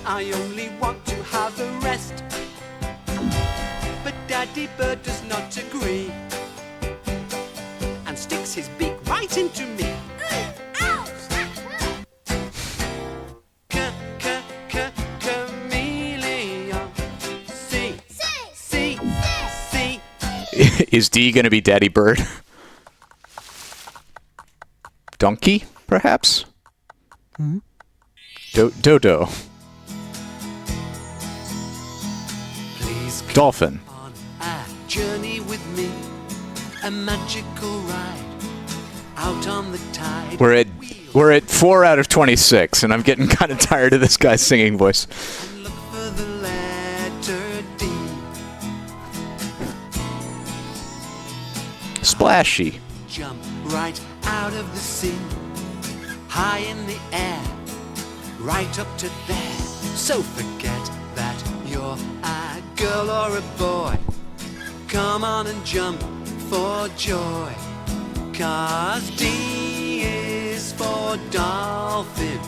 I only want to have the rest. But Daddy Bird does not agree and sticks his beak right into me. Chameleon. See. Is D gonna be Daddy Bird? Donkey, perhaps? Dodo. Please come Dolphin. on a journey with me, a magical ride out on the tide. We're at 4 out of 26, and I'm getting kind of tired of this guy's singing voice. Look for the letter D. Splashy. Jump right out of the sea, high in the air, right up to there. So forget that you're a girl or a boy. Come on and jump for joy. 'Cause D is for dolphin.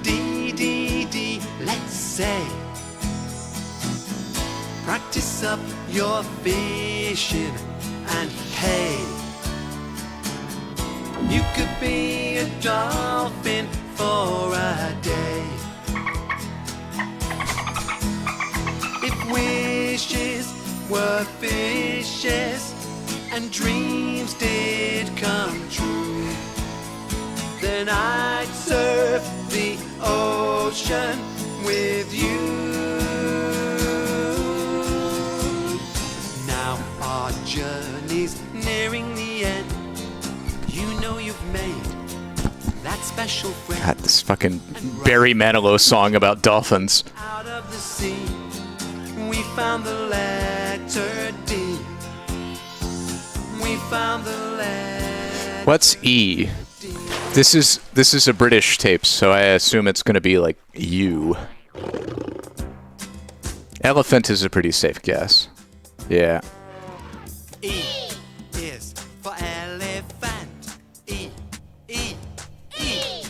D, D, D, let's say. Practice up your fishing and hey, you could be a dolphin for a day. If wishes were fishes and dreams did come true, then I'd surf the ocean with you. Now our journey's nearing the end. You know you've made that special friend. God, this fucking Barry Manilow song about dolphins. Out of the sea, we found the letter D. We found the letter. What's E? This is a British tape, so I assume it's gonna be like U. Elephant is a pretty safe guess. Yeah. E is for elephant. E, E, E.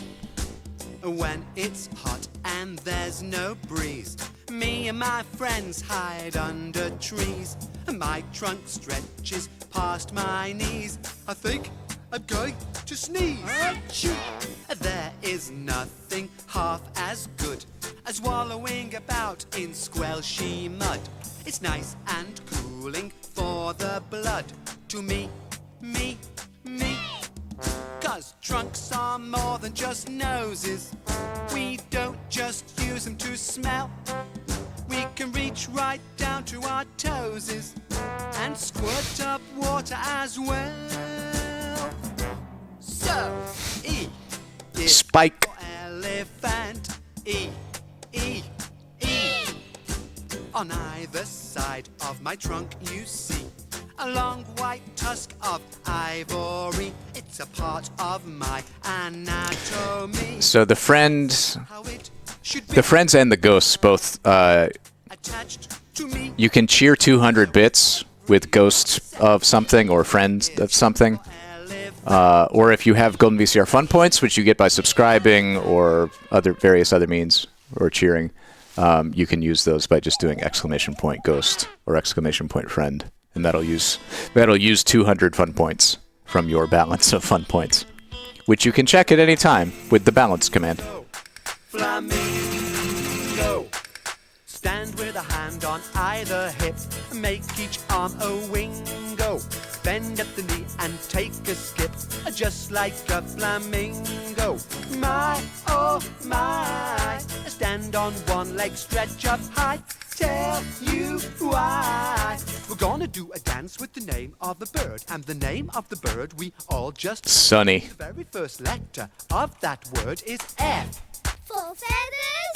When it's hot and there's no breeze, me and my friends hide under trees. My trunk stretches past my knees. I think I'm going to sneeze. Achoo! There is nothing half as good as wallowing about in squelchy mud. It's nice and cooling for the blood. To me, me, me. 'Cause trunks are more than just noses. We don't just use them to smell. We can reach right down to our toeses and squirt up water as well. So, E is Spike. for elephant. E, E, E. On either side of my trunk you see a long white tusk of ivory. It's a part of my anatomy. So the friends and the ghosts both, you can cheer 200 bits with ghosts of something or friends of something. Or if you have golden VCR fun points, which you get by subscribing or various other means or cheering, you can use those by just doing ! ghost or ! friend, and that'll use 200 fun points from your balance of fun points, which you can check at any time with the balance command. Flamingo. Stand with a hand on either hip, make each arm a wingo. Bend at the knee and take a skip, just like a flamingo. My, oh my, stand on one leg, stretch up high. Tell you why. We're gonna do a dance with the name of the bird, and the name of the bird we all just... Sunny. The very first letter of that word is F. For feathers.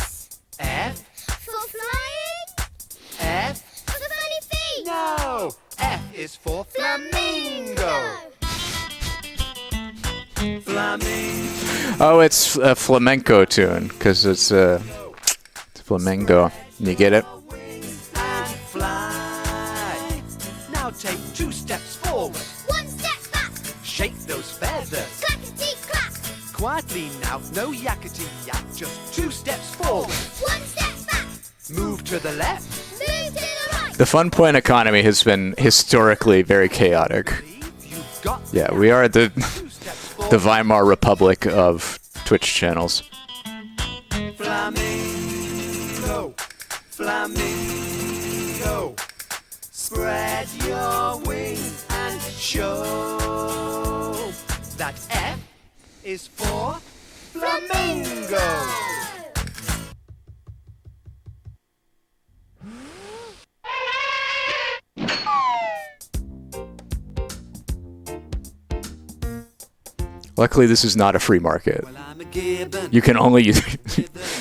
F For flying? F For funny feet? No, F is for flamingo. Flamingo. Oh, it's a flamenco tune because it's flamenco. You get it? And fly. Now take 2 steps forward. 1 step back. Shake those feathers. Clackety-clack. Quietly now, no yakety yak. Just 2 steps forward. 1 step back. Move to the left. Move to the right. The fun point economy has been historically very chaotic. Yeah, we are the Weimar Republic of Twitch channels. Flamingo, flamingo, spread your wings and show that F is for flamingo. Luckily, this is not a free market. You can only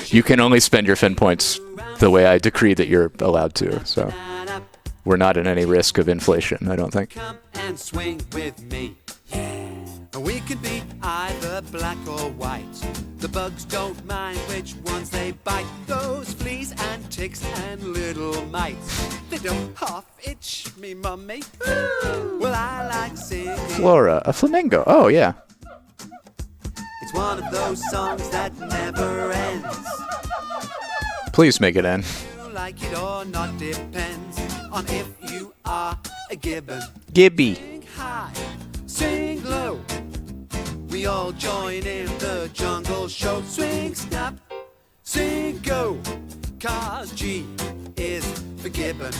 you can only spend your fin points the way I decree that you're allowed to. So we're not in any risk of inflation, I don't think. Come and swing with me. We can be either black or white. The bugs don't mind which ones they bite. Those fleas and ticks and little mites, they don't half itch me, mummy. Well, I like singing. Flora, a flamingo. Oh, yeah. It's one of those songs that never ends. Please make it end. You like it or not depends on if you are a gibbon. Gibby. Sing high, sing low. We all join in the jungle show. Swing, snap, sing, go. 'Cause G is for gibbon.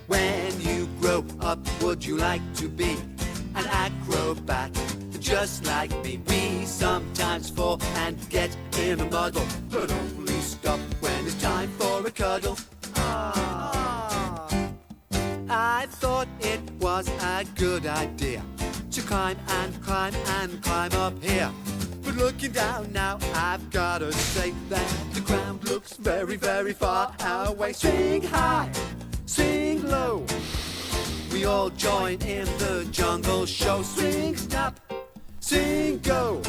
When you grow up, would you like to be an acrobat? Just like me, we sometimes fall and get in a muddle, but only stop when it's time for a cuddle. I thought it was a good idea to climb and climb and climb up here. But looking down now, I've gotta say that the ground looks very, very far away. Swing high, swing low. We all join in the jungle show. Swing, stop, sing, go.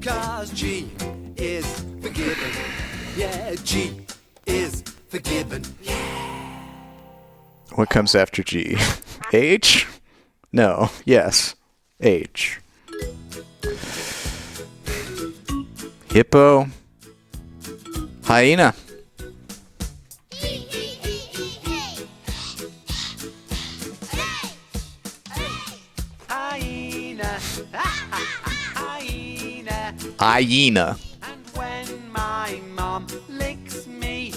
'Cause G is forgiven. Yeah, G is forgiven. What comes after G? H? No. Yes. H. Hippo. Hyena. Hyena. Hyena. Hyena. And when my mom licks me,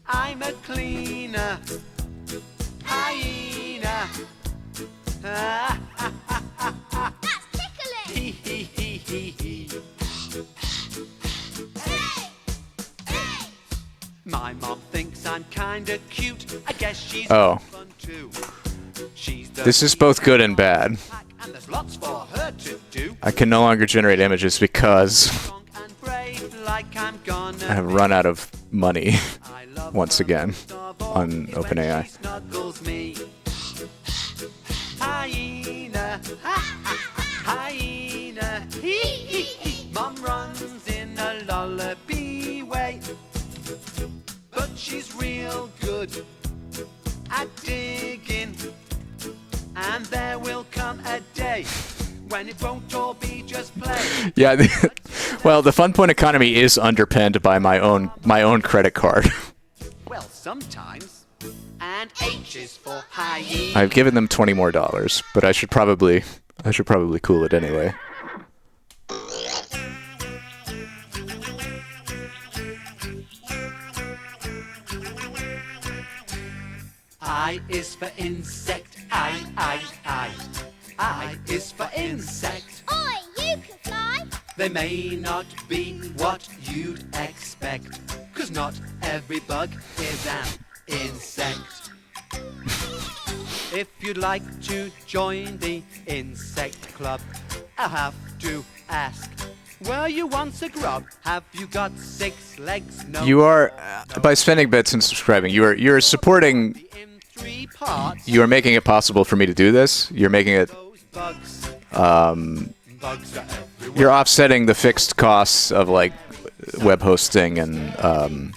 I'm a cleaner. Hyena. That's tickling. My mom thinks I'm kinda cute. I guess she's Oh. fun too. She's the This is both good and bad. and there's lots for her to do. I can no longer generate images because Like I'm gonna I have run out of money once again on OpenAI. snuggles me. Hyena, hyena, Mom runs in a lullaby way, but she's real good at digging, and there will come a day when it won't all be just play. Yeah, well, the fun point economy is underpinned by my own credit card. Well, sometimes. And H is for hyena. I've given them $20 more, but I should probably cool it anyway. I is for insect. I. I is for insect. Oi, you can fly. They may not be what you'd expect, 'cause not every bug is an insect. If you'd like to join the insect club, I'll have to ask, Were you once a grub? Have you got 6 legs? No. You are, by spending bits and subscribing, you're supporting. You are making it possible for me to do this. You're making it. You're offsetting the fixed costs of like web hosting and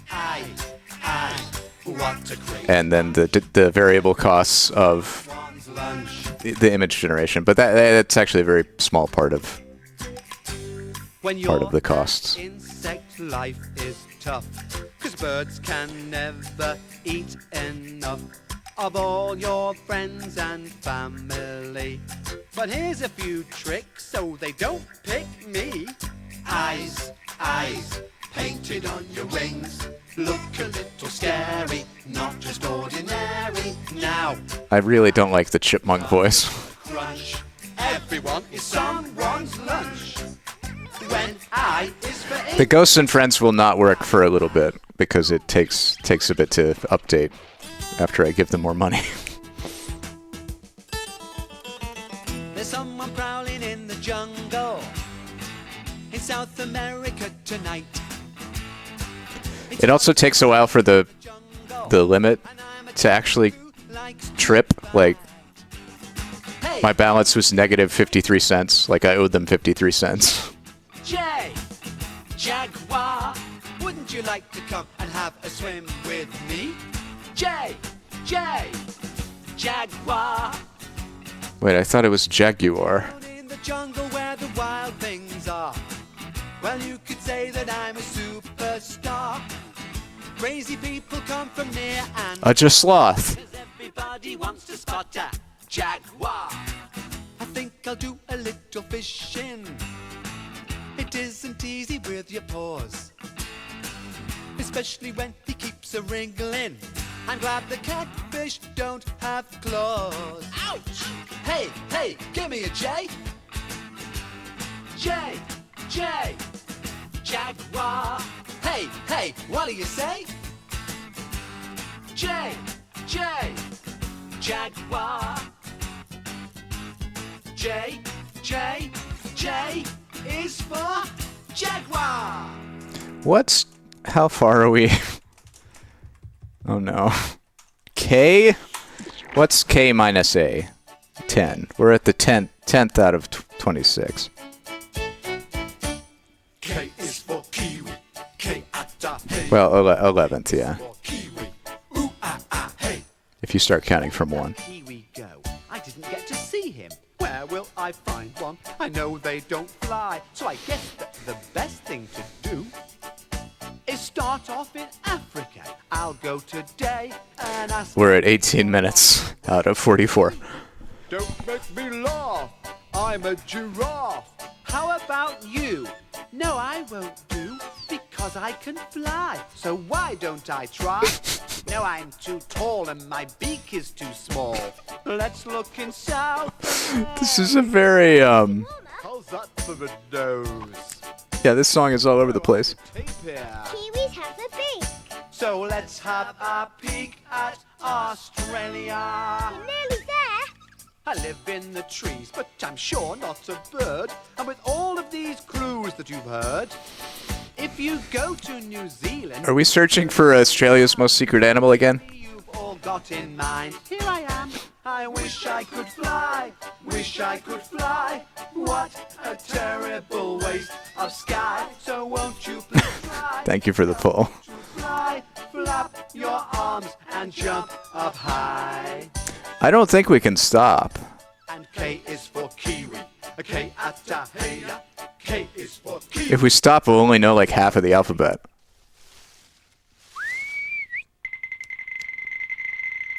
then the variable costs of the image generation. But that's actually a very small part of the costs. Insect life is tough, 'cause birds can never eat enough of all your friends and family. But here's a few tricks so they don't pick me. Eyes, eyes, painted on your wings. Look a little scary, not just ordinary. Now, I really don't like the chipmunk voice. crunch. Everyone is someone's lunch. When I is for The Ghosts and Friends will not work for a little bit because it takes a bit to update after I give them more money. There's someone prowling in the jungle in South America tonight. It also takes a while for the limit to actually trip. Like, my balance was negative 53 cents. Like, I owed them 53 cents. Jay, Jaguar, wouldn't you like to come and have a swim with me? Jay, Jaguar. Wait, I thought it was Jaguar. In the jungle where the wild things are. Well, you could say that I'm a superstar. Crazy people come from near and Just sloth. everybody wants to spot a jaguar. I think I'll do a little fishing. It isn't easy with your paws, especially when he keeps a wriggling. I'm glad the catfish don't have claws. Ouch! Hey, hey, give me a J. J, Jaguar. Hey, hey, what do you say? J, Jaguar. J is for Jaguar. How far are we? Oh no. K? What's K minus A? 10. We're at the 10th out of 26. K is for kiwi. K atta hey. Well, 11th, yeah. Kiwi. Ooh ah ah hey. If you start counting from 1. Here we go. I didn't get to see him. Where will I find one? I know they don't fly, so I guess that the best thing to do is start off in Africa. I'll go today and ask. We're at 18 minutes out of 44. Don't make me laugh. I'm a giraffe. How about you? No, I won't do, because I can fly. So why don't I try? No, I'm too tall and my beak is too small. Let's look in South. This is a very, How's that for the nose? yeah, this song is all over the place. Kiwis have a beak. So let's have a peek at Australia. You're nearly there. I live in the trees, but I'm sure not a bird. And with all of these clues that you've heard, if you go to New Zealand, Are we searching for Australia's most secret animal again? you've all got in mind. Here I am. I wish I could fly. Wish I could fly. What a terrible waste of sky. So won't you please fly? Thank you for the poll. Fly, flap your arms and jump up high. I don't think we can stop. And K is for kiwi. K atta heya. K is for kiwi. If we stop, we'll only know like half of the alphabet.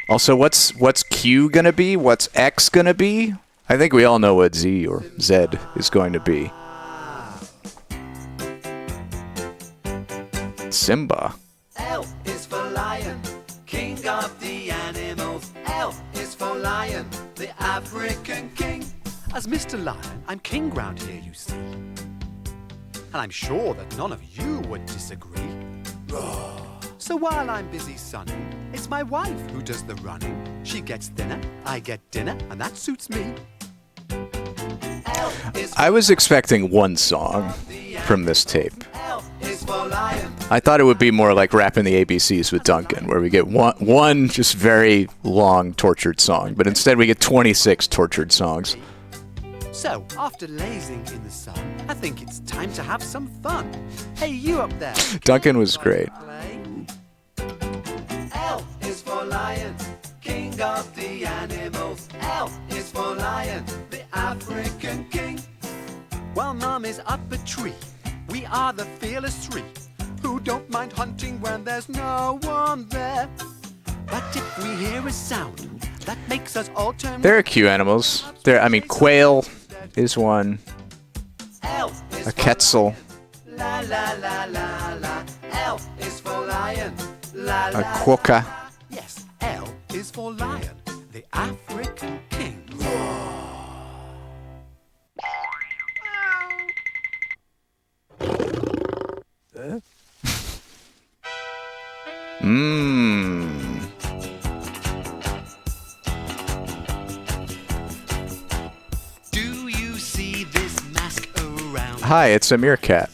Also, what's Q gonna be? What's X gonna be? I think we all know what Z or Z is going to be. Simba. L is for lion, king of the animals. L is for lion, the African king. As Mr. Lion, I'm king round here, you see. And I'm sure that none of you would disagree. So while I'm busy sunning, it's my wife who does the running. She gets thinner, I get dinner, and that suits me. I was expecting one song from this tape. I thought it would be more like Rapping the ABCs with Duncan, where we get one just very long tortured song, but instead we get 26 tortured songs. So, after lazing in the sun, I think it's time to have some fun. Hey, you up there. Duncan was great. L is for lion, king of the animals. L is for lion, the African king. While Mom is up a tree, we are the fearless three who don't mind hunting when there's no one there. But if we hear a sound that makes us all turn. There are cute animals. Quail is one. A quetzal. La la la la la. L is for lion. La la. A quokka. Yes, L is for lion, the African king. Do you see this mask around? Hi, it's a meerkat.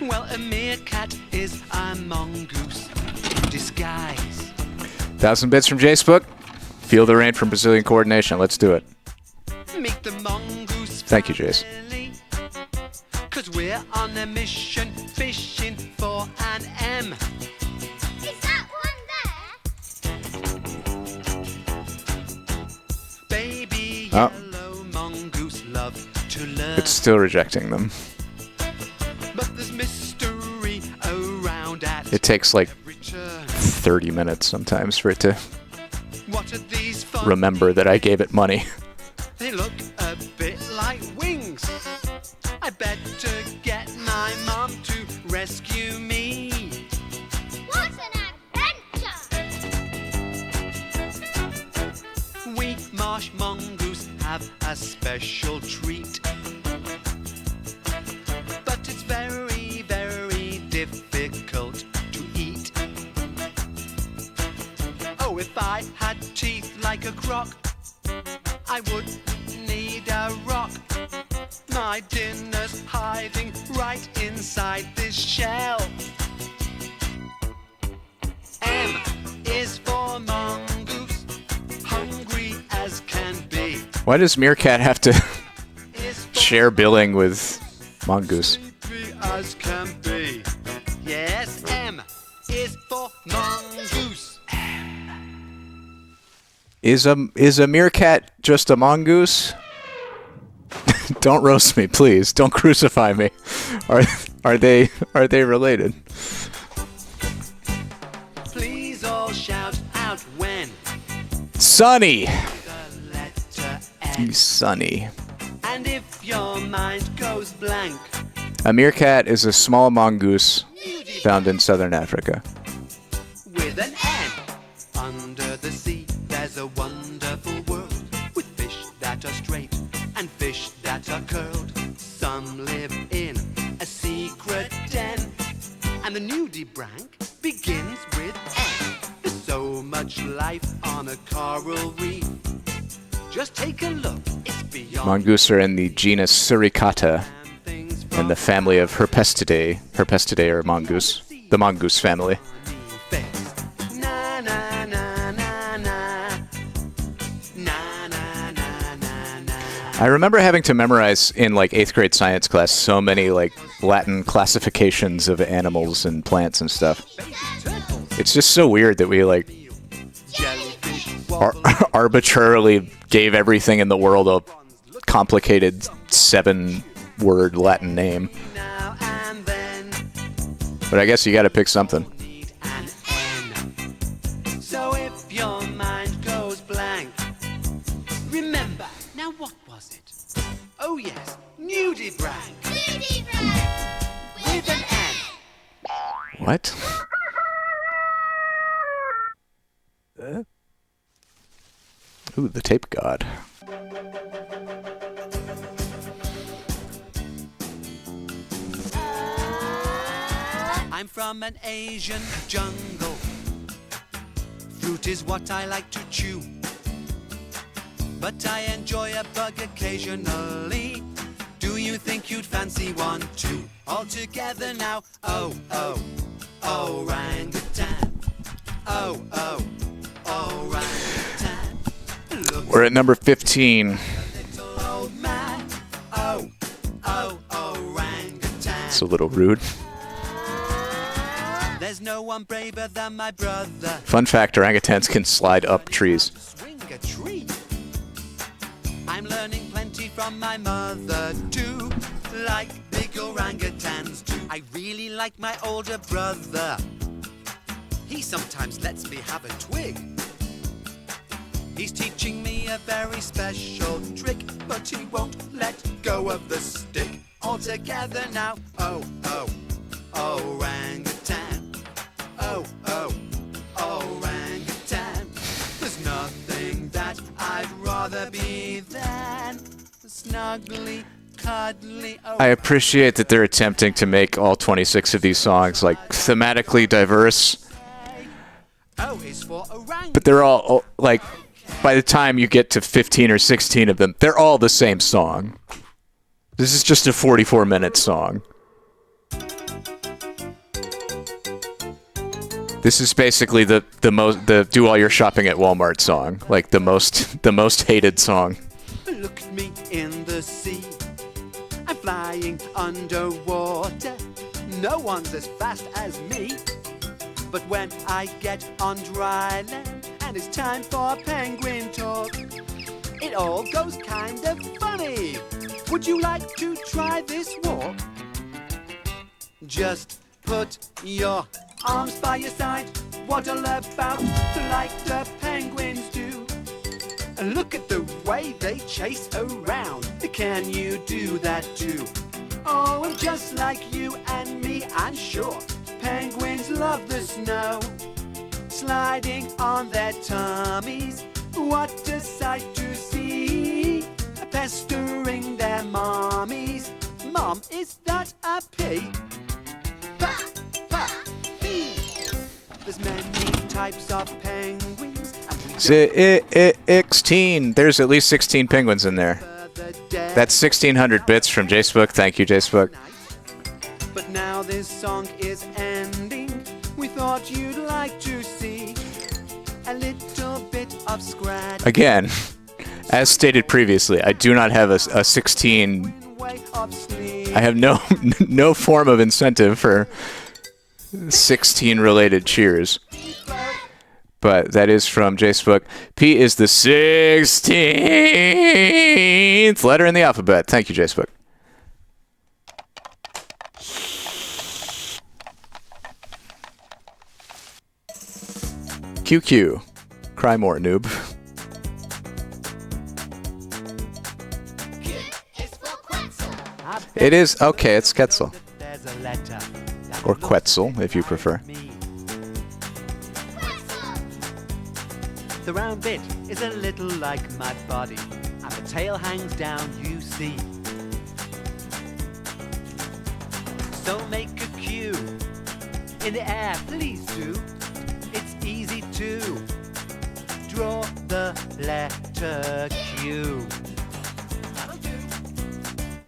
Well, a meerkat is a mongoose in disguise. 1,000 bits from Jacebook. Feel the rain from Brazilian coordination. Let's do it. Meet the mongoose. Thank you, Jace. 'Cause we're on a mission, fishing for an M. Is that one there? Baby yellow mongoose love to learn. It's still rejecting them. But there's mystery around at It takes like every turn. 30 minutes sometimes for it to What are these fun? remember that I gave it money. They look a bit like wings. I better get my mom to rescue me. What an adventure! We marsh mongoose have a special treat. But it's very, very difficult to eat. Oh, if I had teeth like a croc, I would need a rock. My dinner's hiding right inside this shell. M is for mongoose, hungry as can be. Why does meerkat have to share billing with mongoose? Hungry as can be. Yes, M is for mongoose. Is a meerkat just a mongoose? Don't roast me, please. Don't crucify me. Are they related? Please all shout out when. Sunny. You Sunny. And if your mind goes blank. A meerkat is a small mongoose found in southern Africa. With an N. Under the sea, there's a wonderful world with fish that are straight and fish that are curled. Some live in a secret den, and the nudibranch begins with N. There's so much life on a coral reef. Just take a look, it's beyond. Mongoose are in the genus Suricata and the family of Herpestidae. Herpestidae are mongoose. The mongoose family. I remember having to memorize in like 8th grade science class so many like Latin classifications of animals and plants and stuff. It's just so weird that we like arbitrarily gave everything in the world a complicated 7-word Latin name. But I guess you gotta pick something. So if your mind goes blank, remember, now what was it? Oh yes, nudibranch. Nudibranch! With an N. What? Ooh, the tape god. I'm from an Asian jungle. Fruit is what I like to chew. but I enjoy a bug occasionally. Do you think you'd fancy one too? All together now. Oh, oh, orangutan. Oh, oh, orangutan. We're at number 15. Old man. Oh, oh, orangutan. It's a little rude. There's no one braver than my brother. Fun fact, orangutans can slide up trees. Swing a tree. I'm learning plenty from my mother too, like big orangutans too. I really like my older brother. He sometimes lets me have a twig. He's teaching me a very special trick, but he won't let go of the stick. All together now. Oh, oh, orangutan. Oh, oh, orangutan. There's nothing that I'd rather be than snuggly, cuddly. I appreciate that they're attempting to make all 26 of these songs like thematically diverse. Oh, it's for orangutan. But they're all like, by the time you get to 15 or 16 of them, they're all the same song. This is just a 44-minute song. This is basically the do all your shopping at Walmart song, like the most hated song. Look at me in the sea. I'm flying underwater. No one's as fast as me. But when I get on dry land and it's time for penguin talk, it all goes kind of funny. Would you like to try this walk? Just put your arms by your side, waddle about like the penguins do. And look at the way they chase around. Can you do that too? Oh, and just like you and me, I'm sure penguins love the snow. Sliding on their tummies, what a sight to see. Pestering their mommies. Mom, is that a pig? Pa, pa, pee. There's many types of penguins. 16. There's at least 16 penguins in there. That's 1,600 bits from Jacebook. Thank you, Jacebook. But now this song is ending. We thought you'd like to see a little bit of scratch. Again, as stated previously, I do not have a 16. I have no form of incentive for 16 related cheers. But that is from Jacebook. P is the 16th letter in the alphabet. Thank you, Jacebook. QQ. Cry more, noob. It is. Okay, it's Quetzal. Or Quetzal, if you prefer. The round bit is a little like my body, and the tail hangs down, you see. So make a Q in the air, please do. It's easy to draw the letter Q.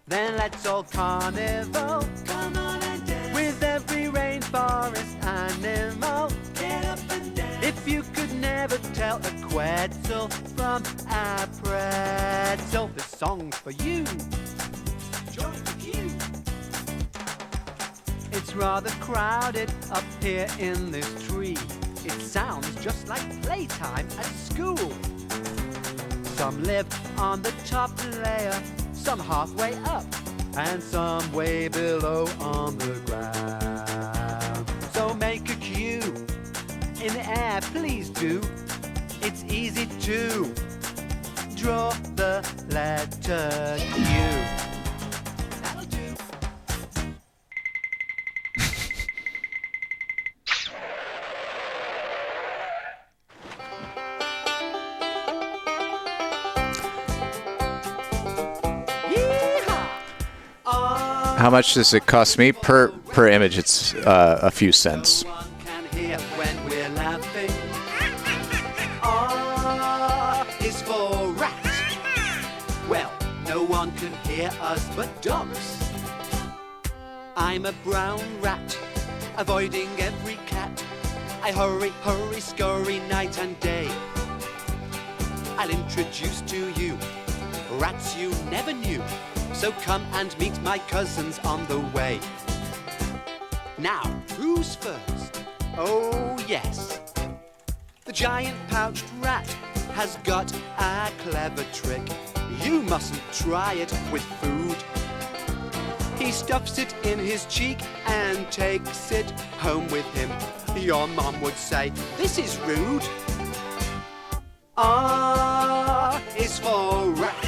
Then let's all carnival. Come on and dance with every rainforest animal. Get up and dance. If you could never tell a Quetzal from a pretzel, this song's for you. Join the queue. It's rather crowded up here in this tree. It sounds just like playtime at school. Some live on the top layer, some halfway up, and some way below on the ground. So make a Q in the air, please do. It's easy to draw the letter Q. That'll do. How much does it cost me per image? It's a few cents. Here when we're laughing. R is for rat. Well, no one can hear us but dogs. I'm a brown rat, avoiding every cat. I hurry, hurry, scurry night and day. I'll introduce to you rats you never knew. So come and meet my cousins on the way. Now, who's first? Oh, yes. The giant pouched rat has got a clever trick. You mustn't try it with food. He stuffs it in his cheek and takes it home with him. Your mom would say, this is rude. R is for rat.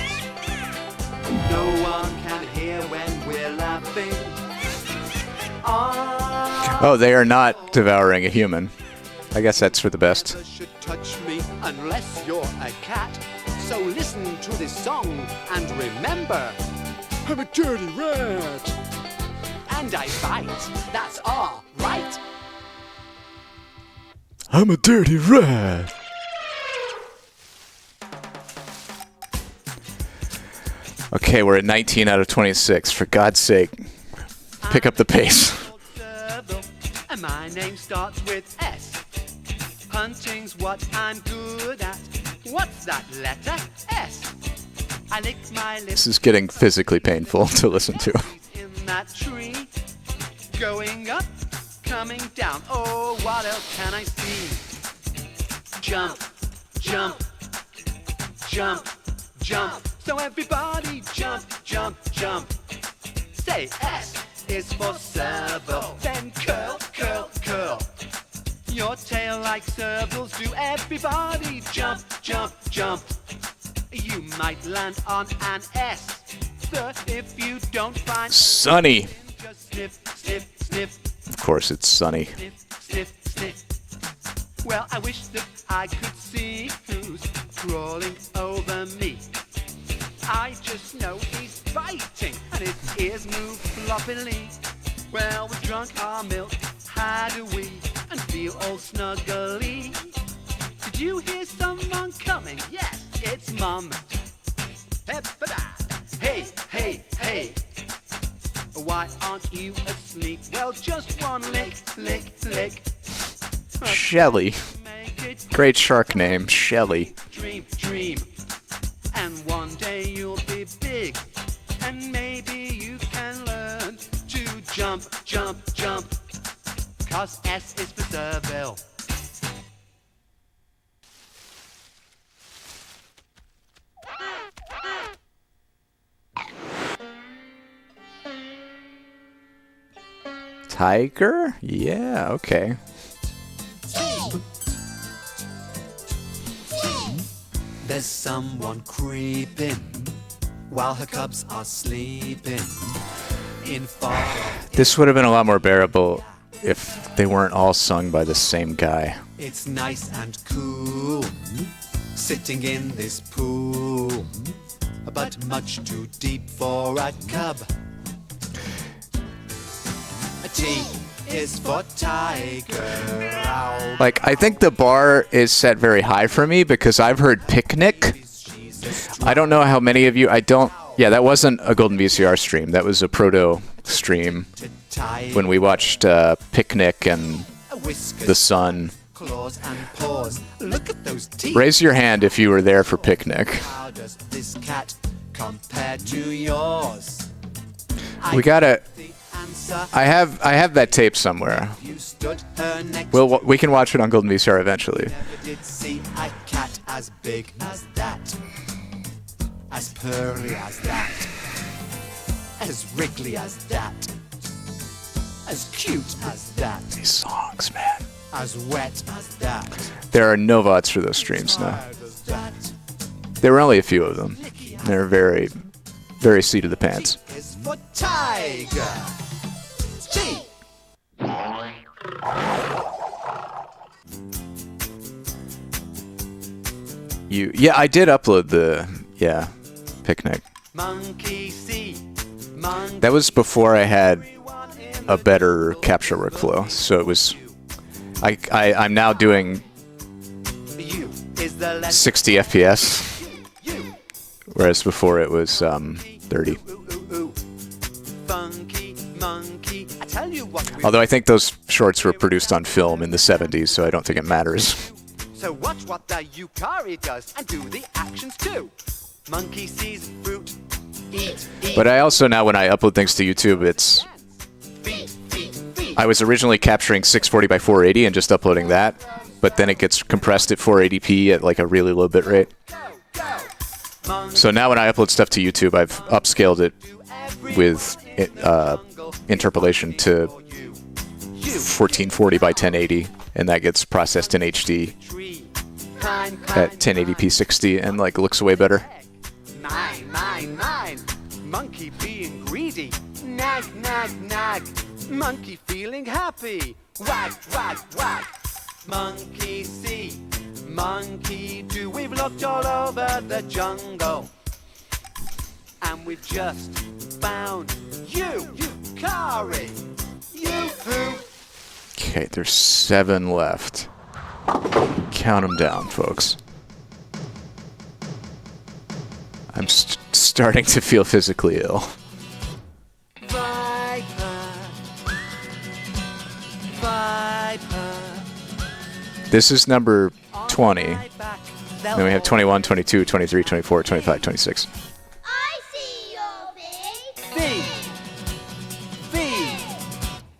No one can hear when we're laughing. Oh, they are not devouring a human. I guess that's for the best. Should touch me unless you're a cat. So listen to this song and remember, I'm a dirty rat. And I bite. That's all right. I'm a dirty rat. Okay, we're at 19 out of 26. For God's sake, pick up the pace. And my name starts with S. Hunting's what I'm good at. What's that letter? S. I lick my lips. This is getting physically painful to listen to. In that tree. Going up, coming down. Oh, what else can I see? Jump, jump, jump, jump. So everybody jump, jump, jump. Say S is for serval. Then curl, curl, curl. Your tail like servals. Do everybody jump, jump, jump. You might land on an S. Sir, if you don't find Sunny. just sniff, sniff, sniff. Of course, it's Sunny. Sniff, sniff, sniff. Well, I wish that I could see who's crawling over me. I just know he's biting and his ears move floppily. Well, we've drunk our milk, had a wee, and feel all snuggly. Did you hear someone coming? Yes, it's Mum. Hey, hey, hey. Why aren't you asleep? Well, just one lick, lick, lick. Shelly. Great shark name, Shelly. Dream, dream. And one day you'll be big. And maybe you can learn to jump, jump, jump. 'Cause S is for Serval. Tiger? Yeah, okay. There's someone creeping while her cubs are sleeping. In far This would have been a lot more bearable if they weren't all sung by the same guy. it's nice and cool, sitting in this pool, but much too deep for a cub. A T is for tiger. Ow. Like, I think the bar is set very high for me because I've heard Picnic. I don't know how many of you, yeah, that wasn't a Golden VCR stream. That was a proto stream when we watched Picnic and The Sun. Claws and paws. Look at those teeth. Raise your hand if you were there for Picnic. How does this cat compare to yours? We gotta... I have that tape somewhere. You stood her next. We can watch it on Golden VCR eventually. Never did see a cat as big as that, as purry as that, as wriggly as that, as cute as that. These songs, man. As wet as that. There are no VODs for those streams now. There were only a few of them. They're very, very seat of the pants. Is for tiger. T. Yeah, I did upload Picnic. Monkey see. Monkey. That was before I had a better capture workflow, so it was. I'm now doing 60 FPS whereas before it was 30. Funky monkey, I tell you what. Although I think those shorts were produced on film in the 70s, so I don't think it matters. So watch what the Yukari does and do the actions too. Monkey sees fruit, eat. But I also now, when I upload things to YouTube, it's... I was originally capturing 640 by 480 and just uploading that, but then it gets compressed at 480p at like a really low bit rate. So now when I upload stuff to YouTube, I've upscaled it with interpolation to 1440 by 1080, and that gets processed in HD at 1080p 60 and like looks way better. Mine. Monkey being greedy. Nag. Monkey feeling happy. Wag. Monkey see. Monkey do. We've looked all over the jungle. And we've just found Yukari. Okay, there's 7 left. Count them down, folks. I'm starting to feel physically ill. This is number 20. Then we have 21, 22, 23, 24, 25, 26.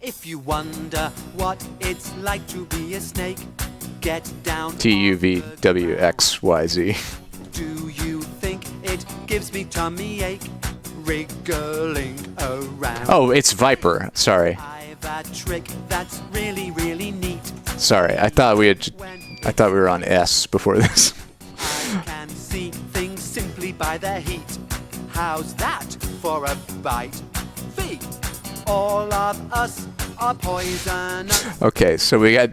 If you wonder what it's like to be a snake, get down. TUVWXYZ. Do you think it gives me tummy ache? Wriggling around. Oh, it's Viper. Sorry. I've a trick that's really, really neat. Sorry, I thought we were on S before this. I can see things simply by their heat. How's that for a bite? Feet. All of us are poisonous. Okay, so we got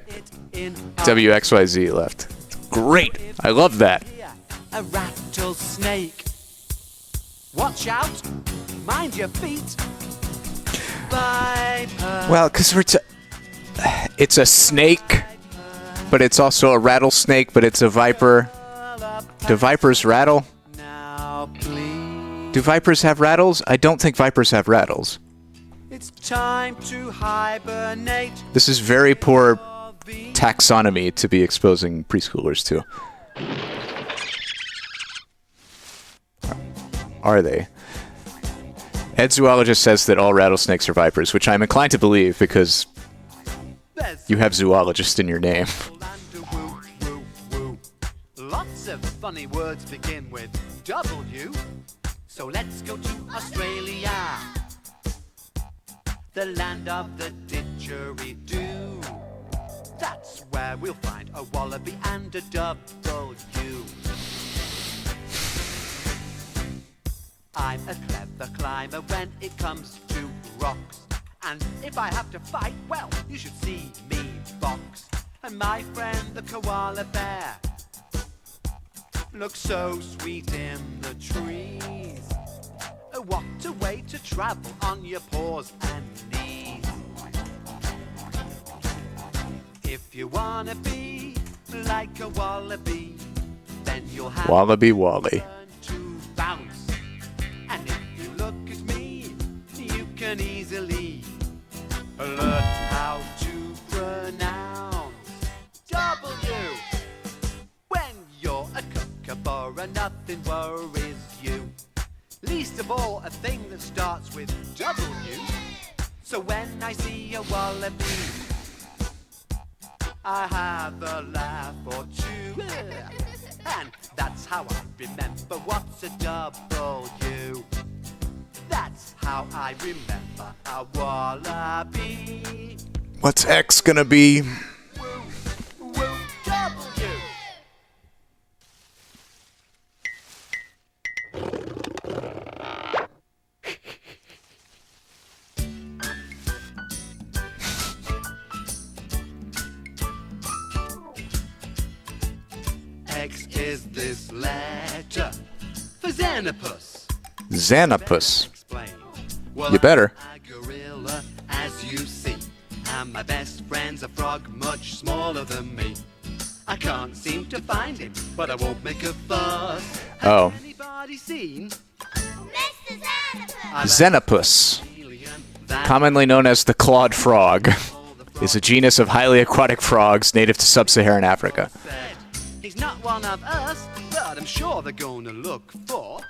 WXYZ left. Great. I love that. A rattlesnake. Watch out. Mind your feet. Viper. Well, because it's a snake, but it's also a rattlesnake, but it's a viper. Do vipers rattle? Do vipers have rattles? I don't think vipers have rattles. It's time to hibernate. This is very poor taxonomy to be exposing preschoolers to. Are they? Ed Zoologist says that all rattlesnakes are vipers, which I'm inclined to believe because you have zoologist in your name. Lots of funny words begin with W. So let's go to Australia, the land of the didgeridoo. That's where we'll find a wallaby and a W. I'm a clever climber when it comes to rocks. And if I have to fight, well, you should see me box. And my friend the koala bear looks so sweet in the trees. What a way to travel on your paws and knees. If you wanna be like a wallaby, then you'll have Wallaby Wally. to bounce. And if you look at me, you can easily learn how to pronounce W. When you're a kookaburra, nothing worries you. Least of all, a thing that starts with W. So when I see a wallaby, I have a laugh or two. And that's how I remember what's a W. That's how I remember a wallaby. What's X gonna be? W. X is this letter for Xanapus. Xanapus. Well, You better. I'm a gorilla, as you see, and my best friend's a frog much smaller than me. I can't seem to find him, but I won't make a fuss. Oh. anybody seen? Mr. Xenopus, commonly known as the clawed frog, is a genus of highly aquatic frogs native to sub-Saharan Africa. He's not one of us, but I'm sure they're gonna look for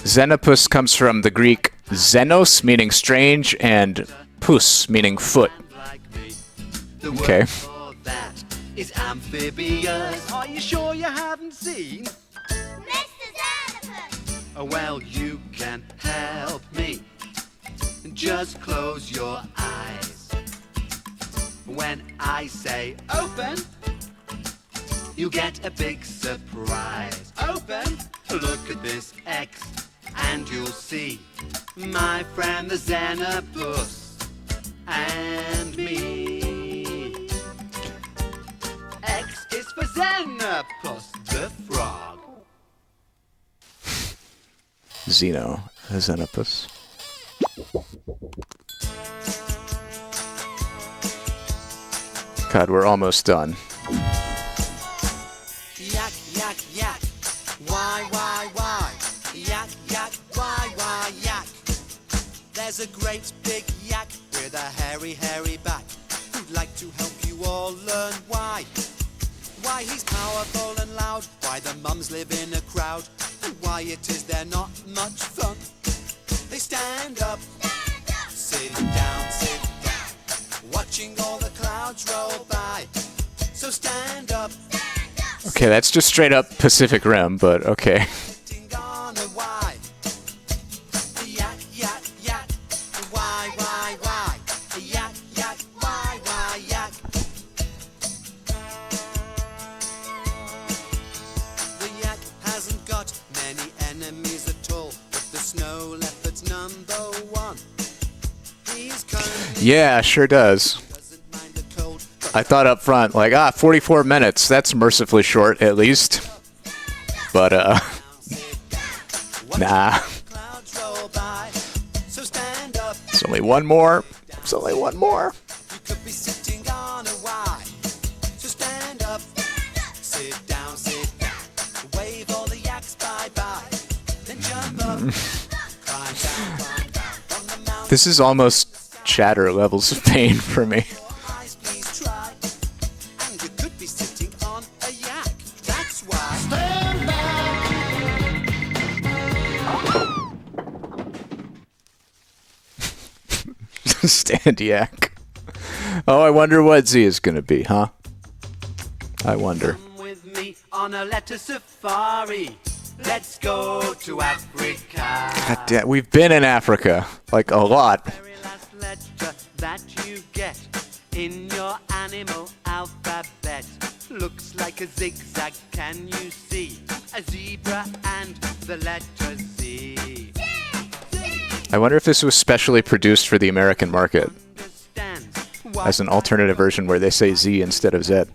Xenopus comes from the Greek xenos, meaning strange, and pus, meaning foot. Okay. is amphibious. Are you sure you haven't seen? Well, you can help me. Just close your eyes. When I say open, you get a big surprise. Open, look at this X, and you'll see my friend the Xenopus and me. X is for Xenopus, the frog. Xenopus. God, we're almost done. Yak, yak, yak. Why, yak, yak, why, yak. There's a great big yak with a hairy, hairy back who'd like to help you all learn why. Why he's powerful and loud, why the mums live in a crowd, and why it is they're not much fun. They stand up, sit down, watching all the clouds roll by. So stand up. Okay, that's just straight up Pacific Rim, but okay. Yeah, sure does. I thought up front, like, 44 minutes. That's mercifully short, at least. But, nah. It's only one more. It's only one more. You could be sitting on a Y. So stand up, sit down, wave all the yaks bye-bye. Then jump up, climb down from the mountain. This is almost Chatter levels of pain for me. Stand yak. Oh, I wonder what Z is gonna be, huh? I wonder. Come with me on a letter safari. Let's go to Africa. God damn, we've been in Africa, like a lot. Letter that you get in your animal alphabet looks like a zigzag. Can you see a zebra and the letter Z? I wonder if this was specially produced for the American market as an alternative version where they say Z instead of Z.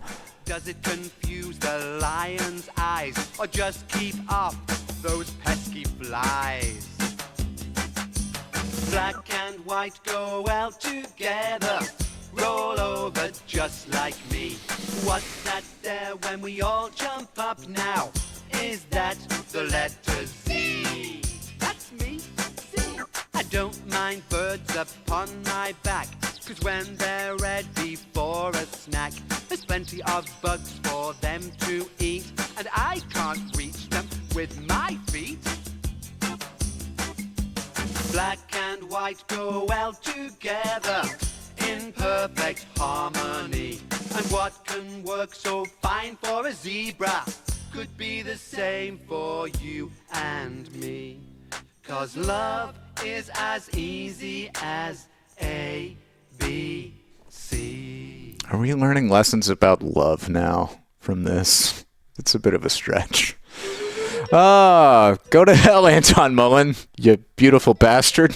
Does it confuse the lion's eyes or just keep off those pesky flies? Black and white go well together, roll over just like me. What's that there when we all jump up now? Is that the letter Z? That's me, Z. I don't mind birds upon my back, 'cause when they're ready for a snack, there's plenty of bugs for them to eat, and I can't reach them with my feet. Black and white go well together in perfect harmony. And what can work so fine for a zebra could be the same for you and me. 'Cause love is as easy as A, B, C. Are we learning lessons about love now from this? It's a bit of a stretch. Go to hell, Anton Mullen, you beautiful bastard.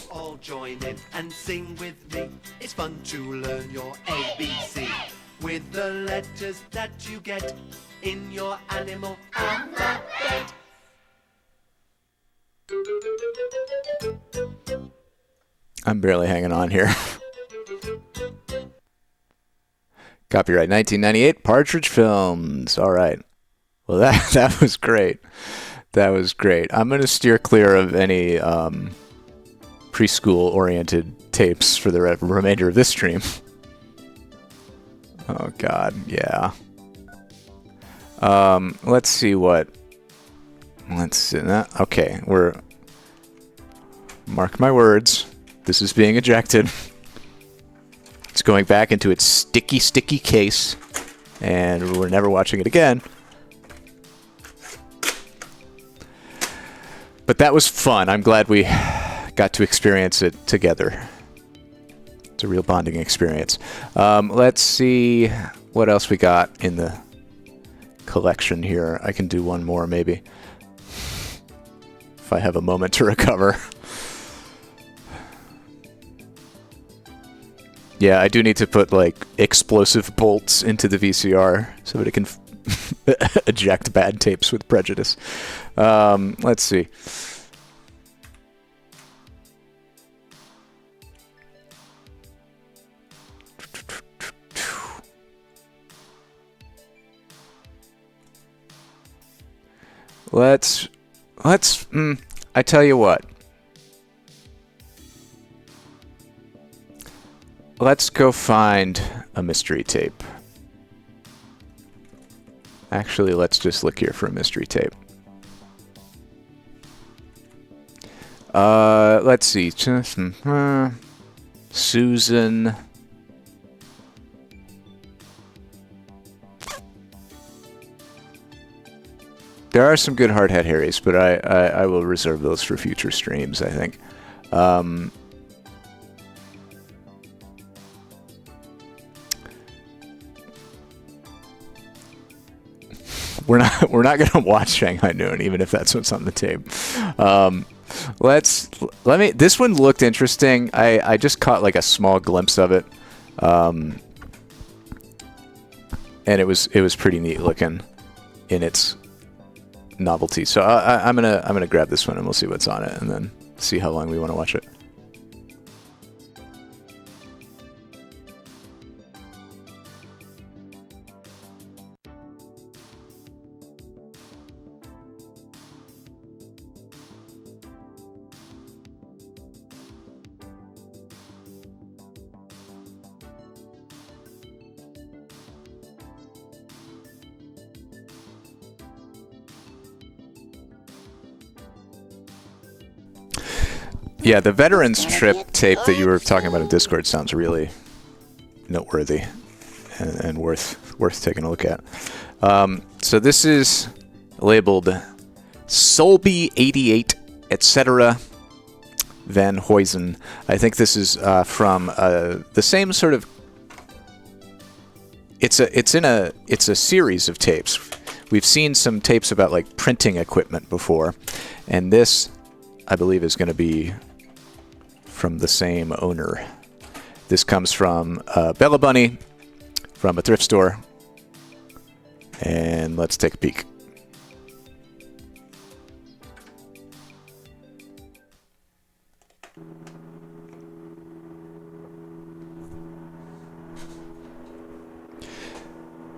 All join in and sing with me. It's fun to learn your ABC with the letters that you get in your animal alphabet. I'm barely hanging on here. Copyright 1998, Partridge Films. All right. Well, that was great. That was great. I'm going to steer clear of any preschool-oriented tapes for the remainder of this stream. Oh, God, yeah. Let's see what... Let's see. Okay, mark my words. This is being ejected. It's going back into its sticky, sticky case, and we're never watching it again. But that was fun. I'm glad we got to experience it together. It's a real bonding experience. Let's see what else we got in the collection here. I can do one more, maybe, if I have a moment to recover. Yeah, I do need to put, like, explosive bolts into the VCR so that it can eject bad tapes with prejudice. Let's see. I tell you what. Let's go find a mystery tape. Actually, let's just look here for a mystery tape. Let's see. Susan. There are some good Hardhead Harrys, but I will reserve those for future streams, I think. We're not gonna watch Shanghai Noon, even if that's what's on the tape. This one looked interesting. I just caught like a small glimpse of it, and it was pretty neat looking in its novelty. So I'm gonna grab this one and we'll see what's on it, and then see how long we want to watch it. Yeah, the Veterans Trip tape that you were talking about in Discord sounds really noteworthy and worth taking a look at. So this is labeled Sulby 88, etc. Van Huizen. I think this is from the same sort of. It's a series of tapes. We've seen some tapes about like printing equipment before, and this, I believe, is going to be from the same owner. This comes from Bella Bunny from a thrift store, and let's take a peek.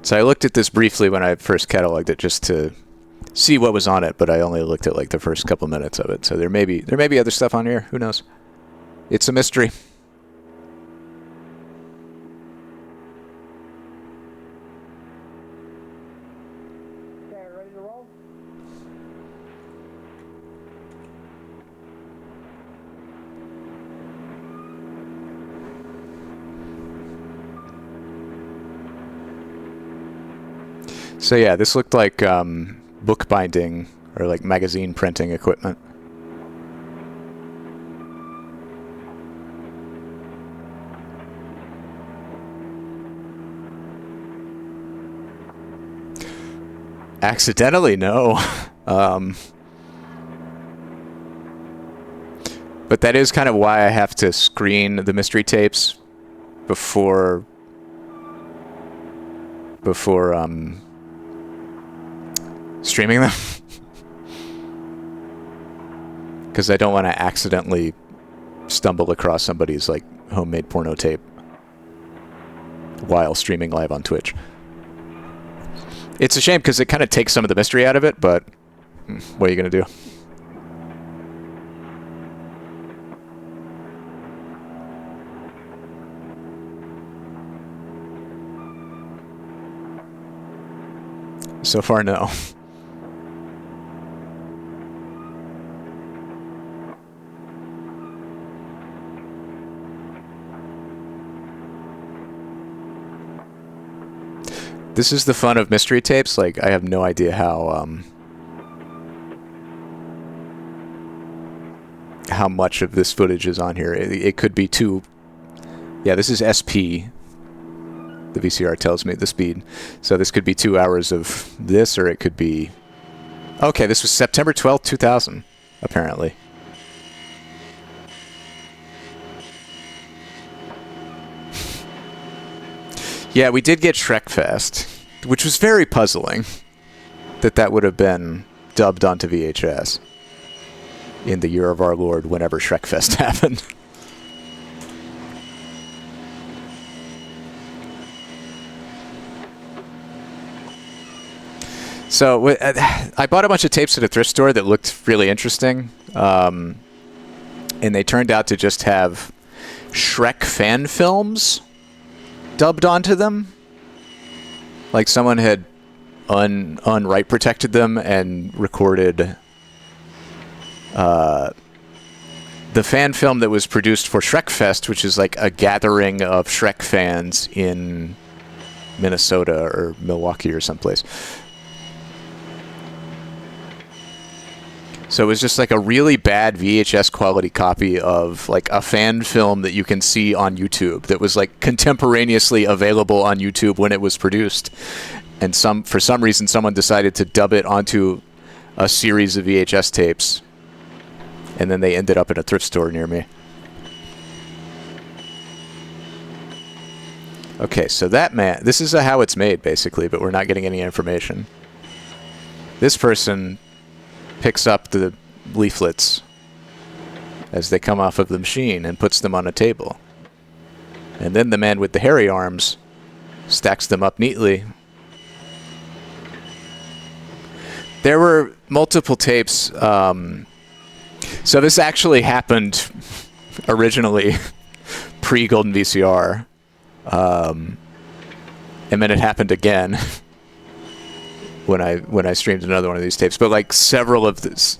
So I looked at this briefly when I first cataloged it just to see what was on it, but I only looked at like the first couple minutes of it. So there may be other stuff on here. Who knows? It's a mystery. Okay, ready to roll? So yeah, this looked like bookbinding or like magazine printing equipment. Accidentally, no. But that is kind of why I have to screen the mystery tapes before streaming them. Because I don't want to accidentally stumble across somebody's like homemade porno tape while streaming live on Twitch. It's a shame because it kind of takes some of the mystery out of it, but what are you going to do? So far, no. This is the fun of mystery tapes. Like, I have no idea how much of this footage is on here. It could be two. Yeah, this is SP. The VCR tells me the speed. So this could be 2 hours of this, or it could be... Okay, this was September 12th, 2000, apparently. Yeah, we did get Shrekfest, which was very puzzling that would have been dubbed onto VHS in the year of our Lord whenever Shrekfest happened. So I bought a bunch of tapes at a thrift store that looked really interesting, and they turned out to just have Shrek fan films dubbed onto them. Like someone had unright protected them and recorded the fan film that was produced for Shrekfest, which is like a gathering of Shrek fans in Minnesota or Milwaukee or someplace. So it was just like a really bad VHS quality copy of like a fan film that you can see on YouTube that was like contemporaneously available on YouTube when it was produced. And for some reason someone decided to dub it onto a series of VHS tapes. And then they ended up at a thrift store near me. Okay, so that man, this is how it's made basically, but we're not getting any information. This person picks up the leaflets as they come off of the machine and puts them on a table. And then the man with the hairy arms stacks them up neatly. There were multiple tapes. So this actually happened originally pre-Golden VCR. And then it happened again when I streamed another one of these tapes. But like several of this,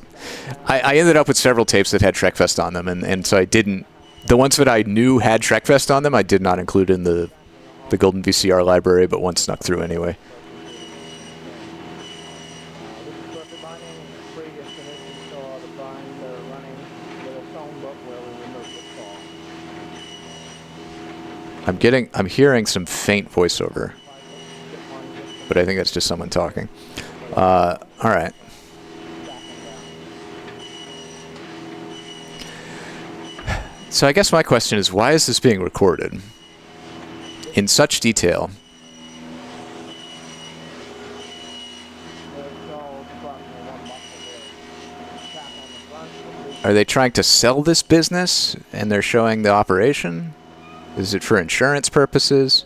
I ended up with several tapes that had Shrekfest on them, and so I didn't, the ones that I knew had Shrekfest on them, I did not include in the Golden VCR library, but one snuck through anyway. I'm hearing some faint voiceover, but I think that's just someone talking. All right. So I guess my question is, why is this being recorded in such detail? Are they trying to sell this business and they're showing the operation? Is it for insurance purposes?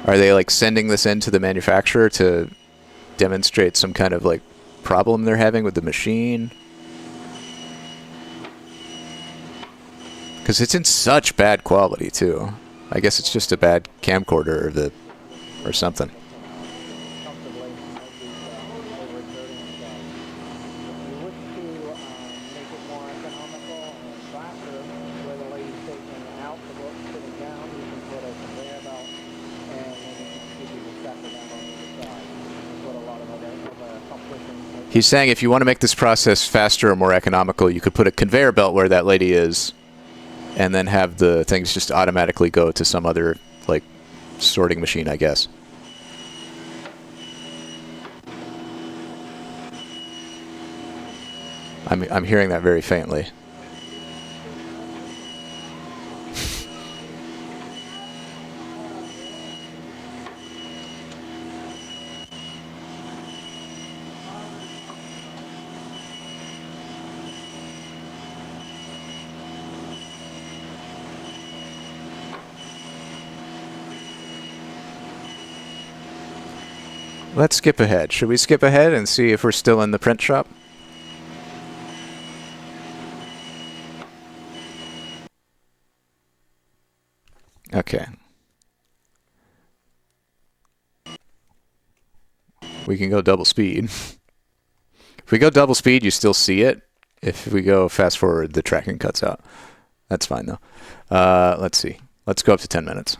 Are they like sending this in to the manufacturer to demonstrate some kind of like problem they're having with the machine? Because it's in such bad quality too. I guess it's just a bad camcorder or something. He's saying if you want to make this process faster or more economical, you could put a conveyor belt where that lady is and then have the things just automatically go to some other, like, sorting machine, I guess. I'm hearing that very faintly. Let's skip ahead. Should we skip ahead and see if we're still in the print shop? Okay. We can go double speed. If we go double speed, you still see it. If we go fast forward, the tracking cuts out. That's fine, though. Let's see. Let's go up to 10 minutes.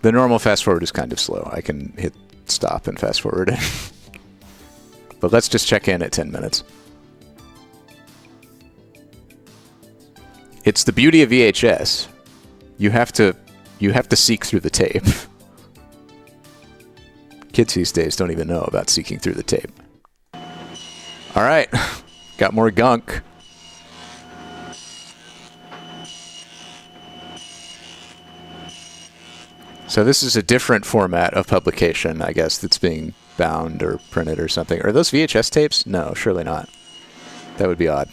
The normal fast forward is kind of slow. I can hit stop and fast forward. But let's just check in at 10 minutes. It's the beauty of VHS. You have to seek through the tape. Kids these days don't even know about seeking through the tape. All right, got more gunk. So this is a different format of publication, I guess, that's being bound or printed or something. Are those VHS tapes? No, surely not. That would be odd.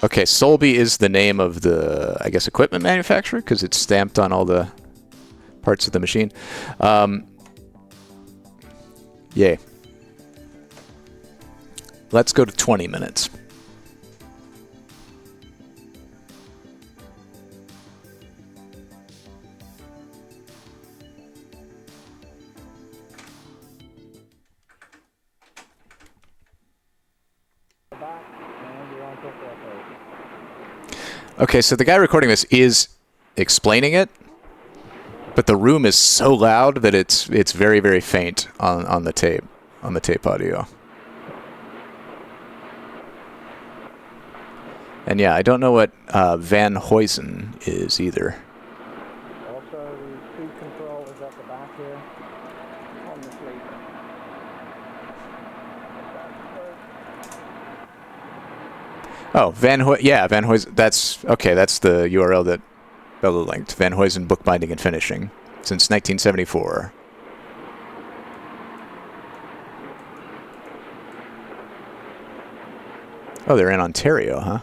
Okay, Sulby is the name of the, I guess, equipment manufacturer, because it's stamped on all the parts of the machine. Yay. Let's go to 20 minutes. Okay, so the guy recording this is explaining it, but the room is so loud that it's very, very faint on the tape audio. And yeah, I don't know what Van Huizen is either. Also, the speed control is at the back here on the fleet. Oh, Van Huizen. That's okay. That's the URL that Bella linked. Van Huizen Bookbinding and Finishing since 1974. Oh, they're in Ontario, huh?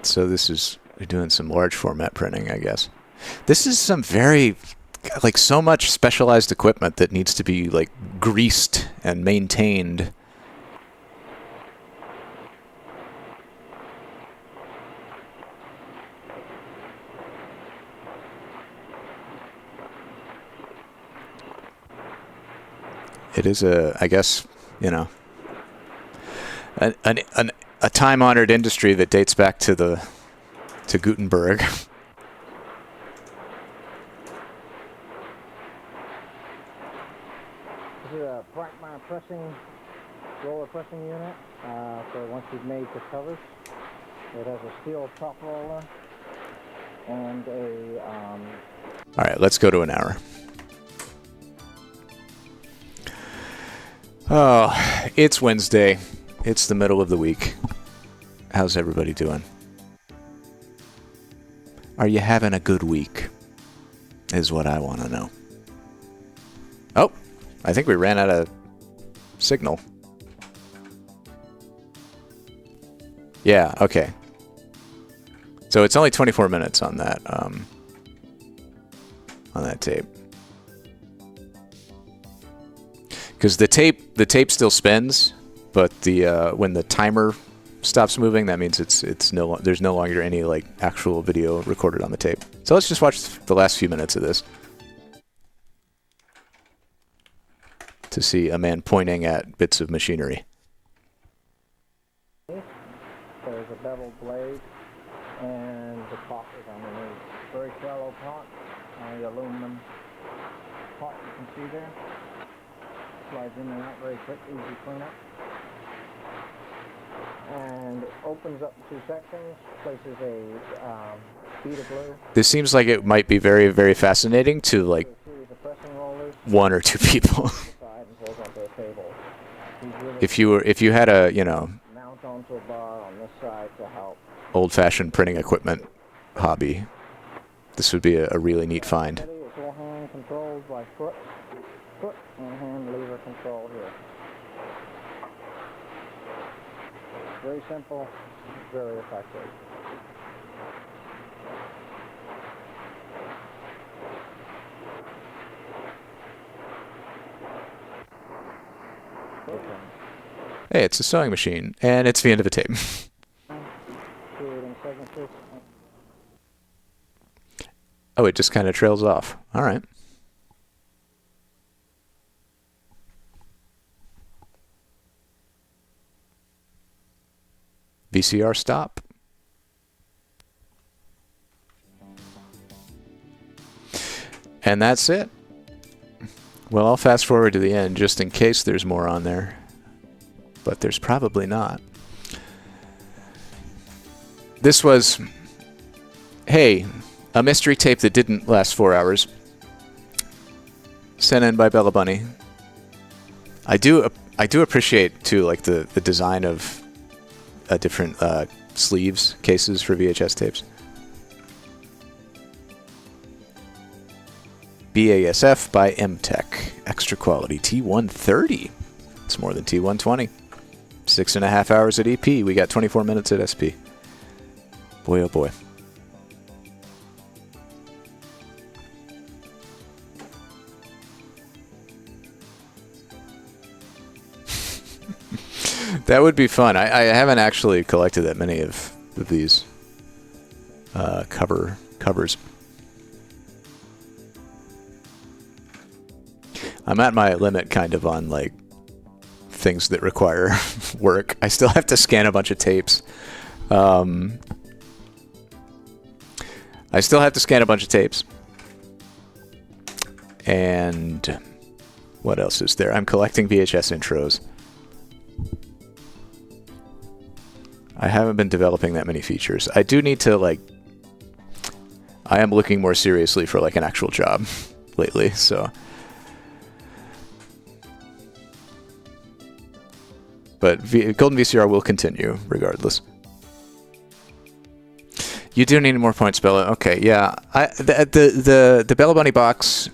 So this is, we're doing some large format printing, I guess. This is some very, like, so much specialized equipment that needs to be, like, greased and maintained. It is a, I guess, you know, a time-honored industry that dates back to Gutenberg. This is a Brackmar roller pressing unit. So once you've made the covers, it has a steel top roller and a. All right, let's go to an hour. Oh, it's Wednesday. It's the middle of the week. How's everybody doing? Are you having a good week? Is what I want to know. Oh, I think we ran out of signal. Yeah, okay. So it's only 24 minutes on that tape. Because the tape still spins, but when the timer stops moving, that means there's no longer any like actual video recorded on the tape. So let's just watch the last few minutes of this to see a man pointing at bits of machinery. There's a beveled blade, and the pot is underneath. Very shallow pot, the aluminum pot you can see there. Slides in and out very quick, easy cleanup. And it opens up in 2 sections, places a bead of glue. This seems like it might be very, very fascinating to like 1 or 2 people. If you had a, you know, Mount onto a bar on this side to help. old-fashioned printing equipment hobby, this would be a really neat find. It's all hand controlled by foot and hand lever control here. Very simple, very effective. Hey, it's a sewing machine, and it's the end of a tape. Creating signatures. Oh, it just kind of trails off. All right. VCR stop. And that's it. Well, I'll fast forward to the end just in case there's more on there. But there's probably not. This was, hey, a mystery tape that didn't last 4 hours. Sent in by Bella Bunny. I do appreciate too, like the design of different sleeves cases for VHS tapes. BASF by MTech. Extra quality T130. It's more than T120. 6.5 hours at EP. We got 24 minutes at SP. Boy, oh boy. That would be fun. I haven't actually collected that many of these covers. I'm at my limit kind of on like things that require work. I still have to scan a bunch of tapes. And what else is there? I'm collecting VHS intros. I haven't been developing that many features. I do need to like, I am looking more seriously for like an actual job lately, so. But Golden VCR will continue regardless. You do need more points, Bella. Okay, yeah. The Bella Bunny box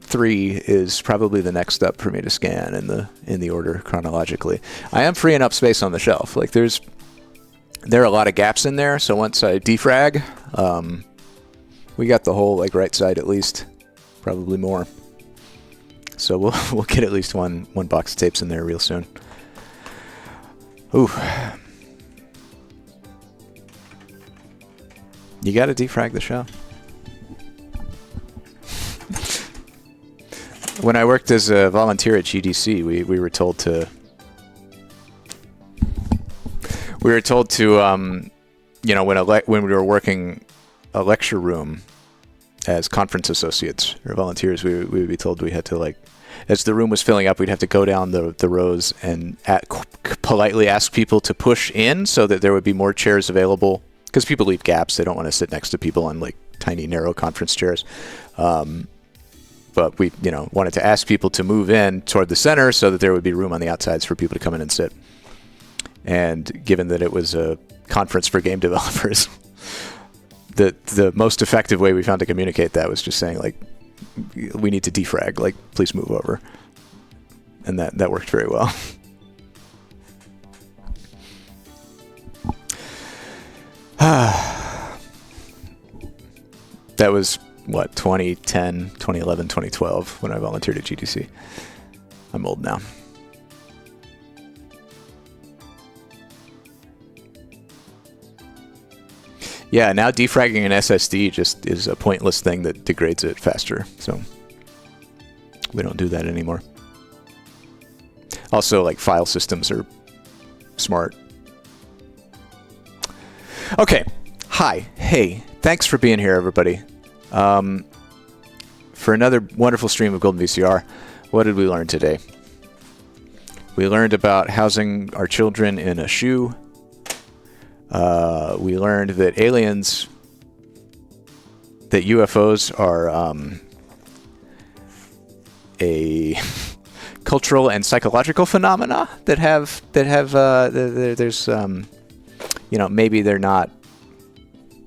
3 is probably the next up for me to scan in the order chronologically. I am freeing up space on the shelf. Like there are a lot of gaps in there, so once I defrag, we got the whole like right side at least, probably more. So we'll get at least one box of tapes in there real soon. Ooh. You got to defrag the show. When I worked as a volunteer at GDC, we were told to you know, when we were working a lecture room as conference associates or volunteers, we would be told we had to like, as the room was filling up, we'd have to go down the rows and politely ask people to push in so that there would be more chairs available. Because people leave gaps. They don't want to sit next to people on like tiny, narrow conference chairs. But we, you know, wanted to ask people to move in toward the center so that there would be room on the outsides for people to come in and sit. And given that it was a conference for game developers, the most effective way we found to communicate that was just saying like, we need to defrag, like, please move over. And that worked very well. That was, what, 2010, 2011, 2012 when I volunteered at GDC. I'm old now. Yeah, now defragging an SSD just is a pointless thing that degrades it faster. So we don't do that anymore. Also, like, file systems are smart. Okay. Hi. Hey. Thanks for being here, everybody. For another wonderful stream of Golden VCR, what did we learn today? We learned about housing our children in a shoe. We learned that that UFOs are a cultural and psychological phenomena that have there's maybe they're not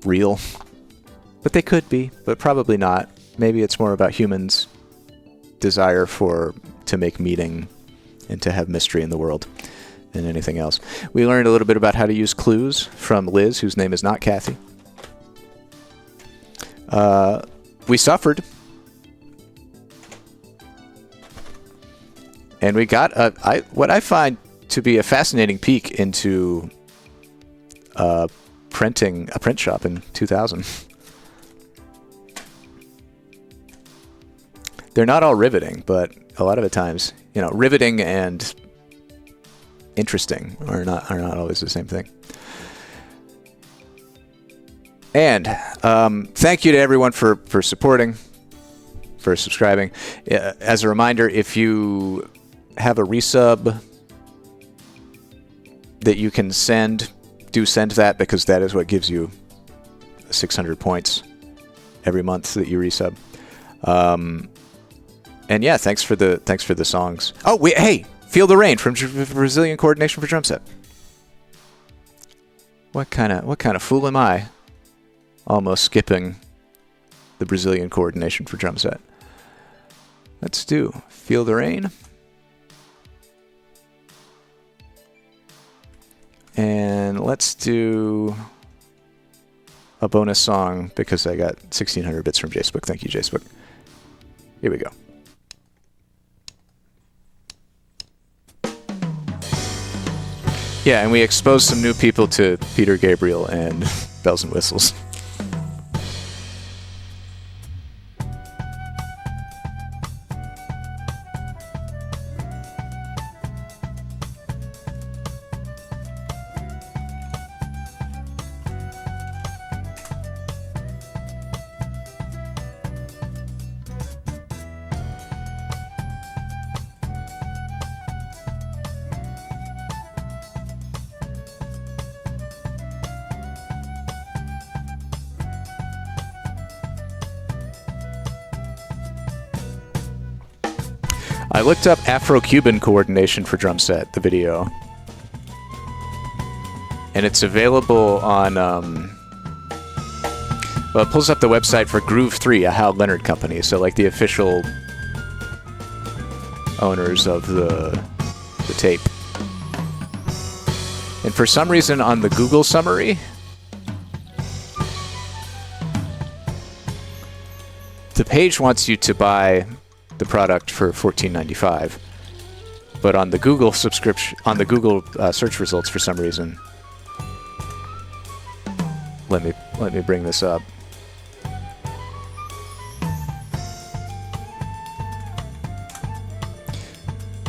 real, but they could be, but probably not. Maybe it's more about humans' desire to make meaning and to have mystery in the world than anything else. We learned a little bit about how to use Clooz from Liz, whose name is not Kathy. We suffered. And we got what I find to be a fascinating peek into a print shop in 2000. They're not all riveting, but a lot of the times, riveting and interesting are not always the same thing. And thank you to everyone for supporting, for subscribing. As a reminder, if you have a resub that you can send, do send that, because that is what gives you 600 points every month that you resub. And yeah, thanks for the songs. Oh, hey, Feel the Rain from Brazilian Coordination for Drum Set. What kind of fool am I? Almost skipping the Brazilian Coordination for Drum Set. Let's do Feel the Rain. And let's do a bonus song because I got 1,600 bits from JSbook. Thank you, JSbook. Here we go. Yeah, and we exposed some new people to Peter Gabriel and Bells and Whistles. I looked up Afro-Cuban coordination for drum set, the video. And it's available on, well, it pulls up the website for Groove 3, a Hal Leonard company, so like the official owners of the tape. And for some reason on the Google summary, the page wants you to buy the product for $14.95, but on the Google subscription, on the Google search results, for some reason, let me bring this up.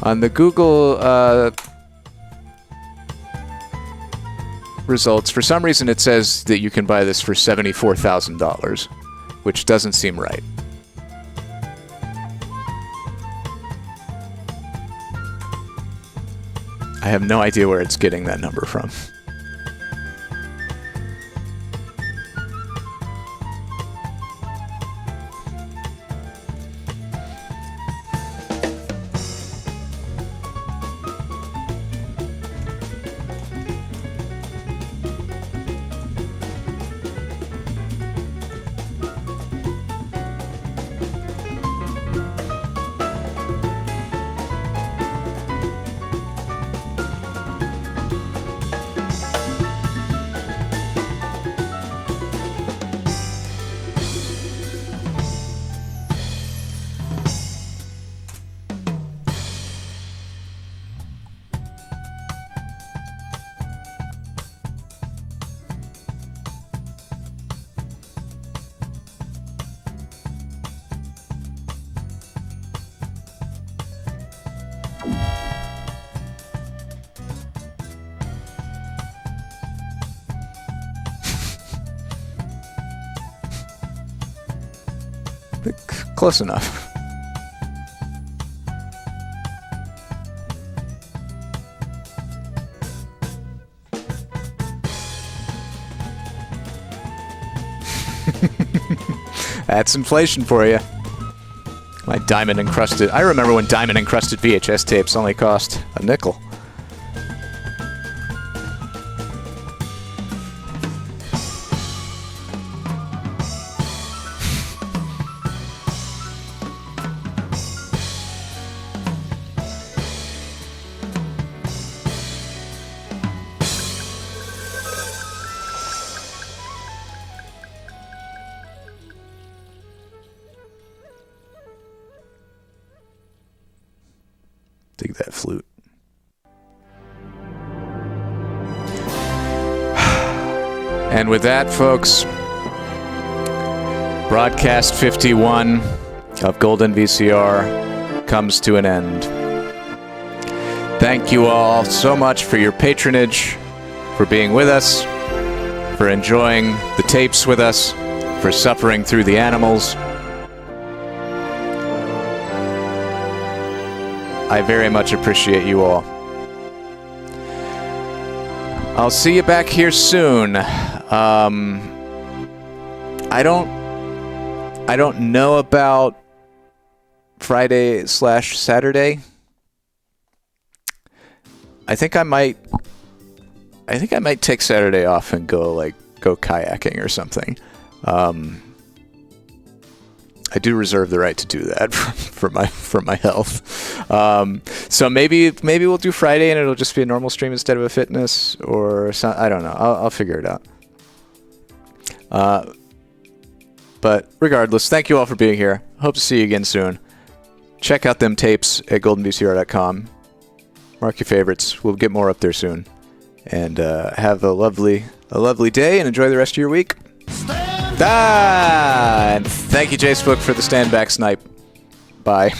On the Google results, for some reason, it says that you can buy this for $74,000, which doesn't seem right. I have no idea where it's getting that number from. Close enough. That's inflation for you. My diamond encrusted. I remember when diamond encrusted VHS tapes only cost a nickel. Dig that flute. And with that, folks, broadcast 51 of Golden VCR comes to an end. Thank you all so much for your patronage, for being with us, for enjoying the tapes with us, for suffering through the animals. I very much appreciate you all. I'll see you back here soon. I don't know about Friday/Saturday. I think I might take Saturday off and go kayaking or something. I do reserve the right to do that for my health. So maybe we'll do Friday and it'll just be a normal stream instead of a fitness or something. I don't know. I'll figure it out. But regardless, thank you all for being here. Hope to see you again soon. Check out them tapes at goldenvcr.com. Mark your favorites. We'll get more up there soon. And have a lovely day and enjoy the rest of your week. And thank you, J-Spook, for the stand back snipe. Bye.